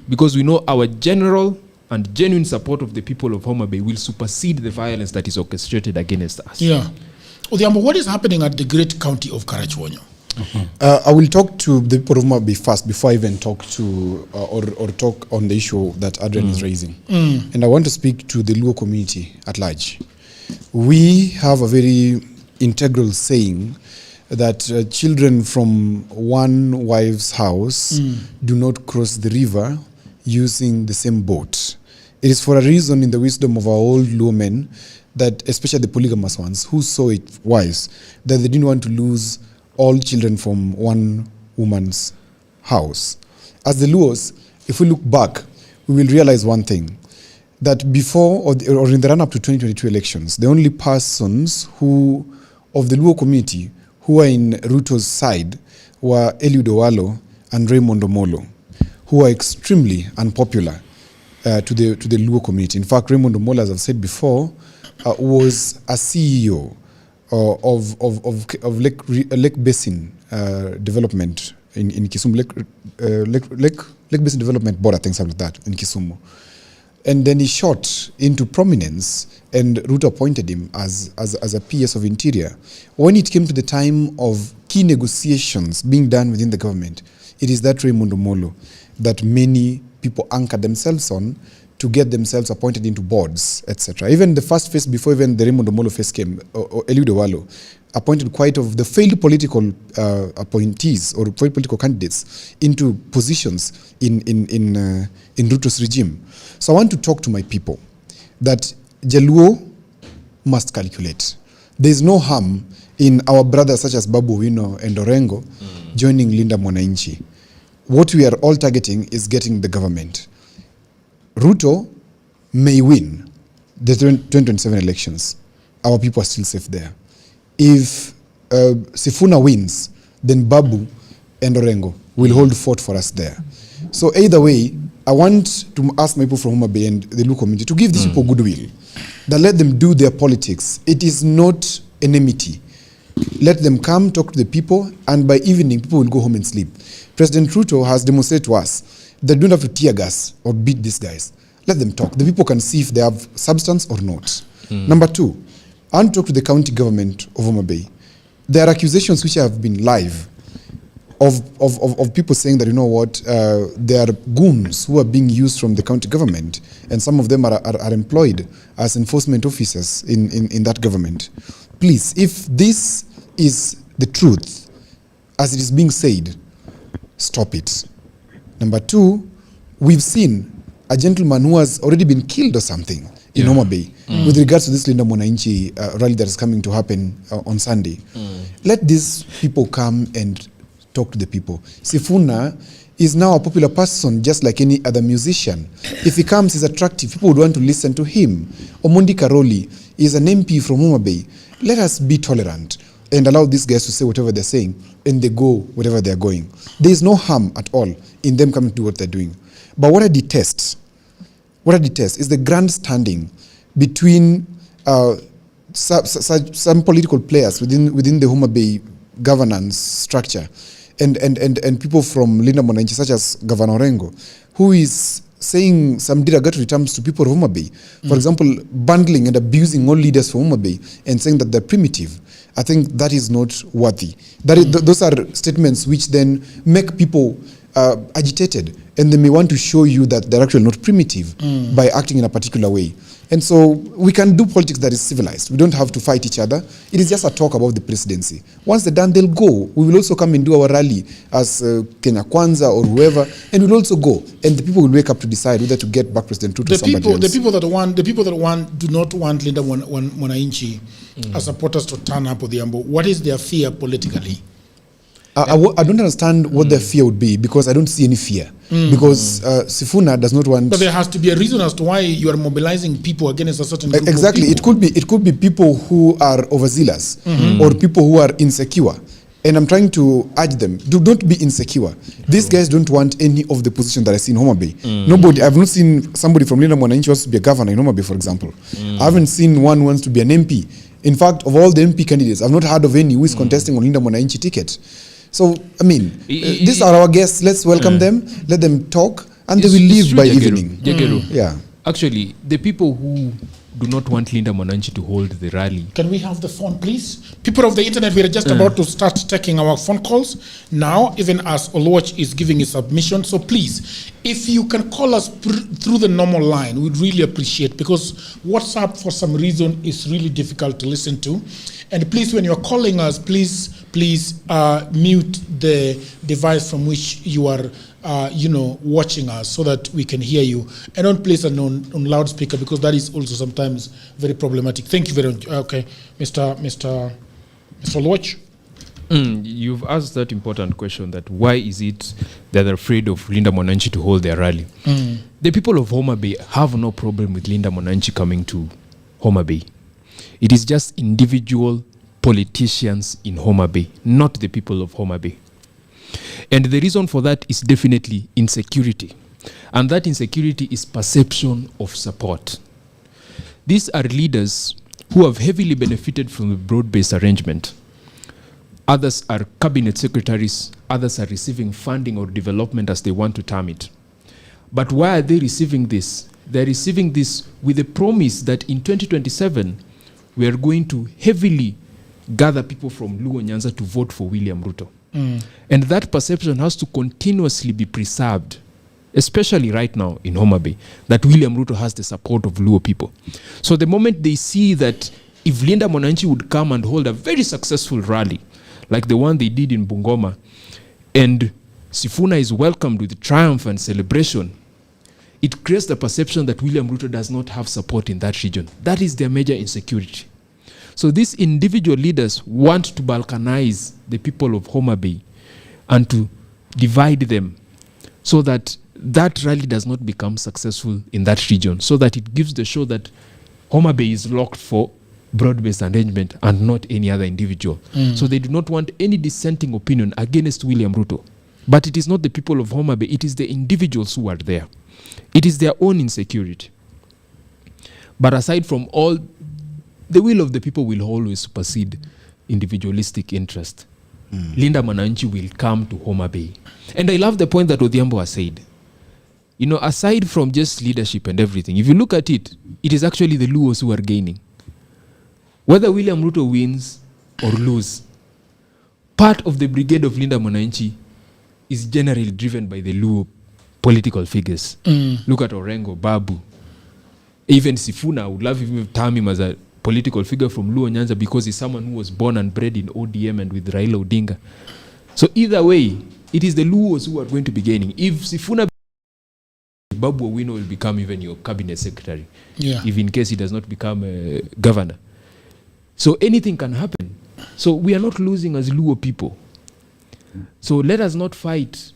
S11: because we know our general and genuine support of the people of Homa Bay will supersede the violence that is orchestrated against us.
S3: Yeah. Odhiambo, what is happening at the great county of Karachuonyo?
S9: I will talk to the people of Homa Bay first before I even talk to or talk on the issue that Adrian is raising. And I want to speak to the Luo community at large. We have a very integral saying that children from one wife's house do not cross the river using the same boat. It is for a reason in the wisdom of our old Luo men, that especially the polygamous ones who saw it wise, that they didn't want to lose all children from one woman's house. As the Luos, if we look back, we will realize one thing, that before or in the run-up to 2022 elections, the only persons who, of the Luo community, who were in Ruto's side were Eliud Owalo and Raymond Omolo, who were extremely unpopular to the Luo community. In fact, Raymond Omolo, as I've said before, was a CEO of Lake Basin Development in Kisumu, Lake Basin Development Board, I think something like that, in Kisumu. And then he shot into prominence, and Ruto appointed him as a PS of Interior. When it came to the time of key negotiations being done within the government, it is that Raymond Omolo that many people anchored themselves on to get themselves appointed into boards, etc. Even the first phase, before even the Raymond Omolo phase came, Eliud Owalo appointed quite of the failed political appointees or failed political candidates into positions in Ruto's regime. So I want to talk to my people that Jaluo must calculate. There is no harm in our brothers such as Babu Owino and Orengo joining Linda Mwananchi. What we are all targeting is getting the government. Ruto may win the 2027 elections. Our people are still safe there. If Sifuna wins, then Babu and Orengo will hold fort for us there. So either way, I want to ask my people from Homa Bay and the Luo community to give these people goodwill, that let them do their politics. It is not enmity. Let them come, talk to the people, and by evening, people will go home and sleep. President Ruto has demonstrated to us that they don't have to tear gas or beat these guys. Let them talk. The people can see if they have substance or not. Number two, I want to talk to the county government of Homa Bay. There are accusations which have been live of people saying that, you know what, there are goons who are being used from the county government, and some of them are employed as enforcement officers in that government. Please, if this is the truth, as it is being said, stop it. Number two, we've seen a gentleman who has already been killed or something in Homa Bay with regards to this Linda Mwananchi rally that is coming to happen on Sunday. Let these people come and talk to the people. Sifuna is now a popular person just like any other musician. If he comes, he's attractive. People would want to listen to him. Omondi Karoli is an MP from Homa Bay. Let us be tolerant and allow these guys to say whatever they're saying, and they go whatever they're going. There is no harm at all in them coming to do what they're doing. But what I detest is the grandstanding between some political players within the Homa Bay governance structure and people from Linda Mwananchi, such as Governor Orengo, who is saying some derogatory terms to people of Homa Bay. For example, bundling and abusing all leaders from Homa Bay and saying that they're primitive. I think that is not worthy. Those are statements which then make people agitated, and they may want to show you that they're actually not primitive by acting in a particular way. And so we can do politics that is civilized. We don't have to fight each other. It is just a talk about the presidency. Once they're done, they'll go. We will also come and do our rally as Kenya Kwanza or whoever, and we'll also go. And the people will wake up to decide whether to get back President Ruto or somebody else.
S3: The people that do not want Linda Mwananchi as supporters to turn up Odhiambo. What is their fear politically?
S9: I don't understand what their fear would be, because I don't see any fear. Because Sifuna does not want.
S3: But there has to be a reason as to why you are mobilizing people against a certain group
S9: exactly.
S3: of people.
S9: It could be people who are overzealous or people who are insecure. And I'm trying to urge them, don't be insecure. These guys don't want any of the position that I see in Homa Bay. Nobody. I've not seen somebody from Linda Mwananchi wants to be a governor in Homa Bay, for example. I haven't seen one who wants to be an MP. In fact, of all the MP candidates, I've not heard of any who is contesting on Linda Mwananchi ticket. So, I mean, these are our guests. Let's welcome them, let them talk, and they will leave by evening.
S11: Jagero.
S9: Yeah.
S11: Actually, the people who do not want Linda Mwananchi to hold the rally.
S3: Can we have the phone, please? People of the internet, we are just about to start taking our phone calls now, even as Oluoch is giving his submission. So please, if you can call us through the normal line, we'd really appreciate, because WhatsApp, for some reason, is really difficult to listen to. And please, when you're calling us, please mute the device from which you are watching us, so that we can hear you, and don't place it on loudspeaker, because that is also sometimes very problematic. Thank you very much. Okay, Mr. Oluoch.
S11: You've asked that important question, that why is it that they're afraid of Linda Mwananchi to hold their rally? The people of Homa Bay have no problem with Linda Mwananchi coming to Homa Bay. It is just individual politicians in Homa Bay, not the people of Homa Bay. And the reason for that is definitely insecurity. And that insecurity is perception of support. These are leaders who have heavily benefited from the broad-based arrangement. Others are cabinet secretaries, others are receiving funding or development, as they want to term it. But why are they receiving this? They're receiving this with the promise that in 2027, we are going to heavily gather people from Luo Nyanza to vote for William Ruto. And that perception has to continuously be preserved, especially right now in Homa Bay, that William Ruto has the support of Luo people. So the moment they see that if Linda Mwananchi would come and hold a very successful rally, like the one they did in Bungoma, and Sifuna is welcomed with triumph and celebration, it creates the perception that William Ruto does not have support in that region. That is their major insecurity. So these individual leaders want to balkanize the people of Homa Bay and to divide them, so that that rally does not become successful in that region, so that it gives the show that Homa Bay is locked for broad-based arrangement and not any other individual. So they do not want any dissenting opinion against William Ruto. But it is not the people of Homa Bay, it is the individuals who are there. It is their own insecurity. But aside from all, the will of the people will always supersede individualistic interest. Linda Mwananchi will come to Homa Bay. And I love the point that Odhiambo has said. You know, aside from just leadership and everything, if you look at it, it is actually the Luos who are gaining. Whether William Ruto wins or lose, part of the brigade of Linda Mwananchi is generally driven by the Luo political figures. Look at Orengo, Babu. Even Sifuna, I would love if you term him as a political figure from Luo Nyanza, because he's someone who was born and bred in ODM and with Raila Odinga. So either way, it is the Luos who are going to be gaining. If Sifuna, Babu Owino will become even your cabinet secretary, if in case he does not become a governor. So anything can happen. So we are not losing as Luo people. So let us not fight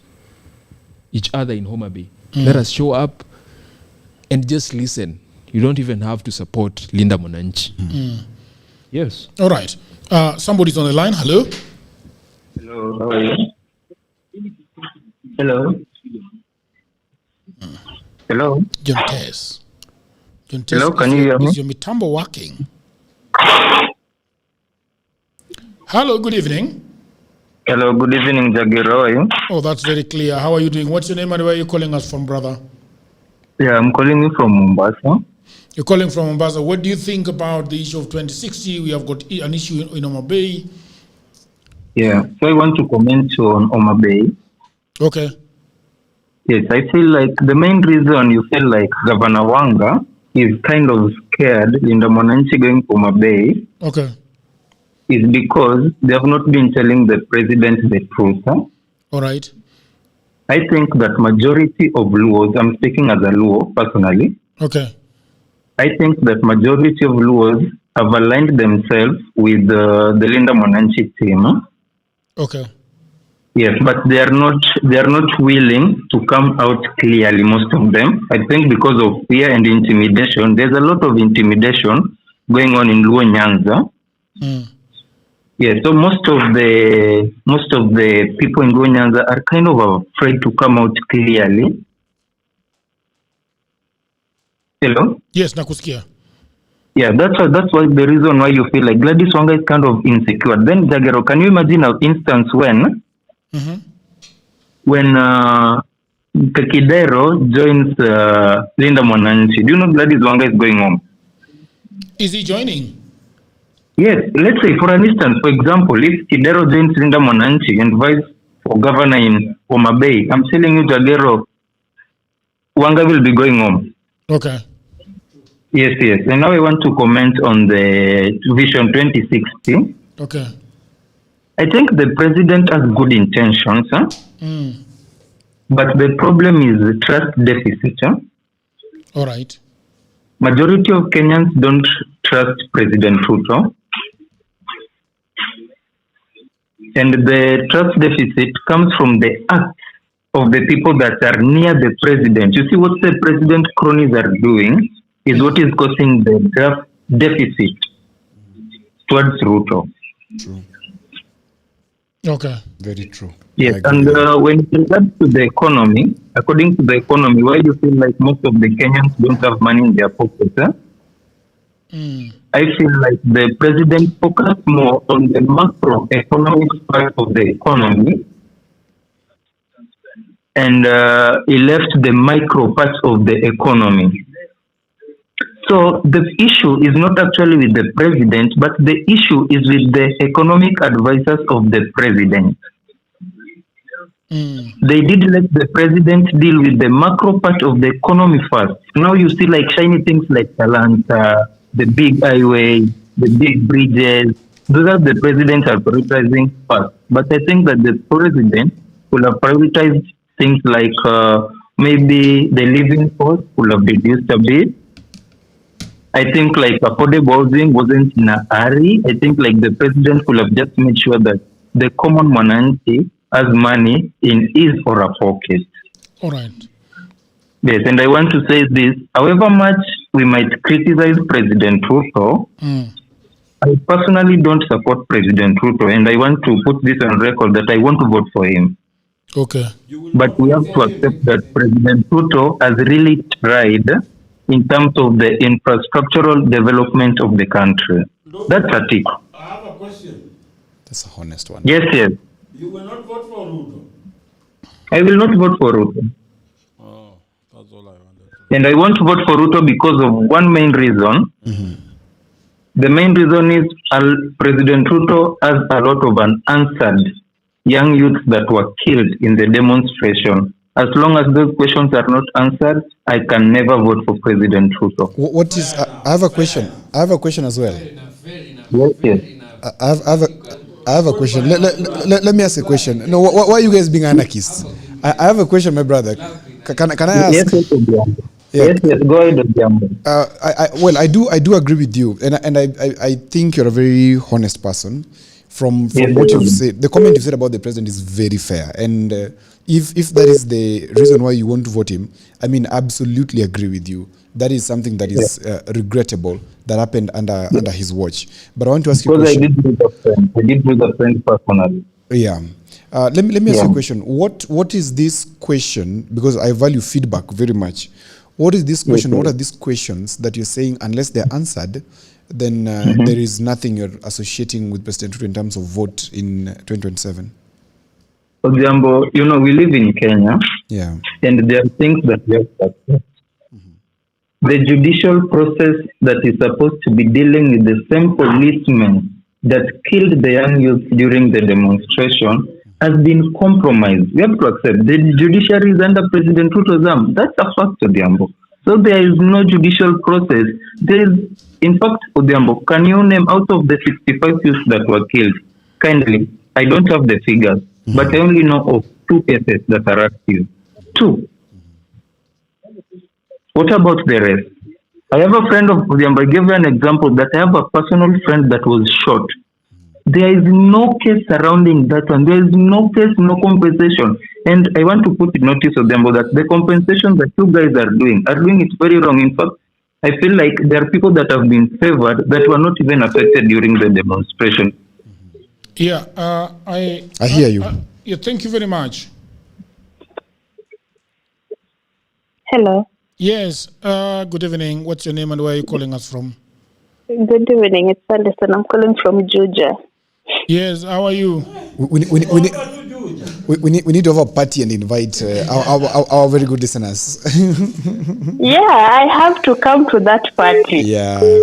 S11: each other in Homa Bay. Let us show up and just listen. You don't even have to support Linda Mwananchi. Yes.
S3: All right. Somebody's on the line. Hello.
S14: Hello. How are you? Hello. Hello.
S3: John Tess.
S14: Hello. Can you hear me?
S3: Is your mitambo working? Hello. Good evening.
S14: Hello. Good evening, Jagger. How are you?
S3: Oh, that's very clear. How are you doing? What's your name and where are you calling us from, brother?
S14: Yeah, I'm calling you from Mombasa.
S3: You're calling from Mombasa. What do you think about the issue of 2060? We have got an issue in Homa Bay.
S14: Yeah, so I want to comment on Homa Bay.
S3: Okay.
S14: Yes, I feel like the main reason you feel like Governor Wanga is kind of scared in the Mwananchi going to Homa Bay.
S3: Okay.
S14: Is because they have not been telling the president the truth.
S3: All right.
S14: I think that majority of Luos, I'm speaking as a Luo personally.
S3: Okay.
S14: I think that majority of Luos have aligned themselves with the Linda Mwananchi team.
S3: Okay.
S14: Yes, but they are not willing to come out clearly, most of them. I think because of fear and intimidation. There's a lot of intimidation going on in Luo Nyanza. Yeah, so most of the people in Luo Nyanza are kind of afraid to come out clearly. Hello?
S3: Yes, nakusikia.
S14: Yeah, that's why the reason why you feel like Gladys Wanga is kind of insecure. Then Jagero, can you imagine an instance when when Kidero joins Linda Mwananchi. Do you know Gladys Wanga is going home?
S3: Is he joining?
S14: Yes. Let's say, for an instance, for example, if Kidero joins Linda Mwananchi and vice for governor in Homa Bay, I'm telling you, Jagero, Wanga will be going home.
S3: Okay.
S14: Yes. And now I want to comment on the Vision 2060.
S3: Okay.
S14: I think the president has good intentions, but the problem is the trust deficit.
S3: All right.
S14: Majority of Kenyans don't trust President Ruto. And the trust deficit comes from the acts of the people that are near the president. You see, what the president cronies are doing is what is causing the deficit towards Ruto.
S9: True.
S3: Okay.
S9: Very true.
S14: Yes, and when it regards to the economy, according to the economy, why do you feel like most of the Kenyans don't have money in their pockets? I feel like the president focused more on the macroeconomic part of the economy, and he left the micro parts of the economy. So the issue is not actually with the president, but the issue is with the economic advisors of the president. They did let the president deal with the macro part of the economy first. Now you see like shiny things like Talanta, the big highway, the big bridges. Those are the presidents are prioritizing first. But I think that the president will have prioritized things like maybe the living cost will have reduced a bit. I think like affordable housing wasn't in a hurry. I think like the president could have just made sure that the common Mwananchi has money in his or her pocket.
S3: All right.
S14: Yes, and I want to say this, however much we might criticize President Ruto, I personally don't support President Ruto, and I want to put this on record that I want to vote for him.
S3: Okay.
S14: But we have to accept that President Ruto has really tried in terms of the infrastructural development of the country. That's a tick.
S10: I have a question.
S9: That's a honest one.
S14: Yes.
S10: You will not vote for Ruto?
S14: I will not vote for Ruto.
S10: Oh, that's all I wanted.
S14: And I won't vote for Ruto because of one main reason. The main reason is President Ruto has a lot of unanswered young youths that were killed in the demonstration. As long as those questions are not answered, I can never vote for President Ruto.
S9: What is? I have a question. I have a question as well.
S14: Yes.
S9: I have a question. Let me ask a question. No, why are you guys being anarchists? I have a question, my brother. Can I ask?
S14: Yes, go ahead.
S9: Well, I do agree with you, and I think you're a very honest person. From what you've said, the comment you said about the president is very fair, and if that is the reason why you want to vote him, I mean, absolutely agree with you. That is something that is regrettable that happened under his watch. But I want to ask you a question.
S14: I did with a friend personally.
S9: Yeah. Let me ask you a question. What is this question? Because I value feedback very much. What is this question? What are these questions that you're saying, unless they're answered, then there is nothing you're associating with President Ruto in terms of vote in 2027?
S14: For example, we live in Kenya, and there are things that we have to accept. The judicial process that is supposed to be dealing with the same policemen that killed the young youth during the demonstration has been compromised. We have to accept the judiciary is under President Ruto's arm. That's a fact, Odiambo. So there is no judicial process. There is, in fact, Odiambo, can you name out of the 65 youths that were killed? Kindly, I don't have the figures, but I only know of 2 cases that are active. 2. What about the rest? I have a friend of Odiambo. I gave you an example that I have a personal friend that was shot. There is no case surrounding that one. There is no case, no compensation. And I want to put a notice of them that the compensation that you guys are doing it very wrong. In fact, I feel like there are people that have been favored that were not even affected during the demonstration.
S3: Yeah, I
S9: hear you.
S3: Thank you very much.
S15: Hello.
S3: Yes, good evening. What's your name and where are you calling us from?
S15: Good evening. It's Anderson. I'm calling from Georgia.
S3: Yes, how are you?
S9: We we need to have a party and invite our very good listeners.
S15: Yeah, I have to come to that party.
S9: Yeah.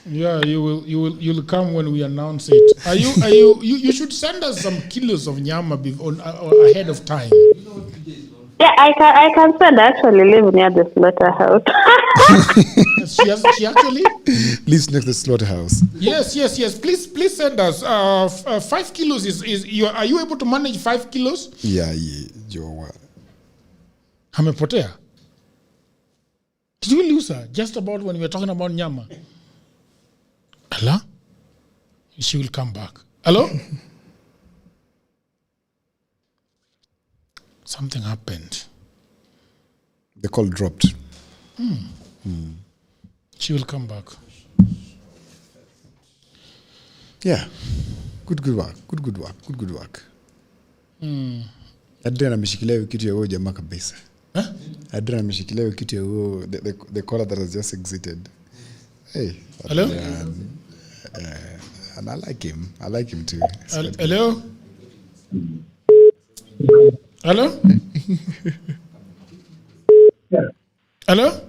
S3: Yeah, you'll come when we announce it. You should send us some kilos of nyama ahead of time.
S15: Yeah, I can send. I actually live near the slaughterhouse.
S3: She actually
S9: lives next to the slaughterhouse.
S3: Yes. Please send us 5 kilos. Are you able to manage 5 kilos?
S9: Yeah, Joe.
S3: Amepotea. Did we lose her just about when we were talking about nyama? Hello? She will come back. Hello? Something happened.
S9: The call dropped.
S3: She will come back.
S9: Yeah. Good work. Good work. Adrian ameshikilia kitu ya huyo jamaa kabisa. Adrian ameshikilia kitu ya huyo the caller that has just exited. Hey.
S3: Hello?
S9: And I like him. I like him too.
S3: Hello? Hello? Hello?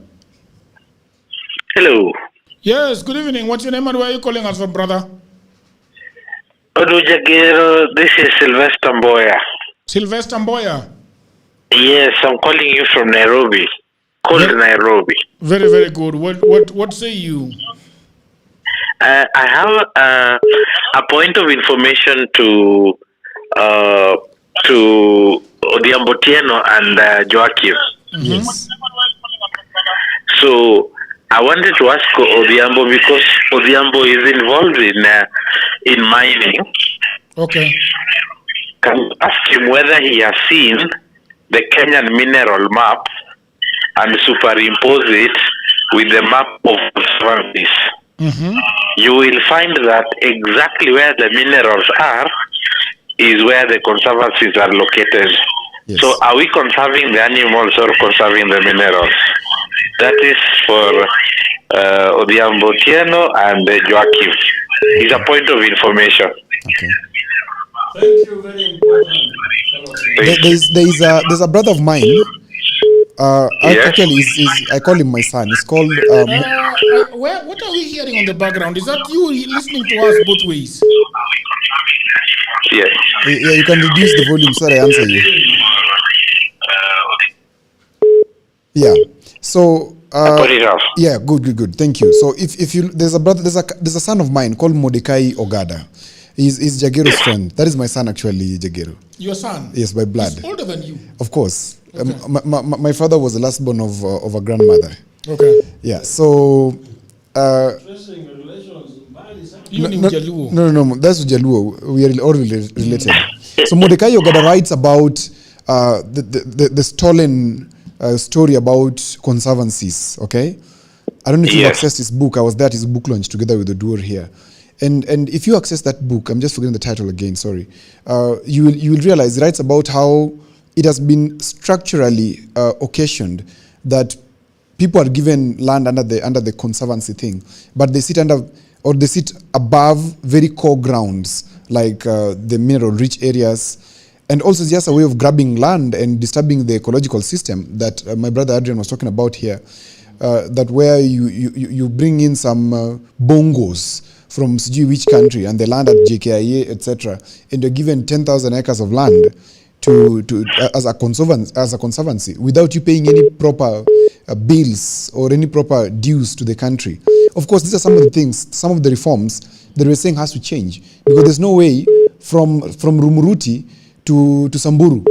S16: Hello.
S3: Yes, good evening. What's your name and where are you calling us from, brother?
S16: Jagero, this is Sylvester Mboya.
S3: Sylvester Mboya?
S16: Yes, I'm calling you from Nairobi. Nairobi.
S3: Very, very good. What say you?
S16: I have a point of information to Odhiambo Otieno and Joachim.
S3: Yes.
S16: So I wanted to ask Odhiambo because Odhiambo is involved in mining.
S3: Okay.
S16: Can you ask him whether he has seen the Kenyan mineral map and superimpose it with the map of conservancies? You will find that exactly where the minerals are is where the conservancies are located.
S9: Yes.
S16: So are we conserving the animals or conserving the minerals? That is for Odhiambo Otieno and Joachim. It's a point of information.
S9: Okay.
S10: Thank you, very important.
S9: There's a brother of mine.
S16: Yes.
S9: Actually, I call him my son. It's called.
S3: What are we hearing on the background? Is that you listening to us both ways?
S16: Yes.
S9: Yeah, you can reduce the volume so that I answer you. Yeah. So.
S16: Put it off.
S9: Yeah. Good. Thank you. So if you there's a son of mine called Mordecai Ogada. He's Jagero's friend. That is my son actually, Jagero.
S3: Your son?
S9: Yes, by blood.
S3: He's older than you.
S9: Of course.
S3: Okay.
S9: My father was the last born of a grandmother.
S3: Okay.
S9: Yeah. So. No. That's Jaluo. We are all related. So Mordecai Ogada writes about the stolen story about conservancies. Okay. I don't know if you've accessed his book. I was there at his book launch together with the duo here. And if you access that book, I'm just forgetting the title again, sorry. You will realize he writes about how it has been structurally occasioned that people are given land under the conservancy thing, but they sit above very core grounds like the mineral-rich areas, and also it's just a way of grabbing land and disturbing the ecological system that my brother Adrian was talking about here. That where you bring in some bongos from sijui which country and they land at JKIA, etc., and you're given 10,000 acres of land to as a conservancy without you paying any proper bills or any proper dues to the country. Of course, these are some of the things, some of the reforms that we're saying has to change, because there's no way from Rumuruti to Samburu,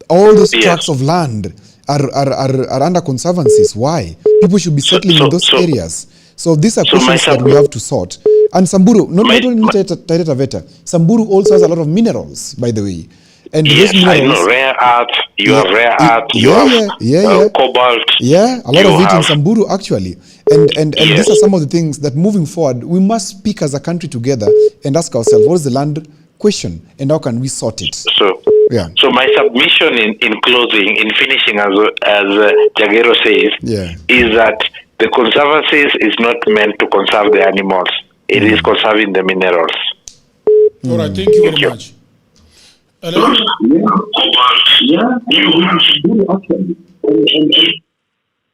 S9: all those tracts of land are under conservancies. Why? People should be settling in those areas. So these are questions that we have to sort. And Samburu, not only Taita Taveta, Samburu also has a lot of minerals, by the way. And
S16: yes,
S9: those minerals,
S16: I know, rare earth, you have rare earth, you have cobalt.
S9: Yeah, a lot of it in Samburu actually. And these are some of the things that moving forward, we must speak as a country together and ask ourselves, what is the land question and how can we sort it?
S16: So my submission in closing, in finishing, as Jagero says, is that the conservancies is not meant to conserve the animals. It is conserving the minerals.
S3: All right, thank you very much. Hello?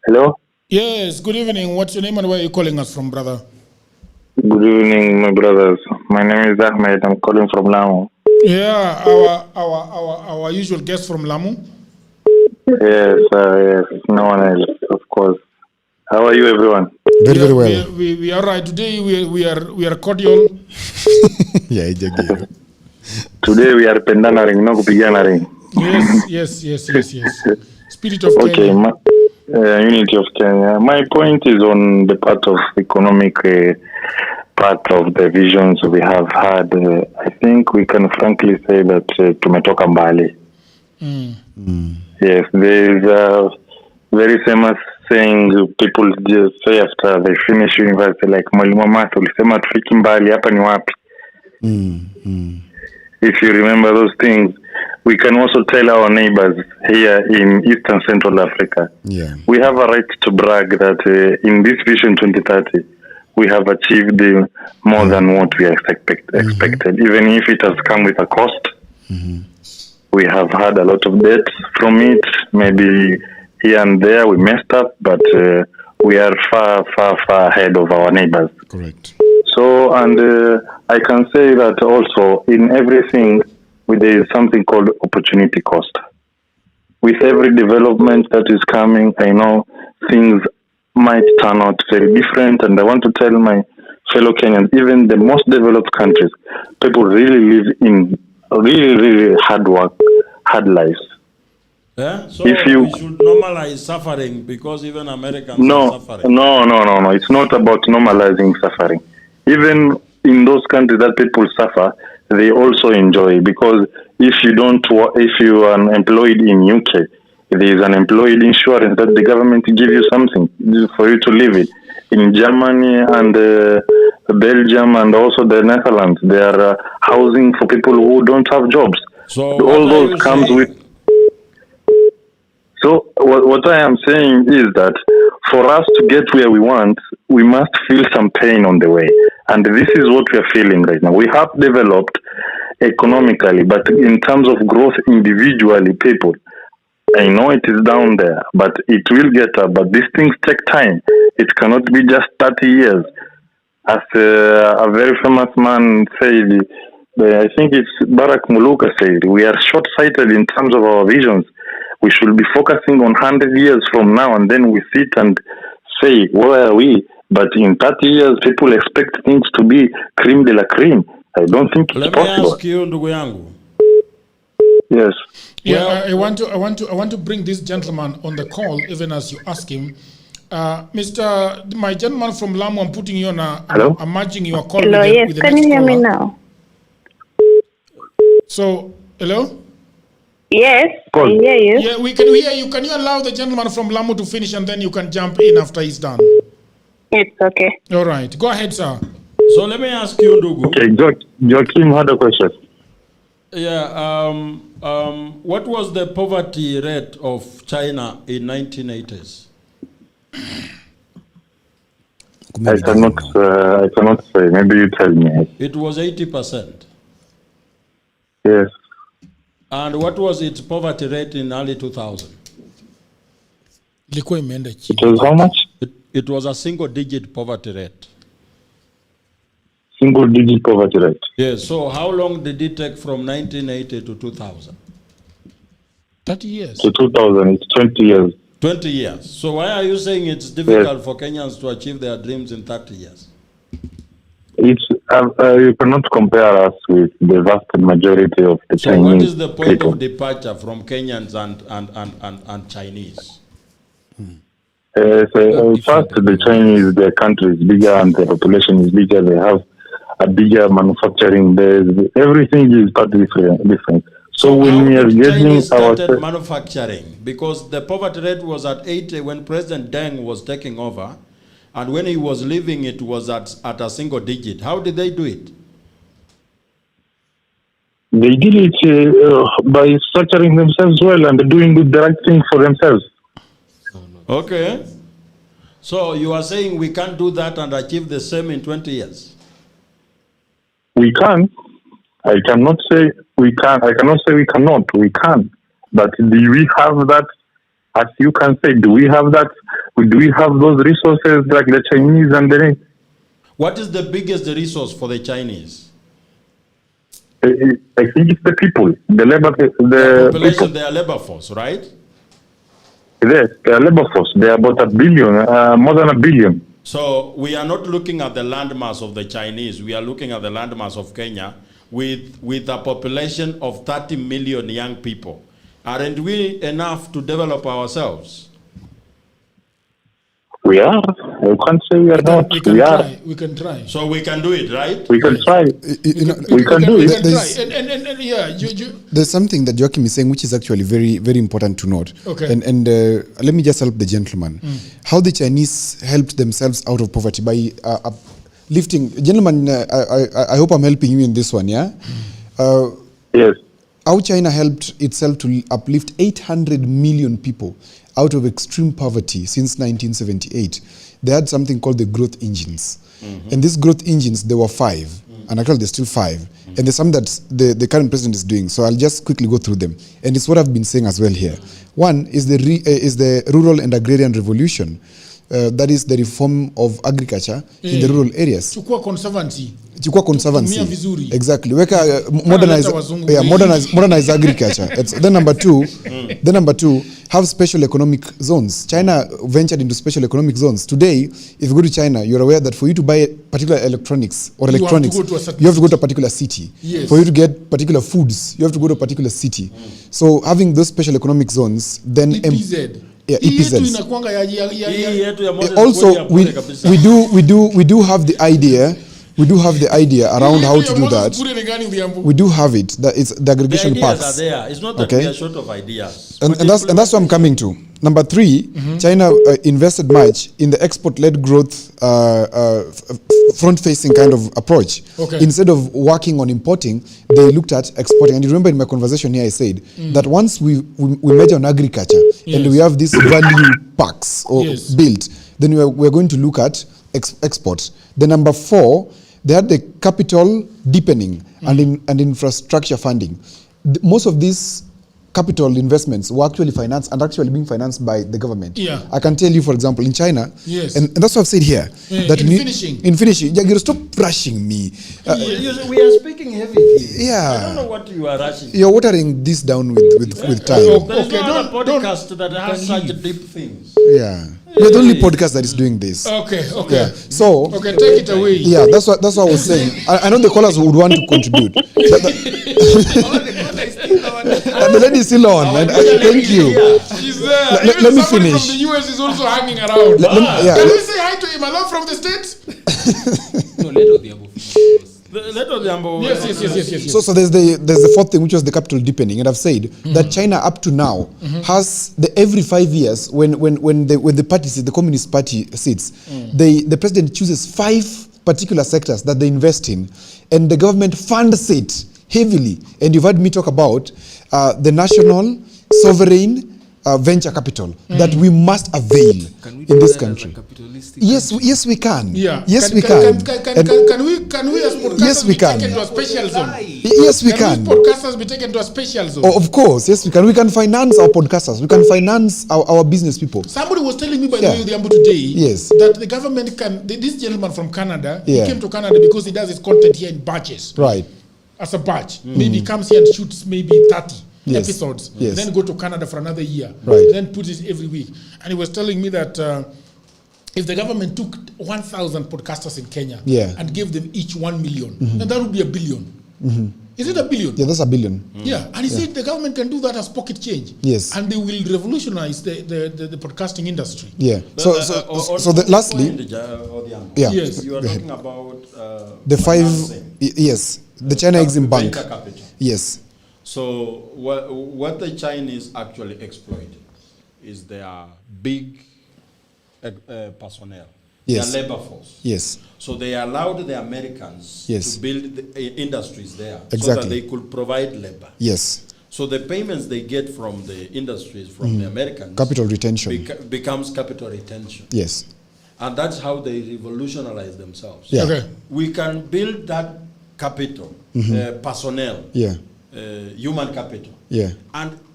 S14: Hello?
S3: Yes, good evening. What's your name and where are you calling us from, brother?
S14: Good evening, my brothers. My name is Ahmed. I'm calling from Lamu.
S3: Yeah, our usual guest from Lamu.
S14: Yes, yes. No one else, of course. How are you, everyone?
S9: Very well.
S3: We are right. Today we are cordial.
S9: Yeah, Ijagiro.
S14: Today we are pendanaring, no kupiganaring.
S3: Yes. Spirit of
S14: Okay,
S3: Kenya.
S14: Unity of Kenya. My point is on the part of economic part of the visions we have had. I think we can frankly say that tumetoka mbali. Yes, there is a very famous saying people just say after they finish university, like mwalimu math ulisema tufiki mbali, hapa ni wapi? If you remember those things, we can also tell our neighbors here in Eastern Central Africa.
S9: Yeah.
S14: We have a right to brag that in this Vision 2030, we have achieved more than what we expected, even if it has come with a cost. We have had a lot of debt from it. Maybe here and there we messed up, but we are far ahead of our neighbors.
S9: Correct.
S14: So, and I can say that also in everything, there is something called opportunity cost. With every development that is coming, I know things might turn out very different, and I want to tell my fellow Kenyans, even the most developed countries, people really live in really hard work, hard lives.
S10: Yeah? So
S14: If you,
S10: we should normalize suffering because even Americans
S14: no,
S10: are suffering.
S14: No. It's not about normalizing suffering. Even in those countries that people suffer, they also enjoy, because if you are employed in UK, there is an employed insurance that the government give you something for you to live in. In Germany and Belgium and also the Netherlands, there are housing for people who don't have jobs.
S10: So
S14: all those comes with. So what I am saying is that for us to get where we want, we must feel some pain on the way. And this is what we are feeling right now. We have developed economically, but in terms of growth individually, people, I know it is down there, but it will get up. But these things take time. It cannot be just 30 years. As a very famous man said, I think it's Barack Muluka said, we are short-sighted in terms of our visions. We should be focusing on 100 years from now, and then we sit and say, where are we? But in 30 years, people expect things to be creme de la creme. I don't think it's possible.
S10: Let me ask you, ndugu yangu.
S14: Yes.
S3: Yeah, I want to bring this gentleman on the call, even as you ask him. My gentleman from Lamu, I'm putting you on
S14: Hello?
S3: I'm matching your call
S15: Hello,
S3: with
S15: yes.
S3: the
S15: Can
S3: next
S15: you hear me
S3: caller.
S15: now?
S3: So, hello?
S15: Yes, I hear you.
S3: Yeah, we can hear you. Can you allow the gentleman from Lamu to finish and then you can jump in after he's done?
S15: It's okay.
S3: All right. Go ahead, sir.
S10: So let me ask you, ndugu.
S14: Okay, Joachim had a question.
S10: Yeah, what was the poverty rate of China in 1980s?
S14: I cannot say. Maybe you tell me.
S10: It was 80%.
S14: Yes.
S10: And what was its poverty rate in early 2000?
S14: It was how much?
S10: It was a single-digit poverty rate.
S14: Single-digit poverty rate.
S10: Yes. So how long did it take from 1980 to 2000?
S3: 30 years.
S14: To 2000, it's 20 years.
S10: 20 years. So why are you saying it's difficult for Kenyans to achieve their dreams in 30 years?
S14: It's you cannot compare us with the vast majority of the Chinese.
S10: So what is the point
S14: people.
S10: of departure from Kenyans and Chinese?
S14: First, the Chinese, their country is bigger and the population is bigger. They have a bigger manufacturing base. Everything is totally different. So when we are getting
S10: Chinese started manufacturing, because the poverty rate was at 80 when President Deng was taking over, and when he was leaving, it was at a single digit. How did they do it?
S14: They did it by structuring themselves well and doing the right thing for themselves.
S10: Okay. So you are saying we can't do that and achieve the same in 20 years?
S14: We can. I cannot say we can. I cannot say we cannot. We can. But do we have that? As you can say, do we have that? Do we have those resources like the Chinese and the?
S10: What is the biggest resource for the Chinese?
S14: I think it's the people, the labor, the
S10: population,
S14: people.
S10: their labor force, right?
S14: Yes, their labor force. They are about 1 billion, more than 1 billion.
S10: So we are not looking at the landmass of the Chinese. We are looking at the landmass of Kenya with a population of 30 million young people. Aren't we enough to develop ourselves?
S14: We are. I can't say we are not. We are.
S3: We can try.
S10: So we can do it, right?
S14: We can try. We can do
S3: We
S14: it.
S3: can try. And yeah,
S9: There's something that Joachim is saying which is actually very, very important to note.
S3: Okay.
S9: And let me just help the gentleman. How the Chinese helped themselves out of poverty by lifting. Gentleman, I hope I'm helping you in this one, yeah?
S14: Yes.
S9: How China helped itself to uplift 800 million people out of extreme poverty since 1978. They had something called the growth engines. And these growth engines, there were 5. And actually there's still 5. And there's some that the current president is doing. So I'll just quickly go through them. And it's what I've been saying as well here. One is the rural and agrarian revolution. That is the reform of agriculture in the rural areas.
S3: Chukua conservancy.
S9: Chukua conservancy.
S3: Tumia vizuri.
S9: Exactly. Weka modernize agriculture. Then number two, have special economic zones. China ventured into special economic zones. Today, if you go to China, you're aware that for you to buy particular electronics or electronics, you have to go to a particular city.
S3: Yes.
S9: For you to get particular foods, you have to go to a particular city. So having those special economic zones, then
S3: EPZ.
S9: Yeah, EPZs.
S10: Also,
S9: we do have the idea. We do have the idea around how to do that. We do have it. That it's the aggregation
S10: The ideas
S9: parks.
S10: are there. It's not that we are short of ideas.
S9: And that's what I'm coming to. Number 3, China invested much in the export-led growth, front-facing kind of approach.
S3: Okay.
S9: Instead of working on importing, they looked at exporting. And you remember in my conversation here, I said that once we measure on agriculture and we have these value packs built, then we're going to look at export. The number 4, they had the capital deepening and infrastructure funding. Most of these capital investments were actually financed and actually being financed by the government.
S3: Yeah.
S9: I can tell you, for example, in China,
S3: Yes.
S9: and that's what I've said here. That
S3: In finishing,
S9: Jagir, stop rushing me.
S10: We are speaking heavily.
S9: Yeah.
S10: I don't know what you are rushing.
S9: You're watering this down with time.
S10: There's no other podcast that has such deep things.
S9: Yeah. We're the only podcast that is doing this.
S3: Okay.
S9: Yeah. So
S3: Okay, take it away.
S9: yeah, that's what I was saying. I know the callers would want to contribute. The lady is still on. Thank you.
S3: She's there.
S9: Let
S3: Even
S9: me
S3: somebody
S9: finish.
S3: from the US is also hanging around. Can we say hi to him? Hello from the States? Yes.
S9: So there's the 4th thing, which was the capital deepening, and I've said that China up to now has every 5 years when the party sits, the Communist Party sits, the president chooses 5 particular sectors that they invest in, and the government funds it heavily. And you've heard me talk about the national sovereign venture capital that we must avail in this country. Yes, we can.
S3: Yeah.
S9: Yes, we can.
S3: Can we as podcasters
S9: Yes, we
S3: be
S9: can.
S3: taken to a special zone?
S9: Yes, we can.
S3: Can we podcasters be taken to a special zone?
S9: Oh, of course, yes, we can. We can finance our podcasters. We can finance our business people.
S3: Somebody was telling me by the way, Odhiambo, today
S9: Yes.
S3: that the government can. This gentleman from Canada,
S9: Yeah.
S3: he came to Canada because he does his content here in batches.
S9: Right.
S3: As a batch. Maybe he comes here and shoots maybe 30
S9: Yes.
S3: episodes.
S9: Yes.
S3: Then go to Canada for another year.
S9: Right.
S3: Then put it every week. And he was telling me that if the government took 1,000 podcasters in Kenya and gave them each 1 million, then that would be $1 billion. Is it $1 billion?
S9: Yeah, that's $1 billion.
S3: Yeah, and he said the government can do that as pocket change.
S9: Yes.
S3: And they will revolutionize the podcasting industry.
S9: Yeah. So lastly, yeah.
S3: Yes.
S10: You are
S9: Go ahead.
S10: talking about
S9: The 5,
S10: financing.
S9: yes, the China Exim Bank.
S10: Venture capital.
S9: Yes.
S10: So what the Chinese actually exploited is their big personnel,
S9: Yes.
S10: their labor force.
S9: Yes.
S10: So they allowed the Americans
S9: Yes.
S10: to build the industries there so
S9: Exactly.
S10: that they could provide labor.
S9: Yes.
S10: So the payments they get from the industries, from the Americans,
S9: Capital retention.
S10: becomes capital retention.
S9: Yes.
S10: And that's how they revolutionize themselves.
S9: Yeah.
S3: Okay.
S10: We can build that capital, personnel, human capital,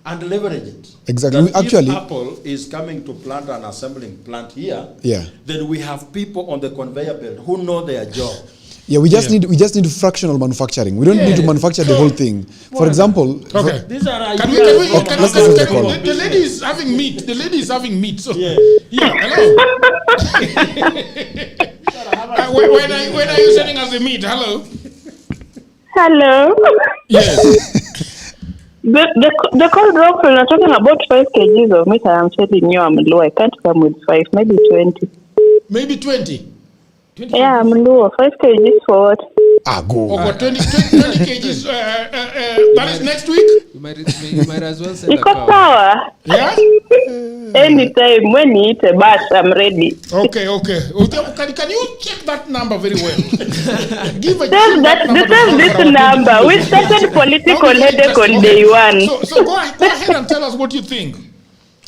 S10: and leverage it.
S9: Exactly.
S10: If Apple is coming to plant an assembling plant here, then we have people on the conveyor belt who know their job.
S9: Yeah, we just need fractional manufacturing. We don't need to manufacture the whole thing. For example,
S10: these are
S3: the lady is having meat. The lady is having meat. So hello. when are you sending us the meat? Hello.
S15: Hello.
S3: Yes.
S15: The cold rock are talking about 5 kgs of meat. I'm telling you, I'm low. I can't come with 5, maybe 20.
S3: Maybe 20.
S15: Yeah, I'm low. 5 kgs for what?
S9: Go.
S3: For 20 kgs. That is next week.
S11: You might as well send a
S15: Iko
S11: cow.
S15: sawa.
S3: Yeah.
S15: Anytime when you eat a bat, I'm ready.
S3: Okay. Can you check that number very well? Give
S15: this number. We started political headache on day one.
S3: So go ahead and tell us what you think.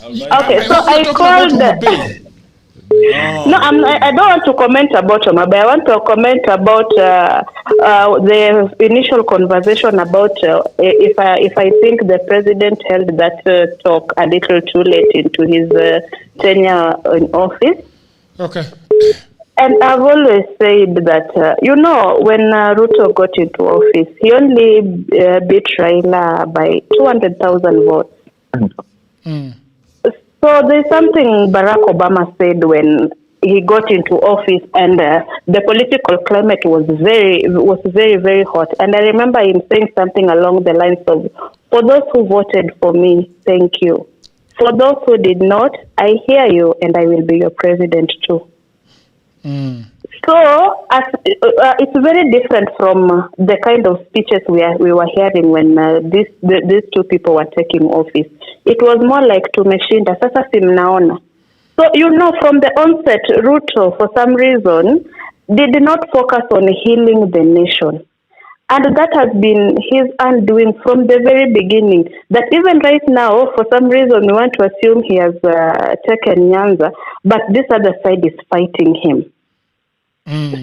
S15: Okay, so I called. No, I don't want to comment about Homabay. I want to comment about the initial conversation about if I think the president held that talk a little too late into his tenure in office.
S3: Okay.
S15: And I've always said that, when Ruto got into office, he only beat Raila by 200,000 votes. So there's something Barack Obama said when he got into office, and the political climate was very, very hot. And I remember him saying something along the lines of, "For those who voted for me, thank you. For those who did not, I hear you, and I will be your president too." So it's very different from the kind of speeches we were hearing when these two people were taking office. It was more like tumeshinda, sasa si mnaona. So from the onset, Ruto for some reason did not focus on healing the nation. And that has been his undoing from the very beginning. That even right now, for some reason, we want to assume he has taken Nyanza, but this other side is fighting him.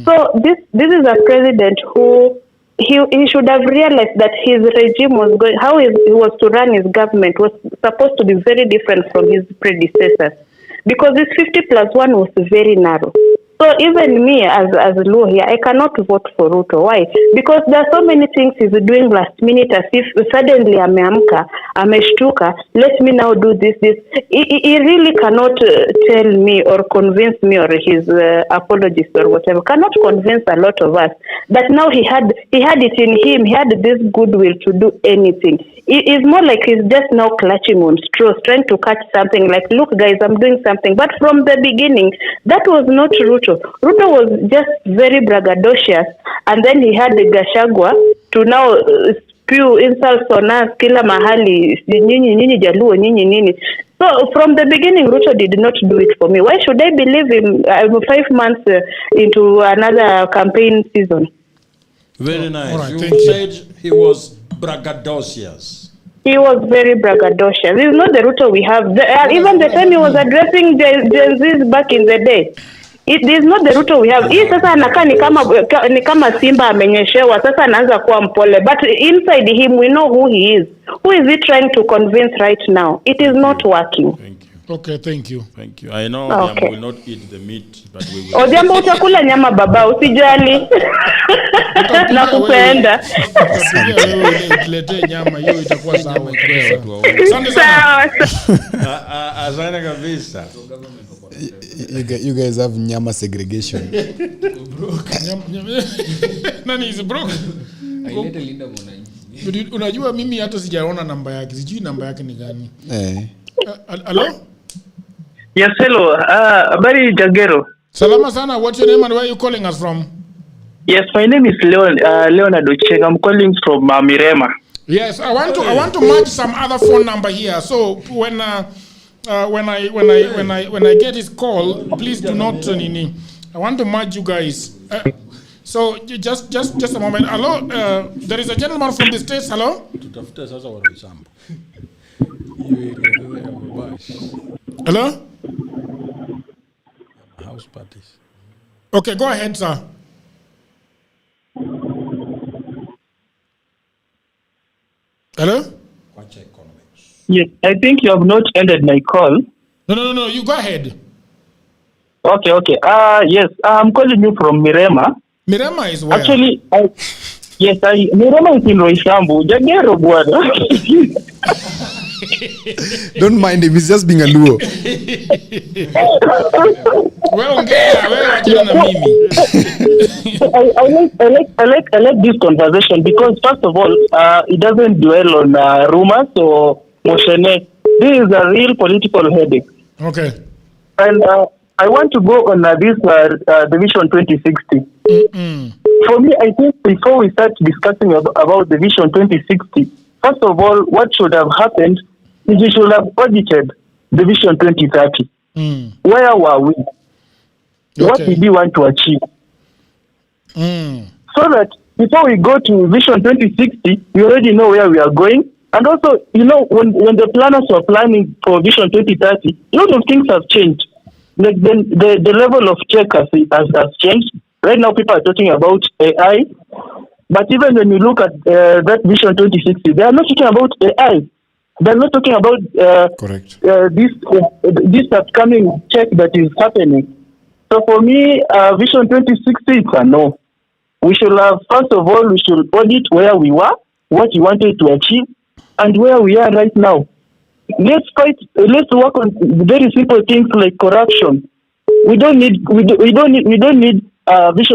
S15: So this is a president who he should have realized that his regime was going, how he was to run his government was supposed to be very different from his predecessors, because this 50+1 was very narrow. So even me as Luo here, I cannot vote for Ruto. Why? Because there are so many things he's doing last minute, as if suddenly ameamka, ameshtuka, let me now do this. He really cannot tell me or convince me, or his apologies or whatever, cannot convince a lot of us that now he had it in him, he had this goodwill to do anything. It's more like he's just now clutching on straws, trying to catch something like, look guys, I'm doing something. But from the beginning, that was not Ruto. Ruto was just very braggadocious, and then he had the Gashagwa to now spew insults on us, kila mahali, nyinyi Jaluo, nyinyi nini. So from the beginning, Ruto did not do it for me. Why should I believe him 5 months into another campaign season?
S10: Very nice.
S3: Right,
S10: you said he was braggadocious.
S15: He was very braggadocious. This is not the Ruto we have. Even the time he was addressing Gen Zs back in the day, it is not the Ruto we have. Hii sasa anakaa ni kama simba amenyeshewa, sasa anaanza kuwa mpole. But inside him, we know who he is. Who is he trying to convince right now? It is not working.
S10: Thank you.
S3: Okay, thank you.
S10: Thank you. I know Odhiambo will not eat the meat, but we will.
S15: Odhiambo utakula nyama baba, usijali. Nakupenda.
S3: Tuletee nyama hiyo itakuwa sawa.
S10: Asante kabisa.
S9: You guys have nyama segregation.
S3: Nani is broke?
S11: Ailete Linda Mwananchi.
S3: Unajua mimi hata sijaona namba yake. Sijui namba yake ni gani. Hello?
S17: Yes, hello. Habari Jagero.
S3: Salama sana. What's your name and where are you calling us from?
S17: Yes, my name is Leonard Ocheng. I'm calling from Mirema.
S3: Yes, I want to match some other phone number here. So when I get his call, please do not I want to merge you guys. So just a moment. Hello, there is a gentleman from the States. Hello. Hello.
S10: House parties.
S3: Okay, go ahead, sir. Hello?
S17: Yes, I think you have not ended my call.
S3: No. You go ahead.
S17: Okay. Yes, I'm calling you from Mirema.
S3: Mirema is where?
S17: Actually, Mirema is in Roysambu. Jagero, bwana.
S9: Don't mind him, he's just being a Luo.
S17: I like this conversation because first of all, it doesn't dwell on rumors or motion. This is a real political headache.
S3: Okay.
S17: And I want to go on this the Vision 2060. For me, I think before we start discussing about the Vision 2060, first of all, what should have happened is we should have audited the Vision 2030. Where were we? What did we want to achieve? So that before we go to Vision 2060, we already know where we are going. And also, when the planners were planning for Vision 2030, a lot of things have changed. Like the level of check has changed. Right now, people are talking about AI. But even when you look at that Vision 2060, they are not talking about AI. They are not talking about this upcoming check that is happening. So for me, Vision 2060 is a no. We should have, first of all, we should audit where we were, what we wanted to achieve, and where we are right now. Let's work on very simple things like corruption. We don't need Vision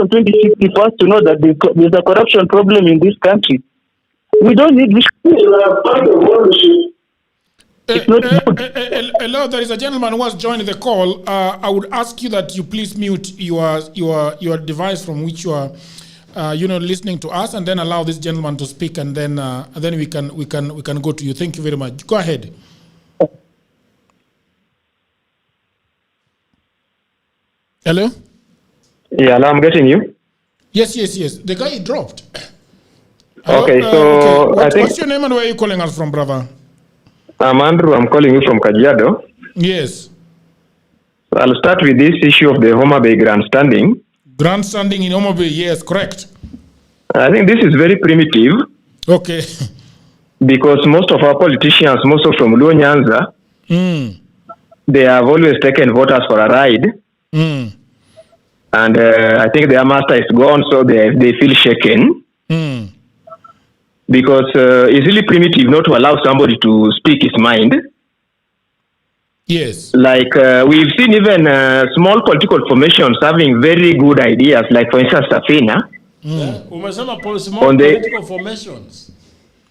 S17: 2060 for us to know that there's a corruption problem in this country. We don't need Vision.
S3: Hello, there is a gentleman who has joined the call. I would ask you that you please mute your device from which you are listening to us, and then allow this gentleman to speak, and then we can go to you. Thank you very much. Go ahead. Hello?
S18: Yeah, now I'm getting you.
S3: Yes. The guy dropped.
S18: Okay, so I think...
S3: What's your name and where are you calling us from, brother?
S18: I'm Andrew. I'm calling you from Kajiado.
S3: Yes.
S18: So I'll start with this issue of the Homa Bay grandstanding.
S3: Grandstanding in Homa Bay, yes, correct.
S18: I think this is very primitive.
S3: Okay.
S18: Because most of our politicians, most of from Luo Nyanza, they have always taken voters for a ride. And I think their master is gone, so they feel shaken. Because it's really primitive not to allow somebody to speak his mind.
S3: Yes.
S18: Like we've seen even small political formations having very good ideas, like for instance, Safina.
S10: On the political formations.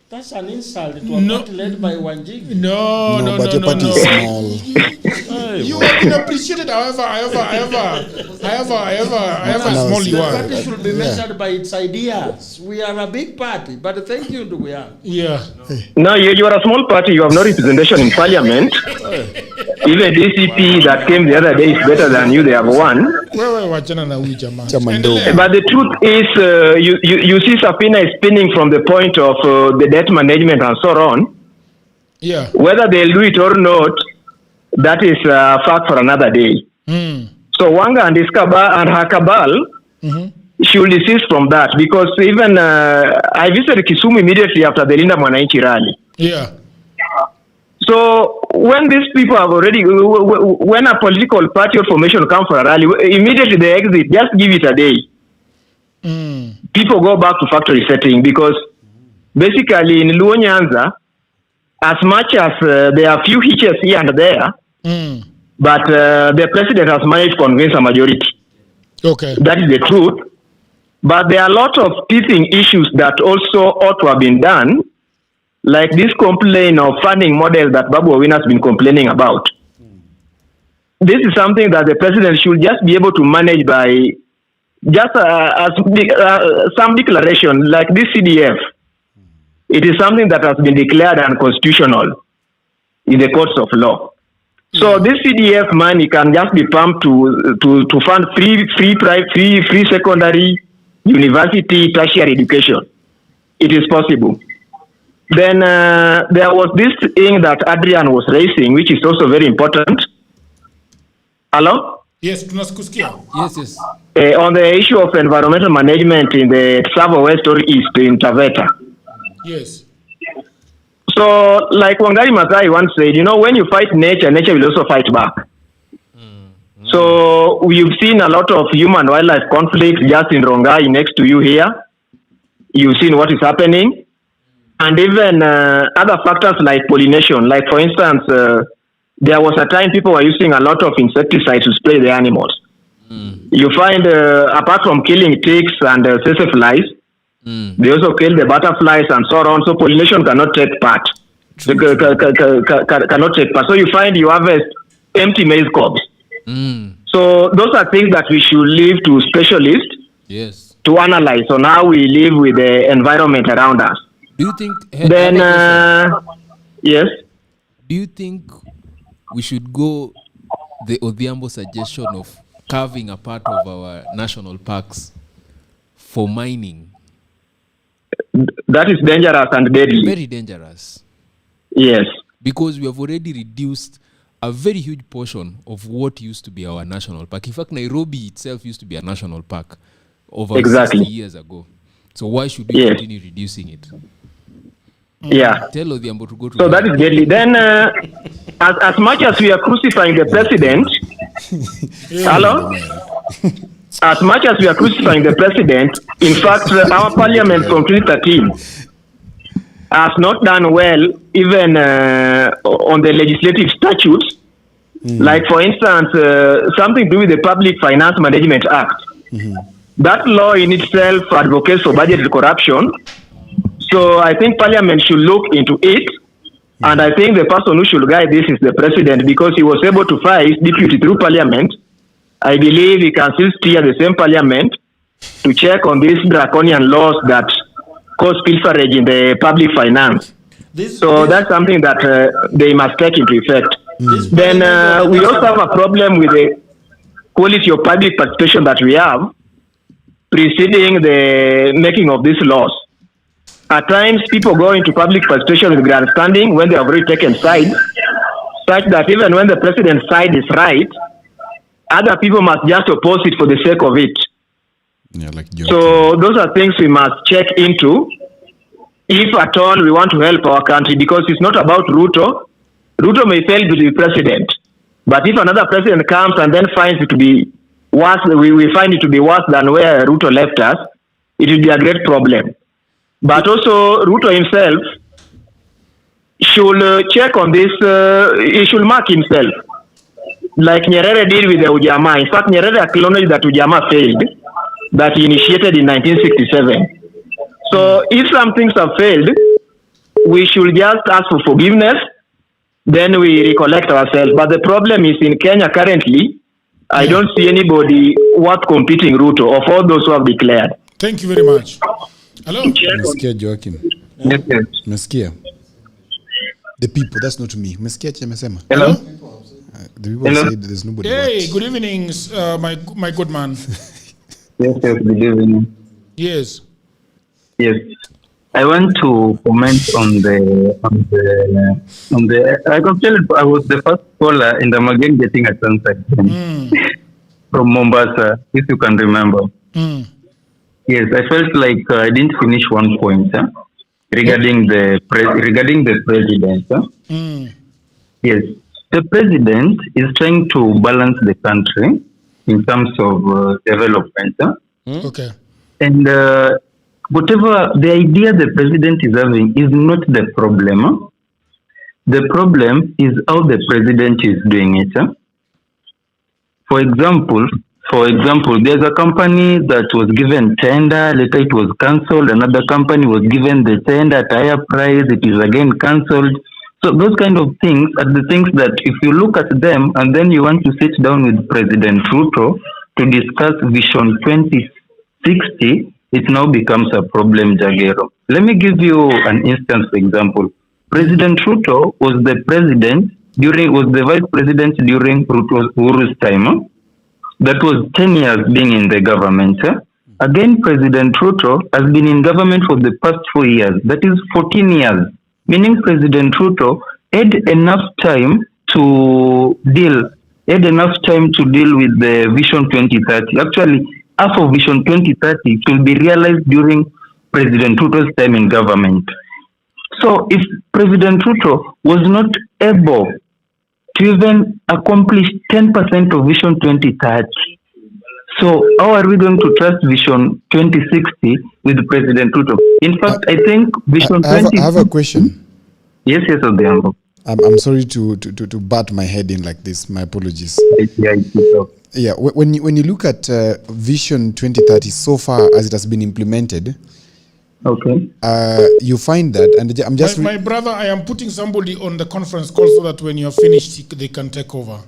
S10: That's an insult to a party led by Wanjigi.
S3: No.
S9: But your party is small.
S3: You have been appreciated, however small you are.
S10: The party should be measured by its ideas. We are a big party, but thank you, we are.
S3: Yeah.
S18: No, you are a small party. You have no representation in parliament. Even DCP that came the other day is better than you. They have won.
S3: But
S18: the truth is, you see Safina is spinning from the point of the debt management and so on.
S3: Yeah.
S18: Whether they'll do it or not, that is a fact for another day. So Wanga and her cabal should desist from that, because even I visited Kisumu immediately after the Linda Mwananchi rally.
S3: Yeah.
S18: So when these people have already, when a political party or formation comes for a rally, immediately they exit. Just give it a day. People go back to factory setting, because basically in Luo Nyanza, as much as there are few hitches here and there, but the president has managed to convince a majority.
S3: Okay.
S18: That is the truth. But there are a lot of teething issues that also ought to have been done, like this complaint of funding model that Babu Owino has been complaining about. This is something that the president should just be able to manage by just some declaration, like this CDF. It is something that has been declared unconstitutional in the courts of law. So this CDF money can just be pumped to fund free secondary, university, tertiary education. It is possible. Then there was this thing that Adrian was raising, which is also very important. Hello?
S3: Yes, tunasikusikia.
S11: Yes.
S18: On the issue of environmental management in the Tsavo West or East in Taveta.
S3: Yes.
S18: So, like Wangari Maathai once said, when you fight nature, nature will also fight back. So, we've seen a lot of human-wildlife conflicts just in Rongai next to you here. You've seen what is happening. And even other factors like pollination. Like, for instance, there was a time people were using a lot of insecticides to spray the animals. You find, apart from killing ticks and flies, they also kill the butterflies and so on. So pollination cannot take part. Cannot take part. So you find you harvest empty maize cobs. So those are things that we should leave to specialists to analyze on how we live with the environment around us.
S11: Do you think?
S18: Then, yes.
S11: Do you think we should go the Odhiambo suggestion of carving a part of our national parks for mining?
S18: That is dangerous and deadly.
S11: Very dangerous.
S18: Yes.
S11: Because we have already reduced a very huge portion of what used to be our national park. In fact, Nairobi itself used to be a national park over 60 years ago. So why should we continue reducing it?
S18: Yeah.
S11: Tell Odhiambo to go to.
S18: So that is deadly. Then, as much as we are crucifying the president, hello? As much as we are crucifying the president, in fact, our parliament from 2013 has not done well even on the legislative statutes. Like, for instance, something to do with the Public Finance Management Act. That law in itself advocates for budget corruption. So I think parliament should look into it. And I think the person who should guide this is the president, because he was able to fire his deputy through parliament. I believe he can still steer the same parliament to check on these draconian laws that cause pilferage in the public finance. So that's something that they must take into effect. Then we also have a problem with the quality of public participation that we have preceding the making of these laws. At times, people go into public participation with grandstanding when they have already taken sides, such that even when the president's side is right, other people must just oppose it for the sake of it. So those are things we must check into if at all we want to help our country, because it's not about Ruto. Ruto may fail to be president, but if another president comes and then finds it to be worse, we find it to be worse than where Ruto left us, it will be a great problem. But also Ruto himself should check on this, he should mark himself. Like Nyerere did with the Ujamaa. In fact, Nyerere acknowledged that Ujamaa failed, that he initiated in 1967. So if some things have failed, we should just ask for forgiveness, then we recollect ourselves. But the problem is in Kenya currently, I don't see anybody worth competing Ruto of all those who have declared.
S3: Thank you very much. Hello?
S9: Meskia Joakim. Meskia. The people, that's not me. Meskia Chemesema.
S18: Hello?
S9: The people say there's nobody.
S3: Hey, good evening, my good man.
S14: Yes, good evening.
S3: Yes.
S14: Yes. I want to comment on the I can tell I was the first caller and I'm again getting a chance from Mombasa, if you can remember. Yes, I felt like I didn't finish one point regarding the president. Yes, the president is trying to balance the country in terms of development.
S3: Okay.
S14: And whatever the idea the president is having is not the problem. The problem is how the president is doing it. For example, there's a company that was given tender, later it was cancelled. Another company was given the tender at higher price, it is again cancelled. So those kind of things are the things that if you look at them and then you want to sit down with President Ruto to discuss Vision 2060, it now becomes a problem, Jagero. Let me give you an instance example. President Ruto was the vice president during Uru's time. That was 10 years being in the government. Again, President Ruto has been in government for the past 4 years. That is 14 years. Meaning President Ruto had enough time to deal with the Vision 2030. Actually, half of Vision 2030 will be realized during President Ruto's time in government. So if President Ruto was not able to even accomplish 10% of Vision 2030, so how are we going to trust Vision 2060 with President Ruto? In fact, I think Vision 2060...
S9: I have a question.
S14: Yes, Odhiambo.
S9: I'm sorry to bat my head in like this. My apologies. Yeah, when you look at Vision 2030 so far as it has been implemented,
S14: okay,
S9: you find that, and I'm just
S3: my brother, I am putting somebody on the conference call so that when you're finished, they can take over.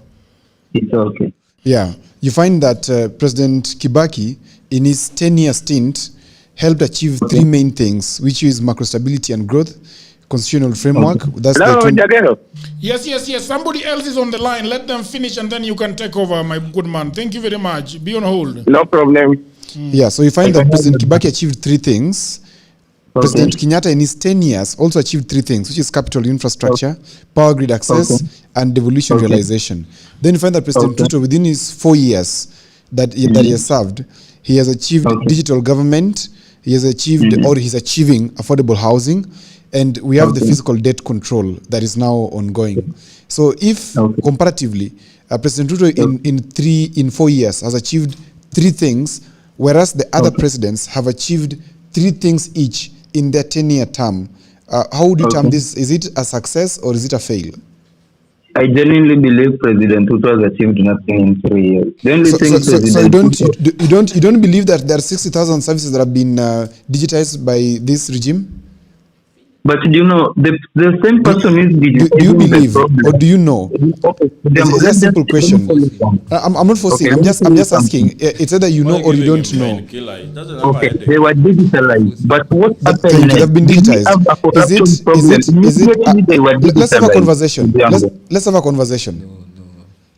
S14: It's okay.
S9: Yeah, you find that President Kibaki, in his 10-year stint, helped achieve three main things, which is macro stability and growth, constitutional framework. That's
S17: Hello,
S3: Yes. Somebody else is on the line. Let them finish and then you can take over, my good man. Thank you very much. Be on hold.
S17: No problem.
S9: Yeah, so you find that President Kibaki achieved three things. President Kenyatta in his 10 years also achieved three things, which is capital infrastructure, power grid access, and devolution realization. Then you find that President Ruto, within his 4 years that he has served, he has achieved digital government, he has achieved or he's achieving affordable housing, and we have the fiscal debt control that is now ongoing. So if comparatively, President Ruto in 4 years has achieved three things, whereas the other presidents have achieved three things each in their 10-year term, how would you term this? Is it a success or is it a fail?
S14: I genuinely believe President Ruto has achieved nothing in 3 years. The only thing
S9: you don't believe that there are 60,000 services that have been digitized by this regime?
S14: But you know, the same person is
S9: do you believe or do you know? It's a simple question. I'm not forcing. I'm just asking. It's either you know or you don't know.
S14: Okay, they were digitalized, but what happened?
S9: They have been digitized. Is it? Let's have a conversation. Let's have a conversation.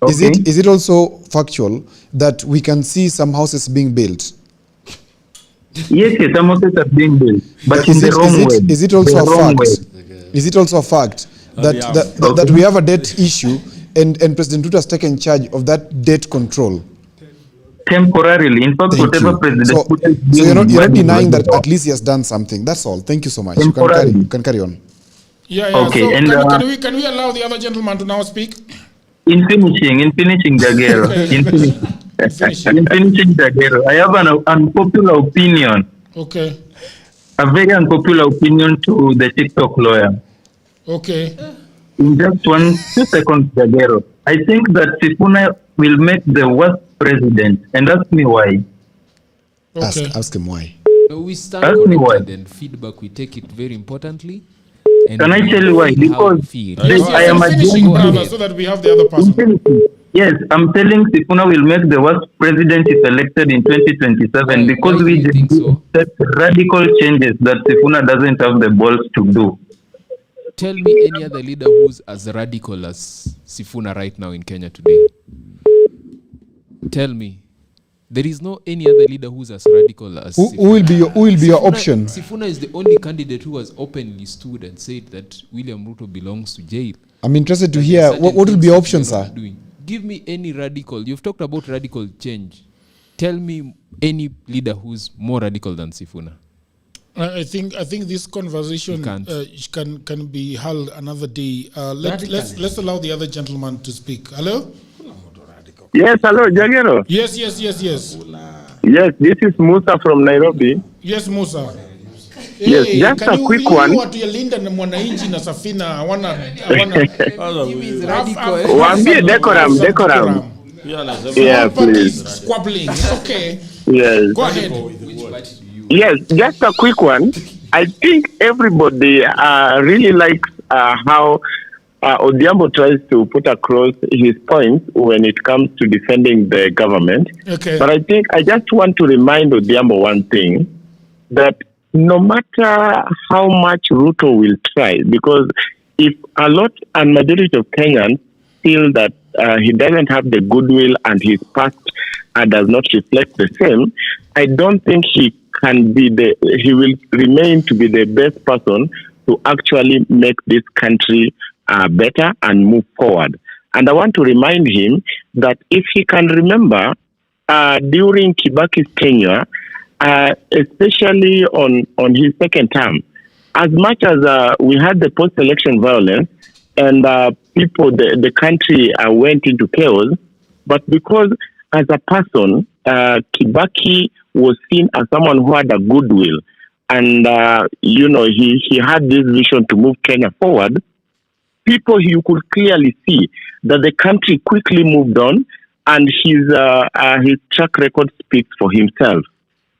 S9: Is it also factual that we can see some houses being built?
S14: Yes, some houses are being built, but in the wrong way.
S9: Is it also a fact? Is it also a fact that we have a debt issue and President Ruto has taken charge of that debt control?
S14: Temporarily, in fact, whatever President
S9: so you're not denying that at least he has done something. That's all. Thank you so much. You can carry on.
S3: Yeah.
S14: Okay,
S3: so
S14: and
S3: can we allow the other gentleman to now speak?
S14: In finishing, Jagero. In finishing, Jagero, I have an unpopular opinion.
S3: Okay.
S14: A very unpopular opinion to the TikTok lawyer.
S3: Okay.
S14: In just 2 seconds, Jagero, I think that Sifuna will make the worst president, and ask me why.
S3: Okay.
S9: Ask him why.
S11: We stand corrected and feedback. We take it very importantly. And
S14: can I tell you why? Because I am a
S3: brother, so that we have the other person.
S14: Yes, I'm telling Sifuna will make the worst president if elected in 2027 because we set radical changes that Sifuna doesn't have the balls to do.
S11: Tell me any other leader who's as radical as Sifuna right now in Kenya today. Tell me. There is no any other leader who's as radical as
S9: Sifuna. Who will be your option?
S11: Sifuna is the only candidate who has openly stood and said that William Ruto belongs to jail.
S9: I'm interested to hear what will be your option, sir.
S11: Give me any radical. You've talked about radical change. Tell me any leader who's more radical than Sifuna.
S3: I think this conversation can be held another day. Let's allow the other gentleman to speak. Hello?
S17: Yes, hello, Jagero.
S3: Yes.
S17: Yes, this is Musa from Nairobi.
S3: Yes, Musa.
S17: Yes, just a quick one.
S3: Mwananchi na Safina. I wanna.
S17: Waambie decorum. Yeah, please.
S3: Squabbling. It's okay.
S17: Yes.
S3: Go ahead.
S17: Yes, just a quick one. I think everybody really likes how Odhiambo tries to put across his points when it comes to defending the government.
S3: Okay.
S17: But I just want to remind Odhiambo one thing, that no matter how much Ruto will try, because if a lot and majority of Kenyans feel that he doesn't have the goodwill and his past does not reflect the same, I don't think he will remain to be the best person to actually make this country better and move forward. And I want to remind him that if he can remember during Kibaki's tenure, especially on his second term, as much as we had the post-election violence and people, the country went into chaos, but because as a person, Kibaki was seen as someone who had a goodwill, and he had this vision to move Kenya forward. People, you could clearly see that the country quickly moved on, and his track record speaks for himself,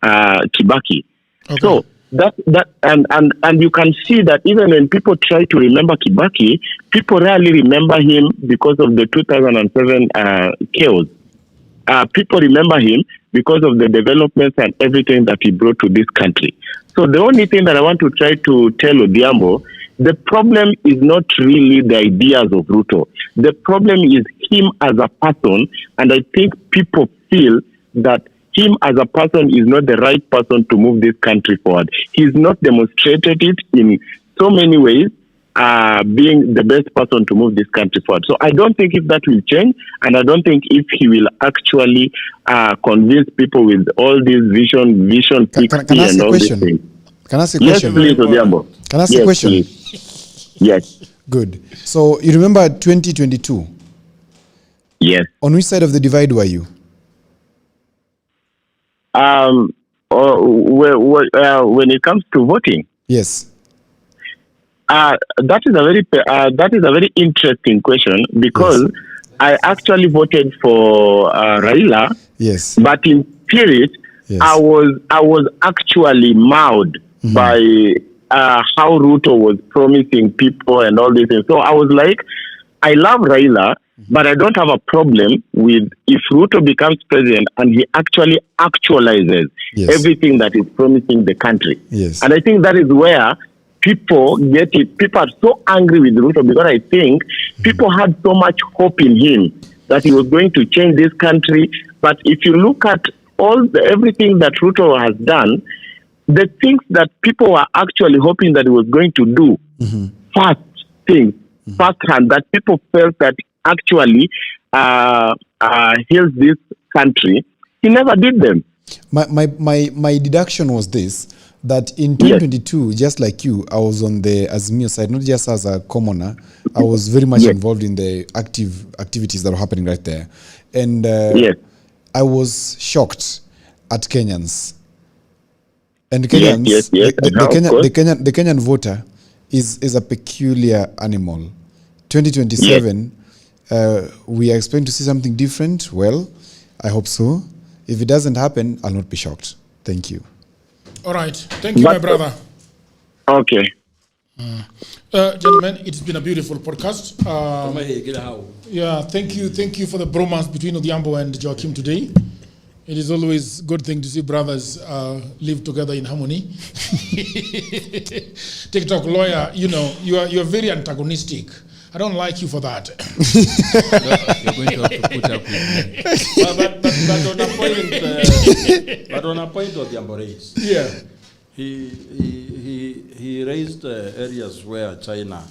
S17: Kibaki. Okay. So that and you can see that even when people try to remember Kibaki, people rarely remember him because of the 2007 chaos. People remember him because of the developments and everything that he brought to this country. So the only thing that I want to try to tell Odhiambo, the problem is not really the ideas of Ruto. The problem is him as a person, and I think people feel that him as a person is not the right person to move this country forward. He's not demonstrated it in so many ways, being the best person to move this country forward. So I don't think if that will change, and I don't think if he will actually convince people with all this vision 60 and all these things.
S9: Can I ask a question?
S17: Yes, please, Odhiambo.
S9: Can I ask a question?
S17: Please. Yes.
S9: Good. So you remember 2022?
S17: Yes.
S9: On which side of the divide were you?
S17: When it comes to voting.
S9: Yes.
S17: That is a very interesting question, because yes, I actually voted for Raila.
S9: Yes.
S17: But in spirit, yes, I was actually mauled by how Ruto was promising people and all these things. So I was like, I love Raila, but I don't have a problem with if Ruto becomes president and he actually actualizes everything that is promising the country.
S9: Yes.
S17: And I think that is where people get it. People are so angry with Ruto because I think people had so much hope in him that he was going to change this country. But if you look at everything that Ruto has done, the things that people were actually hoping that he was going to do, first hand, that people felt that actually heals this country, he never did them.
S9: My deduction was this, that in 2022, yes, just like you, I was on the Azimio side, not just as a commoner. I was very much involved in the activities that were happening right there. And I was shocked at Kenyans. And Kenyans, the Kenyan voter is a peculiar animal. 2027, we are expecting to see something different. Well, I hope so. If it doesn't happen, I'll not be shocked. Thank you.
S3: All right. Thank you, my brother.
S17: Okay.
S3: Gentlemen, it's been a beautiful podcast. Thank you for the bromance between Odhiambo and Joachim today. It is always a good thing to see brothers live together in harmony. TikTok lawyer, you are very antagonistic. I don't like you for that.
S10: You're going to have to put up with me. But on a point of the Amborace, he raised areas where China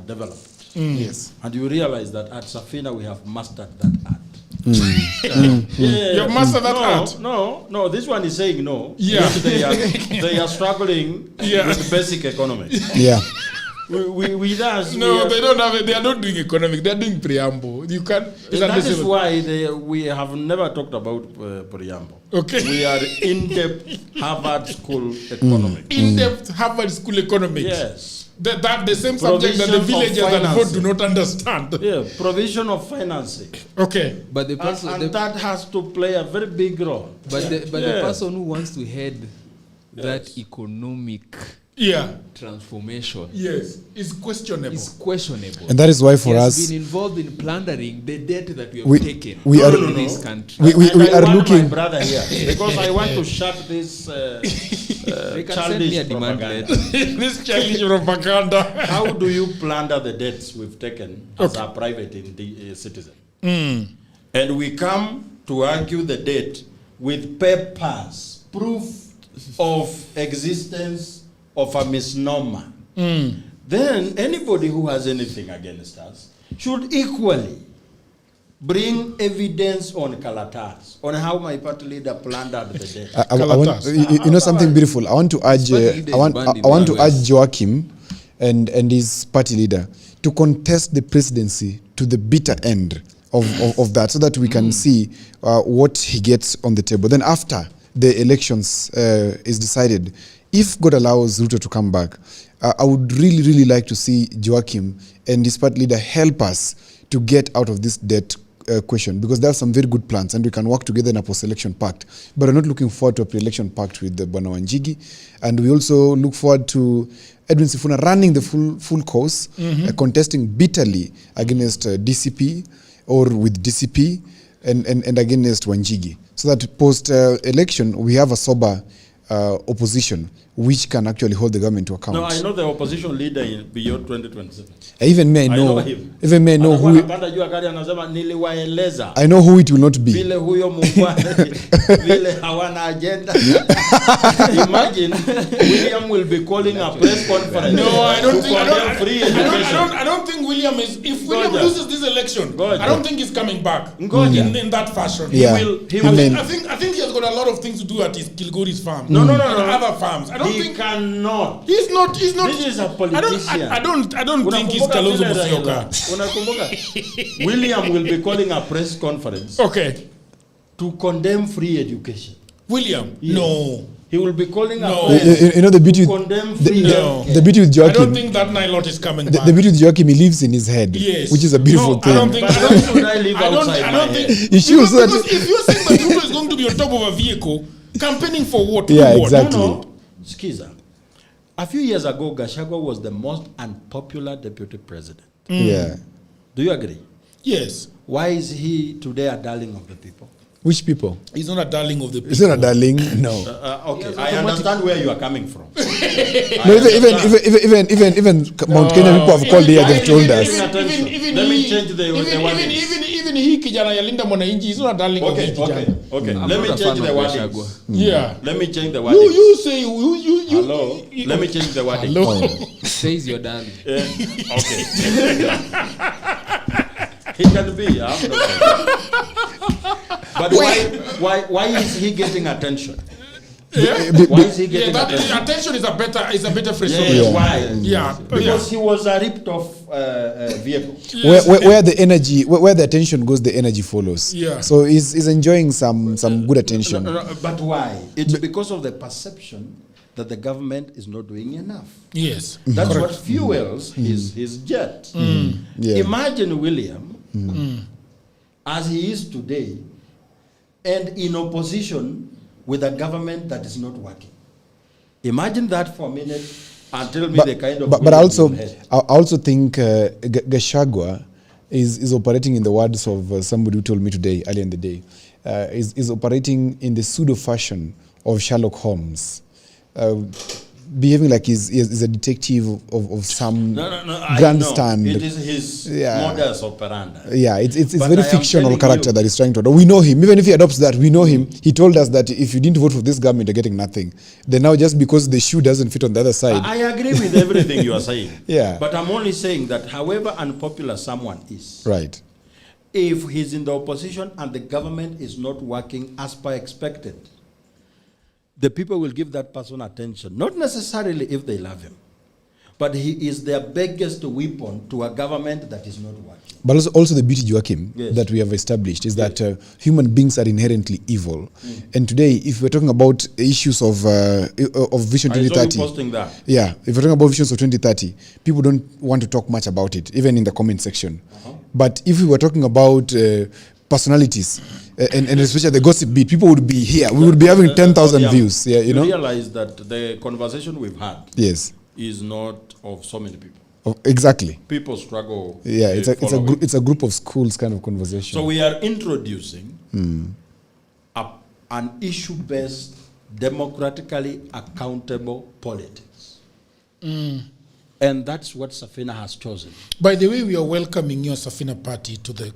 S10: developed.
S9: Yes.
S10: And you realize that at Safina we have mastered that art.
S3: You have mastered that art?
S10: No, this one is saying no.
S3: Yeah.
S10: They are struggling with basic economy.
S9: Yeah.
S3: They don't have it. They are not doing economic. They are doing preamble. You can.
S10: That is why we have never talked about preamble.
S3: Okay.
S10: We are in-depth Harvard School economics.
S3: In-depth Harvard School economics.
S10: Yes.
S3: That the same subject that the villagers and vote do not understand.
S10: Yeah, provision of financing.
S3: Okay.
S11: But the person
S10: and that has to play a very big role.
S11: But the person who wants to head that economic transformation
S3: is questionable.
S9: And that is why for us,
S11: he has been involved in plundering the debt that we have taken in this country.
S9: We are looking.
S10: My brother here because I want to shut this childish propaganda.
S3: This childish propaganda.
S10: How do you plunder the debts we've taken as a private citizen? And we come to argue the debt with papers, proof of existence of a misnomer. Then anybody who has anything against us should equally Bring evidence on Kalatas, on how my party leader plundered the debt.
S9: I want, you know something beautiful. I want to urge Joachim and his party leader to contest the presidency to the bitter end of that, so that we can see what he gets on the table. Then after the elections is decided, if God allows Ruto to come back, I would really like to see Joachim and his party leader help us to get out of this debt question, because there are some very good plans and we can work together in a post-election pact. But I'm not looking forward to a pre-election pact with the Bwana Wanjigi, and we also look forward to Edwin Sifuna running the full course, contesting bitterly against DCP or with DCP and against Wanjigi, so that post-election we have a sober opposition which can actually hold the government to account.
S10: No, I know the opposition leader in beyond 2027.
S9: Even may know
S10: him.
S9: Even may know who. I know who it will not be.
S10: Vile huyo vile hawana agenda. Imagine William will be calling a press conference.
S3: No, I don't think.
S10: I
S3: don't think William is. If William loses this election, I don't think he's coming back in that fashion.
S9: Yeah.
S3: He will. I think he has got a lot of things to do at his Kilgoris farm.
S10: No.
S3: Other farms.
S10: He cannot.
S3: He's not.
S10: This is a politician.
S3: I don't think he's Kalonzo Musyoka.
S10: William will be calling a press conference.
S3: Okay.
S10: To condemn free education.
S3: William?
S10: Yes.
S3: No.
S10: He will be calling a
S9: you know the beauty with the beauty with Joachim.
S3: I don't think that Nilot is coming back.
S9: The beauty with Joachim, he lives in his head, which is a beautiful thing.
S10: I don't think
S9: he should.
S3: Because if you're saying that Ruto is going to be on top of a vehicle, campaigning for what?
S9: Yeah, exactly.
S10: No. Skiza. A few years ago, Gachagua was the most unpopular deputy president.
S9: Yeah.
S10: Do you agree?
S3: Yes.
S10: Why is he today a darling of the people?
S9: Which people?
S3: He's not a darling of the people.
S9: He's not a darling, no.
S10: Okay, I understand where you are coming from.
S9: No, even Mount Kenya people have called here, they've told us.
S10: Let me change the wording.
S3: Even he kijana yalinda Mwananchi, he's not a darling of the kijana.
S10: Okay. Let me change the wording.
S3: Yeah.
S10: Let me change the wording.
S3: You say you.
S10: Hello. Let me change the wording.
S3: Hello.
S11: Says your darling.
S10: Okay. He can be. But why is he getting attention?
S3: Yeah.
S10: Why is he getting attention?
S3: Attention is a better phrase.
S10: Why?
S3: Yeah.
S10: Because he was a ripped off vehicle.
S9: Yes. Where the energy, where the attention goes, the energy follows.
S3: Yeah.
S9: So he's enjoying some good attention.
S10: But why? It's because of the perception that the government is not doing enough.
S3: Yes.
S10: That's what fuels his jet.
S9: Yeah.
S10: Imagine William as he is today and in opposition with a government that is not working. Imagine that for a minute and tell me the kind of...
S9: But I also think Gachagua is operating in the words of somebody who told me today, earlier in the day, is operating in the pseudo fashion of Sherlock Holmes. Behaving like he's a detective of some grandstand.
S10: It is his modus operandi.
S9: Yeah, it's very fictional character that he's trying to. We know him. Even if he adopts that, we know him. He told us that if you didn't vote for this government, you're getting nothing. Then now, just because the shoe doesn't fit on the other side.
S10: I agree with everything you are saying.
S9: Yeah.
S10: But I'm only saying that however unpopular someone is,
S9: right,
S10: if he's in the opposition and the government is not working as per expected, the people will give that person attention. Not necessarily if they love him, but he is their biggest weapon to a government that is not working.
S9: But also the beauty, Joachim, that we have established is that human beings are inherently evil. And today, if we're talking about issues of Vision 2030,
S10: I saw you posting that.
S9: Yeah, if we're talking about visions of 2030, people don't want to talk much about it, even in the comment section. But if we were talking about personalities, and especially the gossip beat, people would be here. We would be having 10,000 views. Yeah, you know.
S10: Realize that the conversation we've had is not of so many people.
S9: Exactly.
S10: People struggle.
S9: Yeah, it's a group of schools kind of conversation.
S10: So we are introducing an issue-based, democratically accountable politics. And that's what Safina has chosen.
S3: By the way, we are welcoming your Safina party to the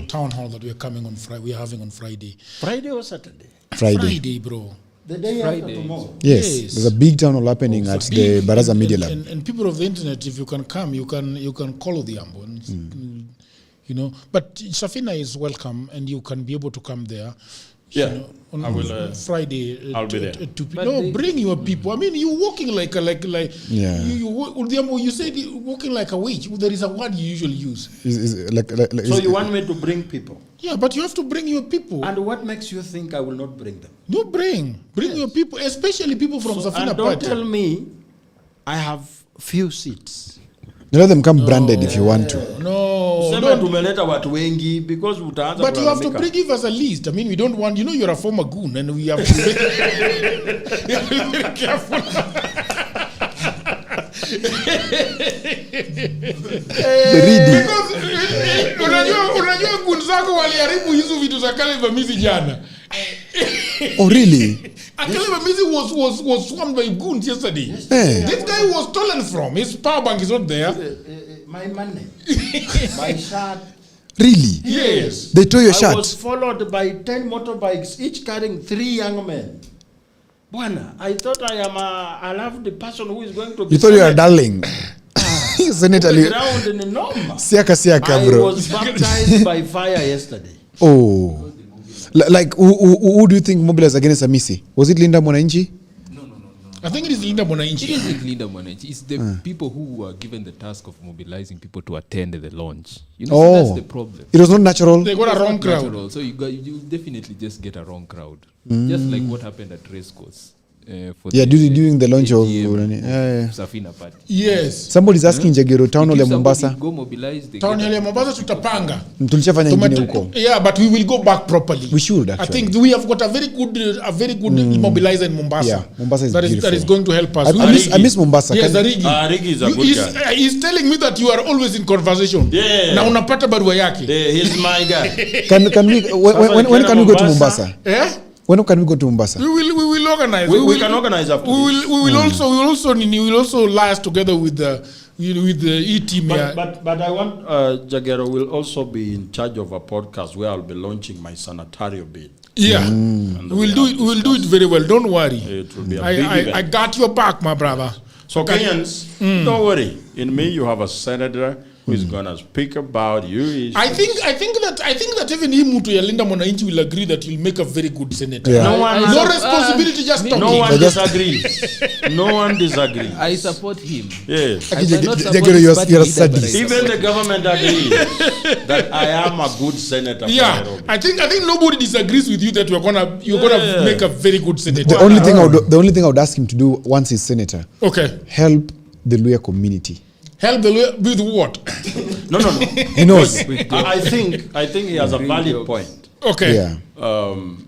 S3: town hall that we are coming on Friday. We are having on Friday.
S10: Friday or Saturday?
S3: Friday, bro.
S10: The day after tomorrow.
S9: Yes, there's a big town hall happening at the Baraza Media Lab.
S3: And people of the internet, if you can come, you can call the ambulance. you know. But Safina is welcome, and you can be able to come there.
S10: Yeah,
S3: you know, on
S10: I will.
S3: Friday.
S10: I'll be there.
S3: Bring your people. I mean, you're walking like
S9: Yeah.
S3: You said walking like a witch. There is a word you usually use.
S10: So you want me to bring people?
S3: Yeah, but you have to bring your people.
S10: And what makes you think I will not bring them?
S3: No, bring your people, especially people from Safina
S10: and don't
S3: Party.
S10: tell me I have few seats.
S9: Let them come branded if you want to.
S3: No.
S10: Tumeleta watu wengi because utaanza.
S3: But you have to give us a list. I mean, we don't want. You know, you're a former goon, and we have to be very careful. Because unajua goon zako waliharibu hizo vitu za kale vamizi jana.
S9: Oh really?
S3: Akele Vamizi was swarmed by goons yesterday. This guy was stolen from. His power bank is not there.
S10: My money. My shirt.
S9: Really?
S3: Yes.
S9: They tore your shirt?
S10: I was followed by 10 motorbikes, each carrying 3 young men. Bwana, I thought I love the person who is going to be.
S9: You thought you were darling. Senator Siaka, bro.
S10: I was baptized by fire yesterday.
S9: Oh. Like, who do you think mobilized against Amisi? Was it Linda Mwananchi?
S3: No. I think it is Linda Mwananchi.
S11: It isn't Linda Mwananchi. It's the people who were given the task of mobilizing people to attend the launch. You know, so that's the problem.
S9: It was not natural.
S3: They got a wrong crowd.
S11: Natural. So you definitely just get a wrong crowd. Just like what happened at Race Course.
S9: During the launch of
S11: Safina Party.
S3: Yes.
S9: Somebody's asking Jagero Town or Mombasa.
S11: Go mobilize the
S3: Town ya Mombasa tutapanga.
S9: Tulishafanya nyingine huko.
S3: Yeah, but we will go back properly.
S9: We should actually.
S3: I think we have got a very good mobilizer in Mombasa.
S9: Yeah, Mombasa is beautiful.
S3: That is going to help us.
S9: I miss Mombasa.
S3: Yes, Arigi.
S10: Arigi is a good guy.
S3: He's telling me that you are always in conversation.
S10: Yeah.
S3: Na unapata barua yake.
S10: He's my guy.
S9: Can we when can we go to Mombasa? When can we go to Mombasa?
S3: We will organize.
S10: We can organize after this.
S3: We will also liaise together with the E-team here.
S10: But I want Jagero will also be in charge of a podcast where I'll be launching my sanitary bid.
S3: Yeah, we'll do it very well. Don't worry.
S10: It will be a big event.
S3: I got your back, my brother.
S10: So Kenyans, don't worry. In me, you have a senator who is gonna speak about you.
S3: I think that even him to Linda Mwananchi will agree that you'll make a very good senator.
S9: Yeah.
S3: No responsibility, just talking.
S10: No one disagrees. No one disagrees.
S11: I support him.
S10: Yes.
S9: You're a sadist.
S10: Even the government agrees that I am a good senator.
S3: Yeah, I think nobody disagrees with you that you're gonna make a very good senator.
S9: The only thing I would ask him to do once he's senator.
S3: Okay.
S9: Help the Luya community.
S3: Help with what?
S10: No.
S9: He knows.
S10: I think he has a valid point.
S3: Okay.
S9: Yeah.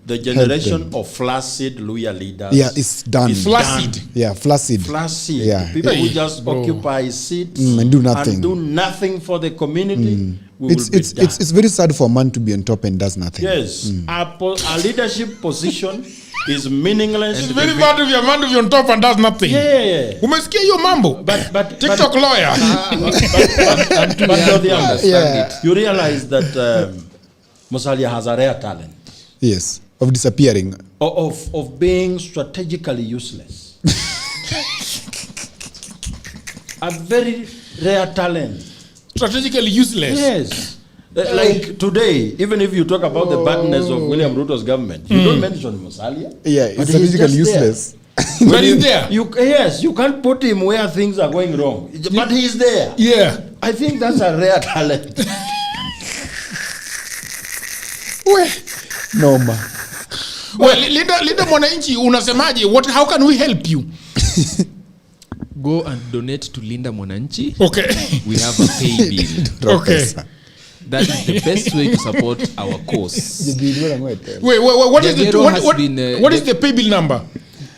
S10: The generation of flaccid Luya leaders.
S9: Yeah, it's done.
S3: It's flaccid.
S9: Yeah, flaccid.
S10: Flaccid.
S9: Yeah.
S10: People who just occupy seats
S9: and do nothing.
S10: And do nothing for the community.
S9: It's very sad for a man to be on top and does nothing.
S10: Yes. A leadership position is meaningless.
S3: It's very bad if you're a man to be on top and does nothing.
S10: Yeah.
S3: Umesikia hiyo mambo?
S10: But
S3: TikTok lawyer.
S10: But you realize that Musalia has a rare talent.
S9: Yes. Of disappearing.
S10: Of being strategically useless. A very rare talent.
S3: Strategically useless?
S10: Yes. Like today, even if you talk about the badness of William Ruto's government, you don't mention Musalia.
S9: Yeah, it's strategically useless.
S3: But he's there.
S10: You can't put him where things are going wrong. But he's there.
S3: Yeah.
S10: I think that's a rare talent.
S9: No, ma.
S3: Well, Linda Mwananchi, unasemaje? How can we help you?
S11: Go and donate to Linda Mwananchi.
S3: Okay.
S11: We have a pay bill.
S3: Okay.
S11: That is the best way to support our cause.
S3: Wait, what is the pay bill number?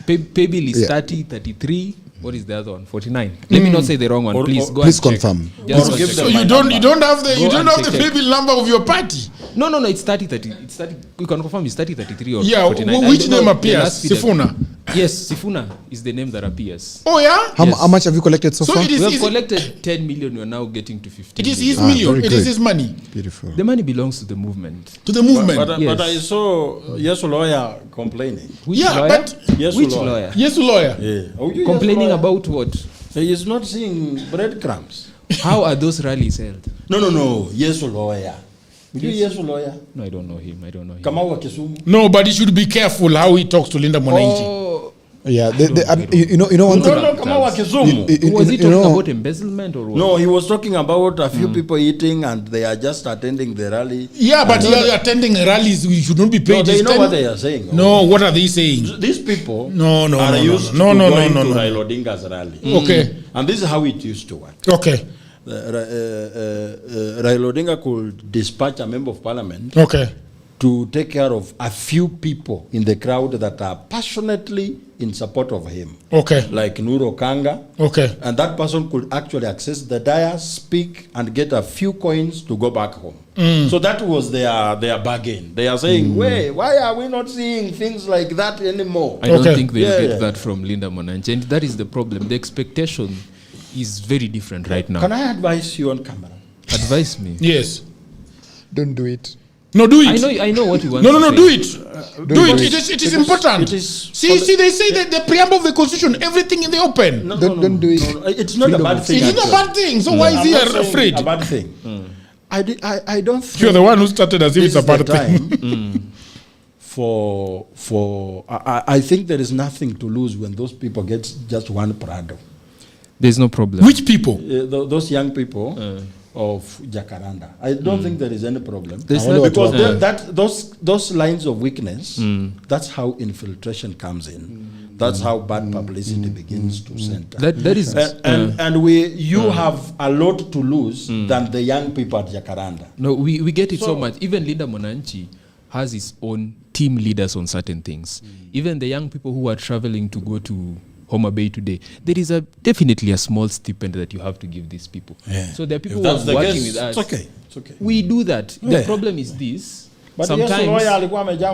S11: Pay bill is 3033. What is the other one? 49. Let me not say the wrong one. Please go and
S9: confirm.
S3: So you don't have the pay bill number of your party.
S11: No, it's 3030. It's 30. We can confirm it's 3033 or
S3: 49. Which name appears? Sifuna.
S11: Yes, Sifuna is the name that appears.
S3: Oh yeah.
S9: How much have you collected so far?
S11: We have collected 10 million. We are now getting to 15.
S3: It is his million. It is his money.
S9: Beautiful.
S11: The money belongs to the movement.
S3: To the movement.
S10: But I saw Yes lawyer complaining.
S11: Which lawyer?
S10: Which lawyer?
S3: Yes lawyer.
S10: Yeah.
S11: Complaining about what?
S10: He is not seeing breadcrumbs.
S11: How are those rallies held?
S10: No. Yes, lawyer. Yes, lawyer.
S11: No, I don't know him.
S10: Kamau wa Kisumu.
S3: No, but he should be careful how he talks to Linda Mwananchi.
S9: Yeah, you know one thing.
S10: No, Kamau wa Kisumu.
S11: Was he talking about embezzlement or what?
S10: No, he was talking about a few people eating and they are just attending the rally.
S3: Yeah, but attending rallies, we should not be paid.
S10: No, they know what they are saying.
S3: No, what are they saying?
S10: These people
S3: are
S10: used to going to Raila Odinga's rally.
S3: Okay.
S10: And this is how it used to work.
S3: Okay.
S10: Raila Odinga could dispatch a member of parliament to take care of a few people in the crowd that are passionately in support of him.
S3: Okay.
S10: Like Nuro Kanga.
S3: Okay.
S10: And that person could actually access the tyres, speak, and get a few coins to go back home. So that was their bargain. They are saying, why are we not seeing things like that anymore?
S11: I don't think they'll get that from Linda Mwananchi. And that is the problem. The expectation is very different right now.
S10: Can I advise you on camera?
S11: Advise me?
S3: Yes.
S9: Don't do it.
S3: No, do it.
S11: I know what you want
S3: to
S11: say.
S3: No, do it. Do it. It is important. See, they say that the preamble of the Constitution, everything in the open.
S9: Don't do it.
S10: No, it's not a bad thing.
S3: It's not a bad thing. So why is he afraid?
S10: A bad thing. I don't think
S3: you're the one who started as if it's a bad thing.
S10: I think there is nothing to lose when those people get just one Prado.
S11: There's no problem.
S3: Which people?
S10: Those young people of Jacaranda. I don't think there is any problem. Because those lines of weakness, that's how infiltration comes in. That's how bad publicity begins to center.
S11: That is,
S10: and you have a lot to lose than the young people at Jacaranda.
S11: No, we get it so much. Even Linda Mwananchi has his own team leaders on certain things. Even the young people who are traveling to go to Homa Bay today, there is definitely a small stipend that you have to give these people.
S10: Yeah.
S11: So there are people who are working with us.
S10: It's okay.
S11: We do that. The problem is this.
S10: But
S11: sometimes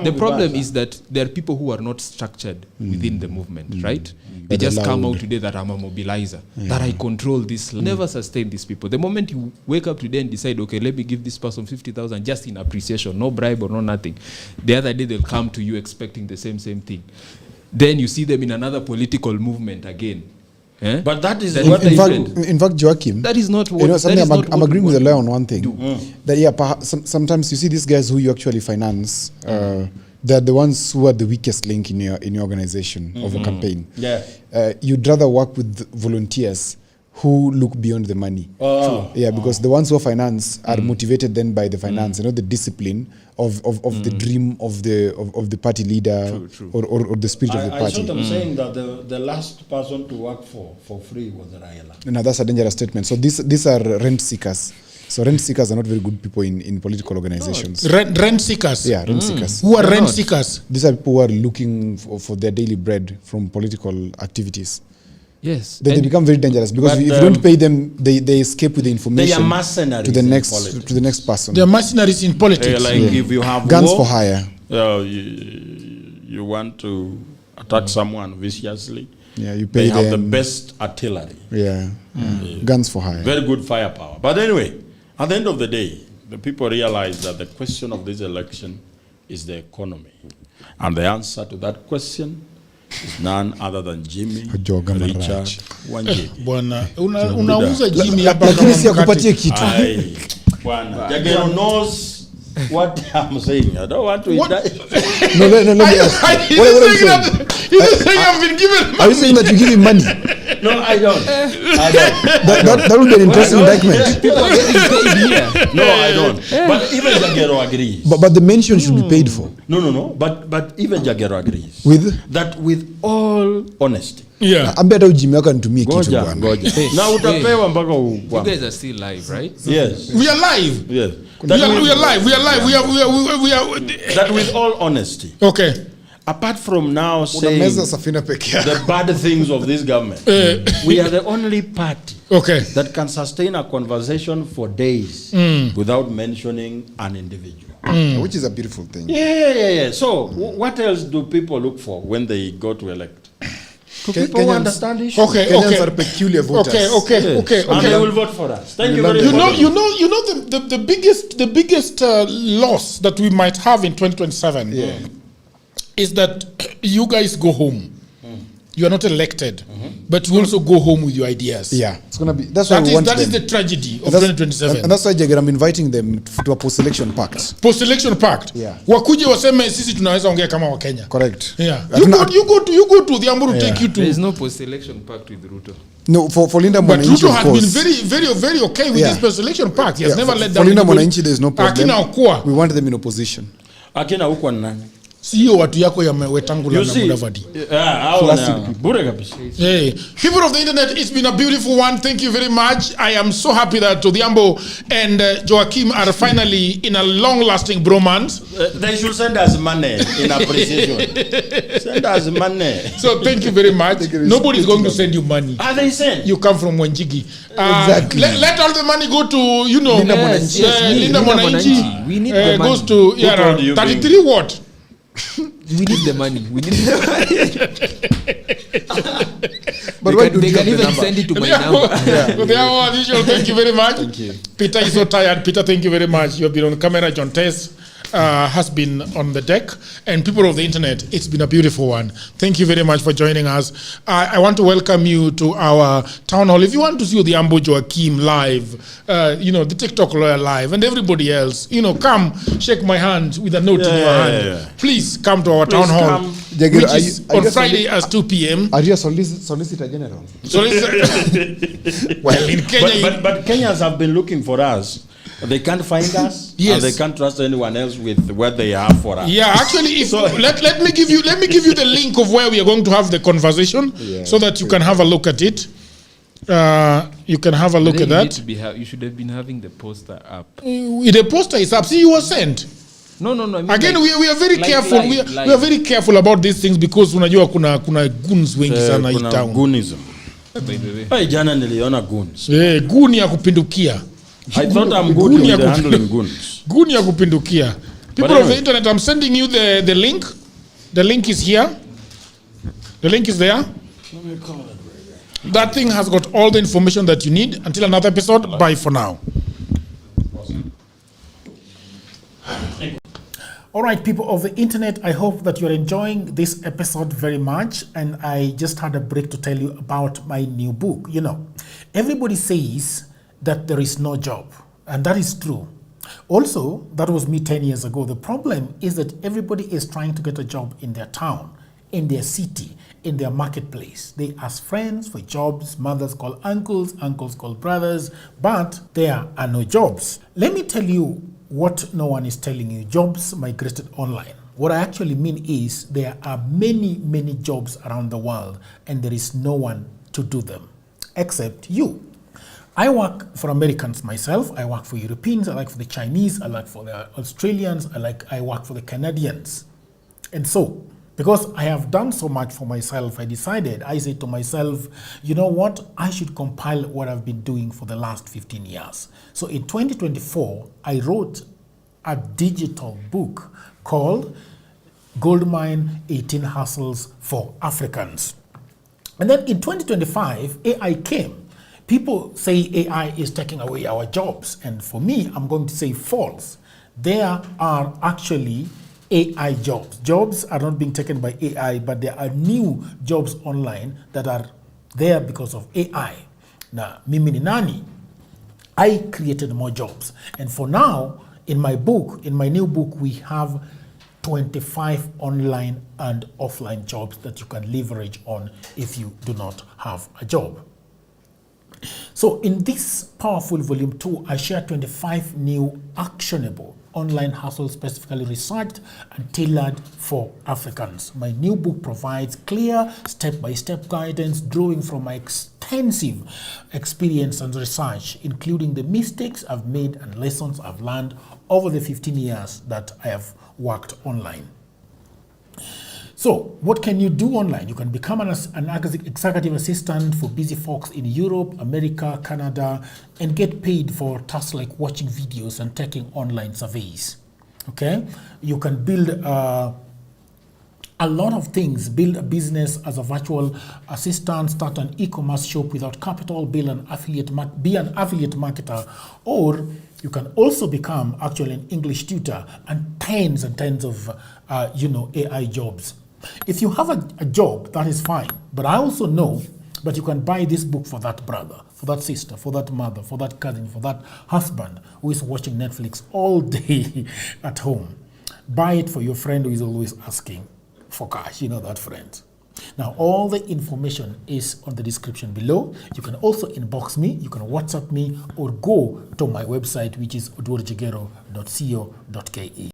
S11: the problem is that there are people who are not structured within the movement, right? They just come out today that I'm a mobilizer, that I control this. Never sustain these people. The moment you wake up today and decide, okay, let me give this person 50,000 just in appreciation, no bribe or no nothing. The other day they'll come to you expecting the same thing. Then you see them in another political movement again.
S10: But that is
S9: in fact, Joachim,
S11: that is not what,
S9: I'm agreeing with the lawyer on one thing. That perhaps sometimes you see these guys who you actually finance, they're the ones who are the weakest link in your organization of a campaign. You'd rather work with volunteers who look beyond the money. Because the ones who are finance are motivated then by the finance, the discipline of the dream of the party leader. Or the spirit of the party.
S10: I saw them saying that the last person to work for free was Raila.
S9: No, that's a dangerous statement. So these are rent seekers. So rent seekers are not very good people in political organizations.
S3: Rent seekers?
S9: Yeah, rent seekers.
S3: Who are rent seekers?
S9: These are people who are looking for their daily bread from political activities.
S11: Yes.
S9: Then they become very dangerous because if you don't pay them, they escape with the information.
S10: They are mercenaries
S9: to the next person.
S3: They are mercenaries in politics.
S10: If you have
S9: guns for hire.
S10: You want to attack someone viciously.
S9: Yeah, you pay
S10: them. They have the best artillery.
S9: Guns for hire.
S10: Very good firepower. But anyway, at the end of the day, the people realize that the question of this election is the economy. And the answer to that question is none other than Jimmy Richard Wanjigi.
S3: Bwana, unauza Jimmy hapa
S9: lakini si akupatie kitu.
S10: Bwana, Jagero knows what I'm saying. I don't want to
S9: No, let me ask. Are you saying that you give him money?
S10: No, I don't.
S9: That would be an interesting indictment.
S11: People are getting paid here.
S10: No, I don't. But even Jagero agrees.
S9: But the mention should be paid for.
S10: No. But even Jagero agrees. With all honesty.
S3: Yeah.
S9: Ambia Jimmy yako nitumie kitu bwana.
S10: Ngoja. Na utapewa mpaka
S11: you guys are still live, right?
S10: Yes.
S3: We are live.
S10: Yes.
S3: We are live.
S10: That with all honesty.
S3: Okay.
S10: Apart from now saying the bad things of this government, we are the only party that can sustain a conversation for days without mentioning an individual.
S9: Which is a beautiful thing.
S10: Yeah. So what else do people look for when they go to elect? People who understand issues.
S9: Kenyans are peculiar voters.
S3: Okay.
S10: And they will vote for us. Thank you very much.
S3: You know the biggest loss that we might have in 2027 is that you guys go home. You are not elected, but you also go home with your ideas.
S9: Yeah, it's gonna be. That's why
S3: that is the tragedy of 2027.
S9: And that's why Jagger, I'm inviting them to a post-election pact.
S3: Post-election pact.
S9: Yeah.
S3: Wakuje waseme sisi tunaweza ongea kama Wakenya.
S9: Correct.
S3: Yeah. You go to the Amburu take you to.
S11: There is no post-election pact with Ruto.
S9: No, for Linda
S3: But
S9: Mwananchi,
S3: Ruto has been very okay with this post-election pact. He has never let down.
S9: For Linda Mwananchi, there is no problem.
S3: Akina Okua.
S9: We want them in opposition.
S10: Akina Okua nani?
S3: Sio watu yako ya Wetangula na Mudavadi. Hey, people of the internet, it's been a beautiful one. Thank you very much. I am so happy that Odhiambo and Joaquim are finally in a long-lasting bromance.
S10: They should send us money in appreciation. Send us money.
S3: So thank you very much. Nobody's going to send you money.
S10: Are they sent?
S3: You come from Wanjigi.
S9: Exactly.
S3: Let all the money go to,
S9: Linda Mwananchi.
S3: Linda Mwananchi.
S11: We need the money.
S3: Goes to 33 what?
S11: We need the money.
S9: But
S11: they can even send it to my number.
S3: As usual, thank you very much.
S9: Thank you.
S3: Peter is so tired. Peter, thank you very much. You have been on camera. John Tess has been on the deck. And people of the internet, it's been a beautiful one. Thank you very much for joining us. I want to welcome you to our town hall. If you want to see the Ambo Joaquim live, the TikTok lawyer live, and everybody else, come shake my hand with a note in your hand. Yeah. Please come to our town hall, which is on Friday at 2 p.m.
S9: Are you a Solicitor General?
S10: Well, in Kenya... But Kenyans have been looking for us. They can't find us.
S3: Yes.
S10: And they can't trust anyone else with what they have for us.
S3: Yeah, actually, let me give you the link of where we are going to have the conversation, so that you can have a look at it. You can have a look at that.
S11: You should have been having the poster up.
S3: The poster is up. See, you were sent.
S11: No. I mean,
S3: again, we are very careful. We are very careful about these things because unajua kuna goons wengi sana hii town.
S10: Goonism. Hey, jana niliona goons.
S3: Goon ya kupindukia.
S10: I thought I'm good with handling goons.
S3: Goon ya kupindukia. People of the internet, I'm sending you the link. The link is here. The link is there. That thing has got all the information that you need. Until another episode, bye for now. All right, people of the internet, I hope that you're enjoying this episode very much. And I just had a break to tell you about my new book. Everybody says that there is no job, and that is true. Also, that was me 10 years ago. The problem is that everybody is trying to get a job in their town, in their city, in their marketplace. They ask friends for jobs, mothers call uncles, uncles call brothers, but there are no jobs. Let me tell you what no one is telling you. Jobs migrated online. What I actually mean is there are many, many jobs around the world, and there is no one to do them, except you. I work for Americans myself. I work for Europeans. I work for the Chinese. I work for the Australians. I work for the Canadians. And so, because I have done so much for myself, I said to myself, you know what? I should compile what I've been doing for the last 15 years. So in 2024, I wrote a digital book called Goldmine 18 Hustles for Africans. And then in 2025, AI came. People say AI is taking away our jobs. And for me, I'm going to say false. There are actually AI jobs. Jobs are not being taken by AI, but there are new jobs online that are there because of AI. Now, mimi ni nani? I created more jobs. And for now, in my new book, we have 25 online and offline jobs that you can leverage on if you do not have a job. So in this powerful volume 2, I share 25 new actionable online hustles specifically researched and tailored for Africans. My new book provides clear step-by-step guidance drawing from my extensive experience and research, including the mistakes I've made and lessons I've learned over the 15 years that I have worked online. So, what can you do online? You can become an executive assistant for busy folks in Europe, America, Canada, and get paid for tasks like watching videos and taking online surveys. Okay? You can build a lot of things. Build a business as a virtual assistant, start an e-commerce shop without capital, be an affiliate marketer, or you can also become actually an English tutor and tens of AI jobs. If you have a job, that is fine, But I also know that you can buy this book for that brother, for that sister, for that mother, for that cousin, for that husband who is watching Netflix all day at home. Buy it for your friend who is always asking for cash. You know that friend. Now, all the information is on the description below. You can also inbox me, you can WhatsApp me, or go to my website, which is odworjegero.co.ke.